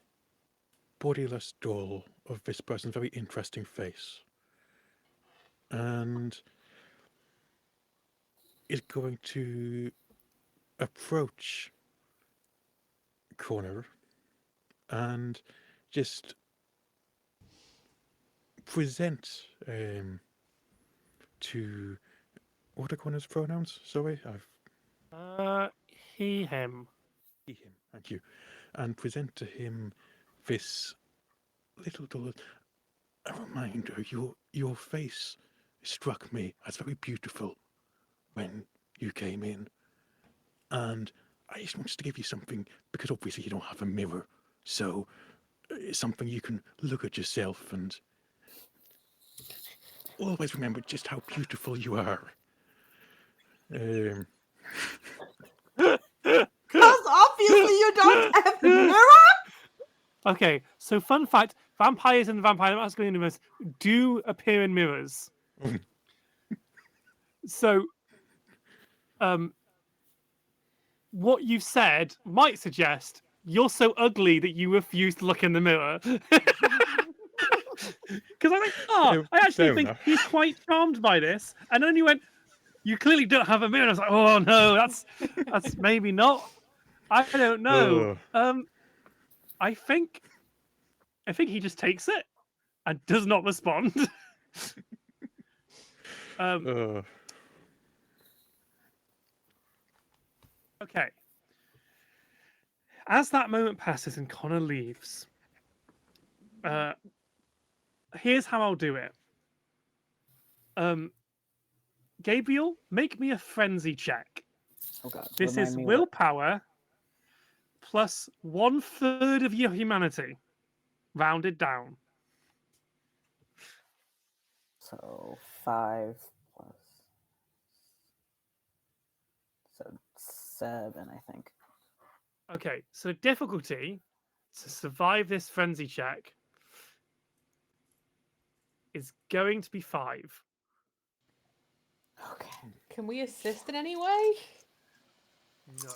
bodiless doll of this person's very interesting face. And is going to approach Connor and just present to what are Connor's pronouns? Sorry, He, him. him. Thank you, and present to him this little doll. A reminder, your face struck me as very beautiful when you came in, and I just wanted to give you something because obviously you don't have a mirror, so it's something you can look at yourself and always remember just how beautiful you are. Because obviously you don't have a mirror. Okay, so fun fact: vampires in the Vampire the Masquerade universe do appear in mirrors. So, what you've said might suggest you're so ugly that you refuse to look in the mirror. Because I think, I actually think he's quite charmed by this, and then you went, "You clearly don't have a mirror." And I was like, "Oh no, that's maybe not. I don't know." I think he just takes it and does not respond. Okay. As that moment passes and Connor leaves, here's how I'll do it. Gabriel, make me a frenzy check. Oh God. This remind is me willpower plus 1/3 of your humanity, rounded down. So 5 plus. So 7, I think. Okay, so difficulty to survive this frenzy check is going to be 5. Okay. Can we assist in any way? No.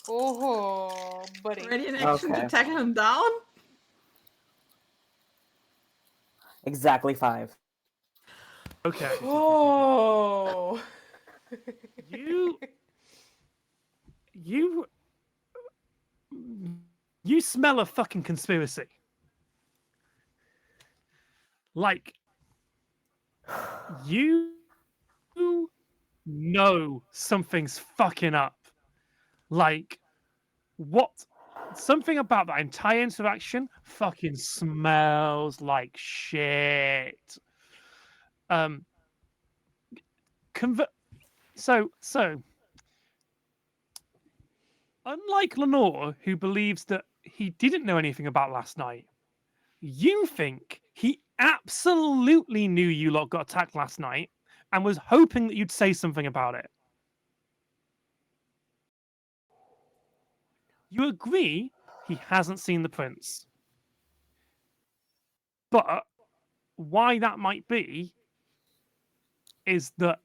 Oh, buddy. Ready in action Okay. to tackle him down? Exactly 5. Okay. Oh. You smell a fucking conspiracy. Like, you know something's fucking up. Like, what? Something about that entire interaction fucking smells like shit. So, unlike Lenore, who believes that he didn't know anything about last night, you think he absolutely knew you lot got attacked last night and was hoping that you'd say something about it. You agree he hasn't seen the prince. But why that might be is that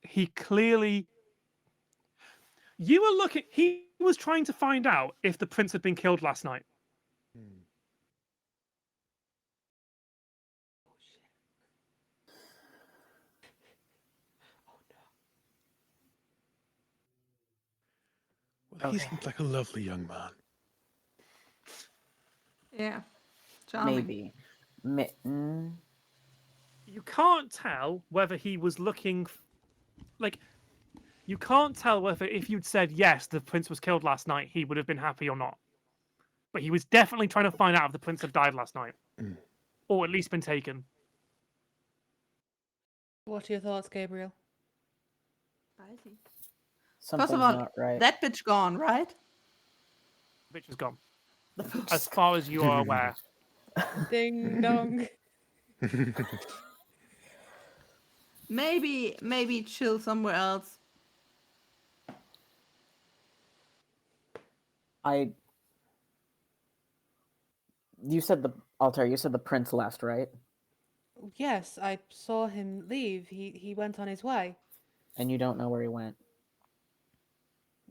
he clearly... You were looking... He was trying to find out if the prince had been killed last night. Well, he seems like a lovely young man. Yeah. Charming. Maybe. You can't tell whether he was looking... Like, you can't tell whether if you'd said, yes, the prince was killed last night, he would have been happy or not. But he was definitely trying to find out if the prince had died last night. Or at least been taken. What are your thoughts, Gabriel? Spicy. Something's First of all, not right. that bitch gone, right? The bitch is gone. As far as you are aware. Ding dong. Maybe chill somewhere else. You said the Altair, you said the prince left, right? Yes, I saw him leave. He went on his way. And you don't know where he went.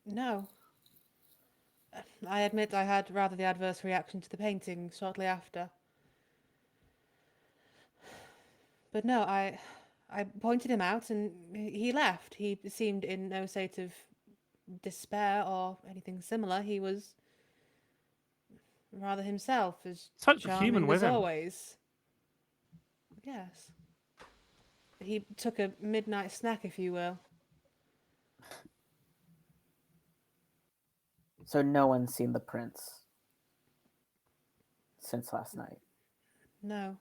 No. I admit I had rather the adverse reaction to the painting shortly after. But no, I pointed him out and he left. He seemed in no state of despair or anything similar. He was rather himself, as Took the human charming with as him. always. Yes. He took a midnight snack, if you will. So no one's seen the prince since last night. No.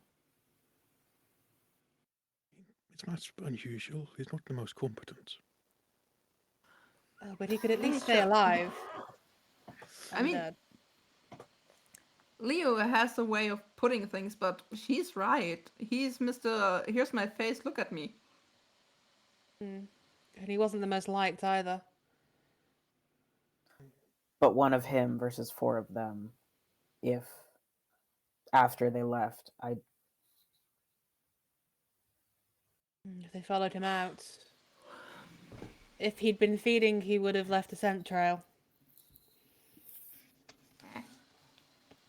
It's not unusual. He's not the most competent. But he could at least stay Sure. alive. I mean, Undead. Leo has a way of putting things, but she's right. He's Mr. Here's my face, look at me. And he wasn't the most liked either. But one of him versus four of them, if after they left, If they followed him out. If he'd been feeding, he would have left a scent trail.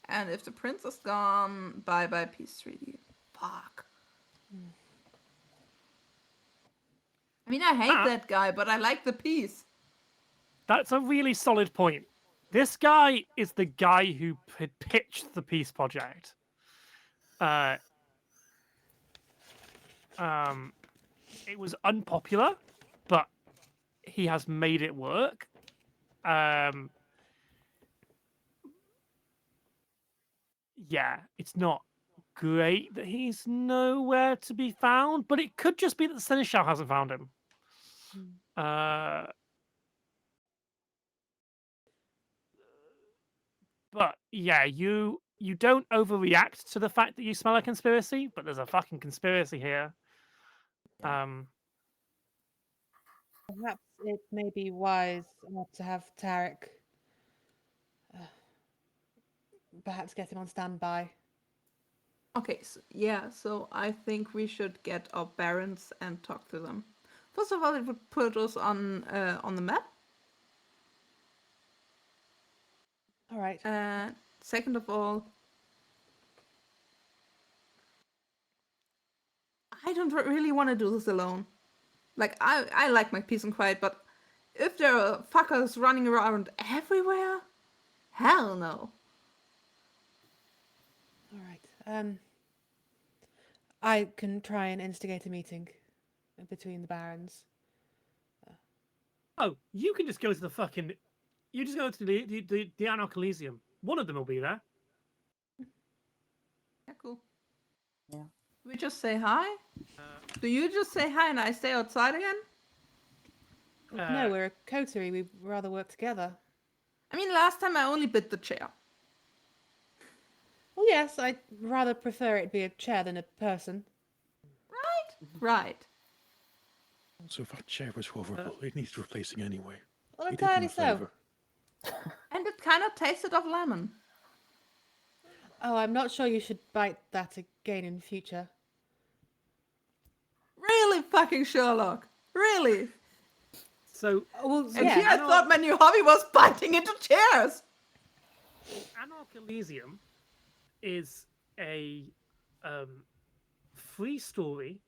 And if the prince is gone, bye bye Peace Treaty. Fuck. I mean, I hate Ah. that guy, but I like the piece. That's a really solid point. This guy is the guy who had pitched the peace project. It was unpopular, but he has made it work. Yeah, it's not great that he's nowhere to be found, but it could just be that the Seneschal hasn't found him. But yeah, you don't overreact to the fact that you smell a conspiracy, but there's a fucking conspiracy here. Perhaps it may be wise to have Tarek perhaps get him on standby. Okay, so I think we should get our barons and talk to them. First of all, it would put us on the map. All right. Second of all, I don't really want to do this alone. Like, I like my peace and quiet, but if there are fuckers running around everywhere, hell no. All right. I can try and instigate a meeting between the barons. Oh, you can just go to the fucking. You just go to the Anarch Elysium. One of them will be there. Yeah, cool. Yeah. We just say hi? Do you just say hi and I stay outside again? No, we're a coterie. We'd rather work together. I mean, last time I only bit the chair. Well, yes, I'd rather prefer it be a chair than a person. Right. Also, that chair was horrible. It needs replacing anyway. Well, He did them entirely a so. favour. And it kind of tasted of lemon. Oh, I'm not sure you should bite that again in future. Really fucking Sherlock. Really. So Well, And yeah. here I thought my new hobby was biting into chairs. Anarch Elysium is a free story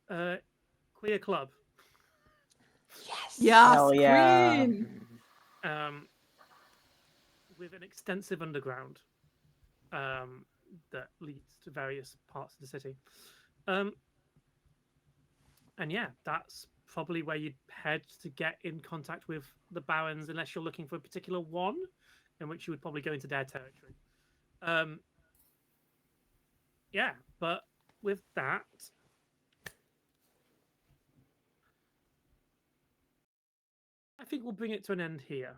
queer club Yes, Hell yeah. queen. with an extensive underground that leads to various parts of the city. And yeah, that's probably where you'd head to get in contact with the barons, unless you're looking for a particular one, in which you would probably go into their territory. Yeah, but with that, I think we'll bring it to an end here.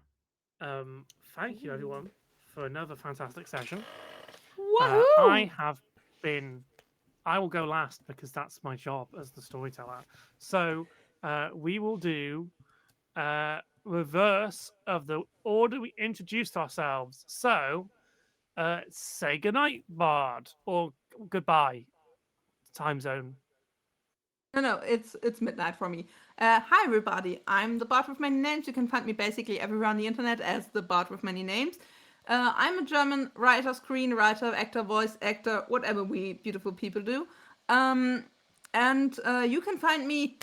Thank you, everyone, for another fantastic session. Woohoo! I have been. I will go last because that's my job as the storyteller. So we will do reverse of the order we introduced ourselves. So say goodnight, Bard, or goodbye, time zone. No, it's midnight for me. Hi everybody, I'm the bard with many names. You can find me basically everywhere on the internet as the bard with many names. I'm a German writer, screenwriter, actor, voice actor, whatever we beautiful people do. And you can find me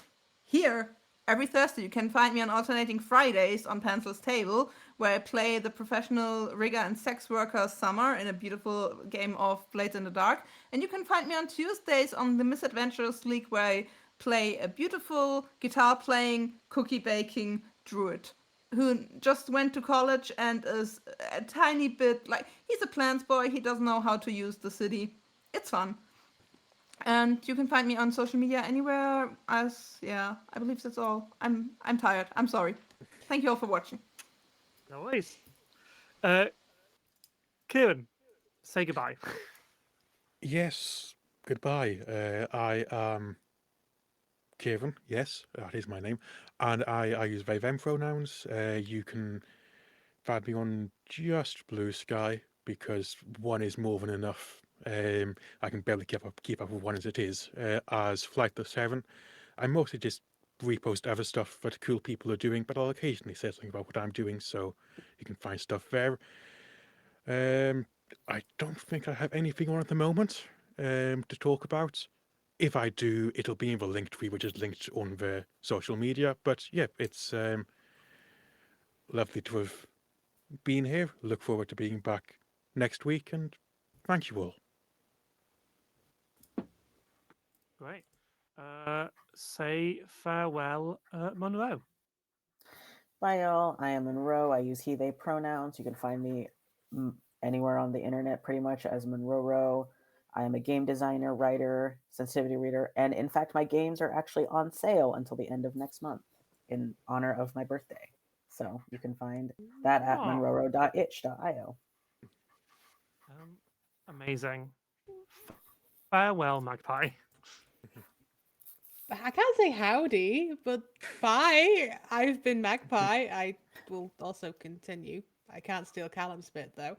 here every Thursday. You can find me on alternating Fridays on Pencil's Table, where I play the professional rigger and sex worker Summer in a beautiful game of Blades in the Dark. And you can find me on Tuesdays on the Misadventurous League, where I play a beautiful guitar playing, cookie baking druid who just went to college and is a tiny bit like he's a plants boy. He doesn't know how to use the city. It's fun. And you can find me on social media anywhere. I believe that's all. I'm tired. I'm sorry. Thank you all for watching. No worries. Kieran, say goodbye. Yes, goodbye. I am Kieran, yes, that is my name. And I use they, them pronouns. You can find me on just Blue Sky because one is more than enough. I can barely keep up with one as it is. As Flight7, I mostly just repost other stuff that cool people are doing, but I'll occasionally say something about what I'm doing, so you can find stuff there. I don't think I have anything on at the moment to talk about. If I do, it'll be in the link tree, which is linked on the social media. But yeah, it's lovely to have been here. Look forward to being back next week, and thank you all. Great. Say farewell, Monroe. Bye, y'all. I am Monroe. I use he, they pronouns. You can find me anywhere on the internet pretty much as Monroe. I am a game designer, writer, sensitivity reader, and in fact, my games are actually on sale until the end of next month in honor of my birthday. So you can find that at Oh, monroe.itch.io. Amazing. Farewell, Magpie. I can't say howdy, but bye. I've been Magpie. I will also continue. I can't steal Callum's bit though.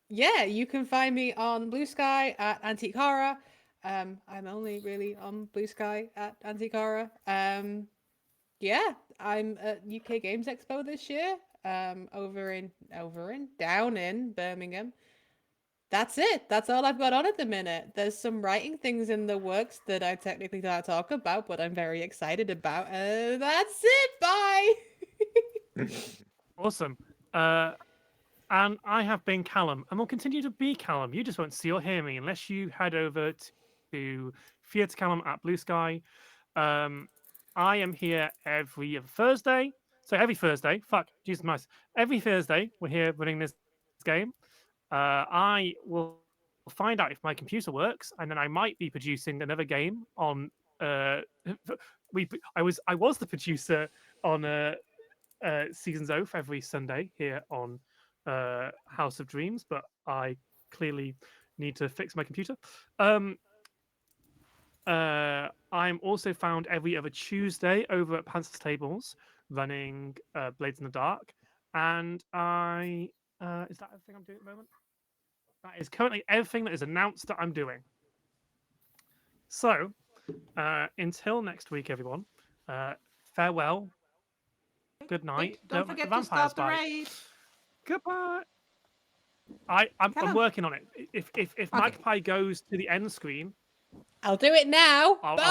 Yeah, you can find me on Blue Sky at Antique Horror. I'm only really on Blue Sky at Antique Horror. Yeah, I'm at UK Games Expo this year. Down in Birmingham. That's it. That's all I've got on at the minute. There's some writing things in the works that I technically can't talk about, but I'm very excited about. That's it. Bye. Awesome. And I have been Callum, and will continue to be Callum. You just won't see or hear me unless you head over to Theatre Callum at Blue Sky. I am here every Thursday. So every Thursday, fuck, Jesus Christ. Every Thursday, we're here running this game. I will find out if my computer works, and then I might be producing another game on. I was the producer on Season's Oath every Sunday here on House of Dreams, but I clearly need to fix my computer. I'm also found every other Tuesday over at Panzer's Tables running Blades in the Dark, and I is that everything I'm doing at the moment? That is currently everything that is announced that I'm doing. So until next week, everyone. Farewell. Good night. Don't Let the forget to vampires start the bite. raid. Goodbye. I'm Callum. working on it. If Okay. Magpie goes to the end screen, I'll do it now. I'll Bye.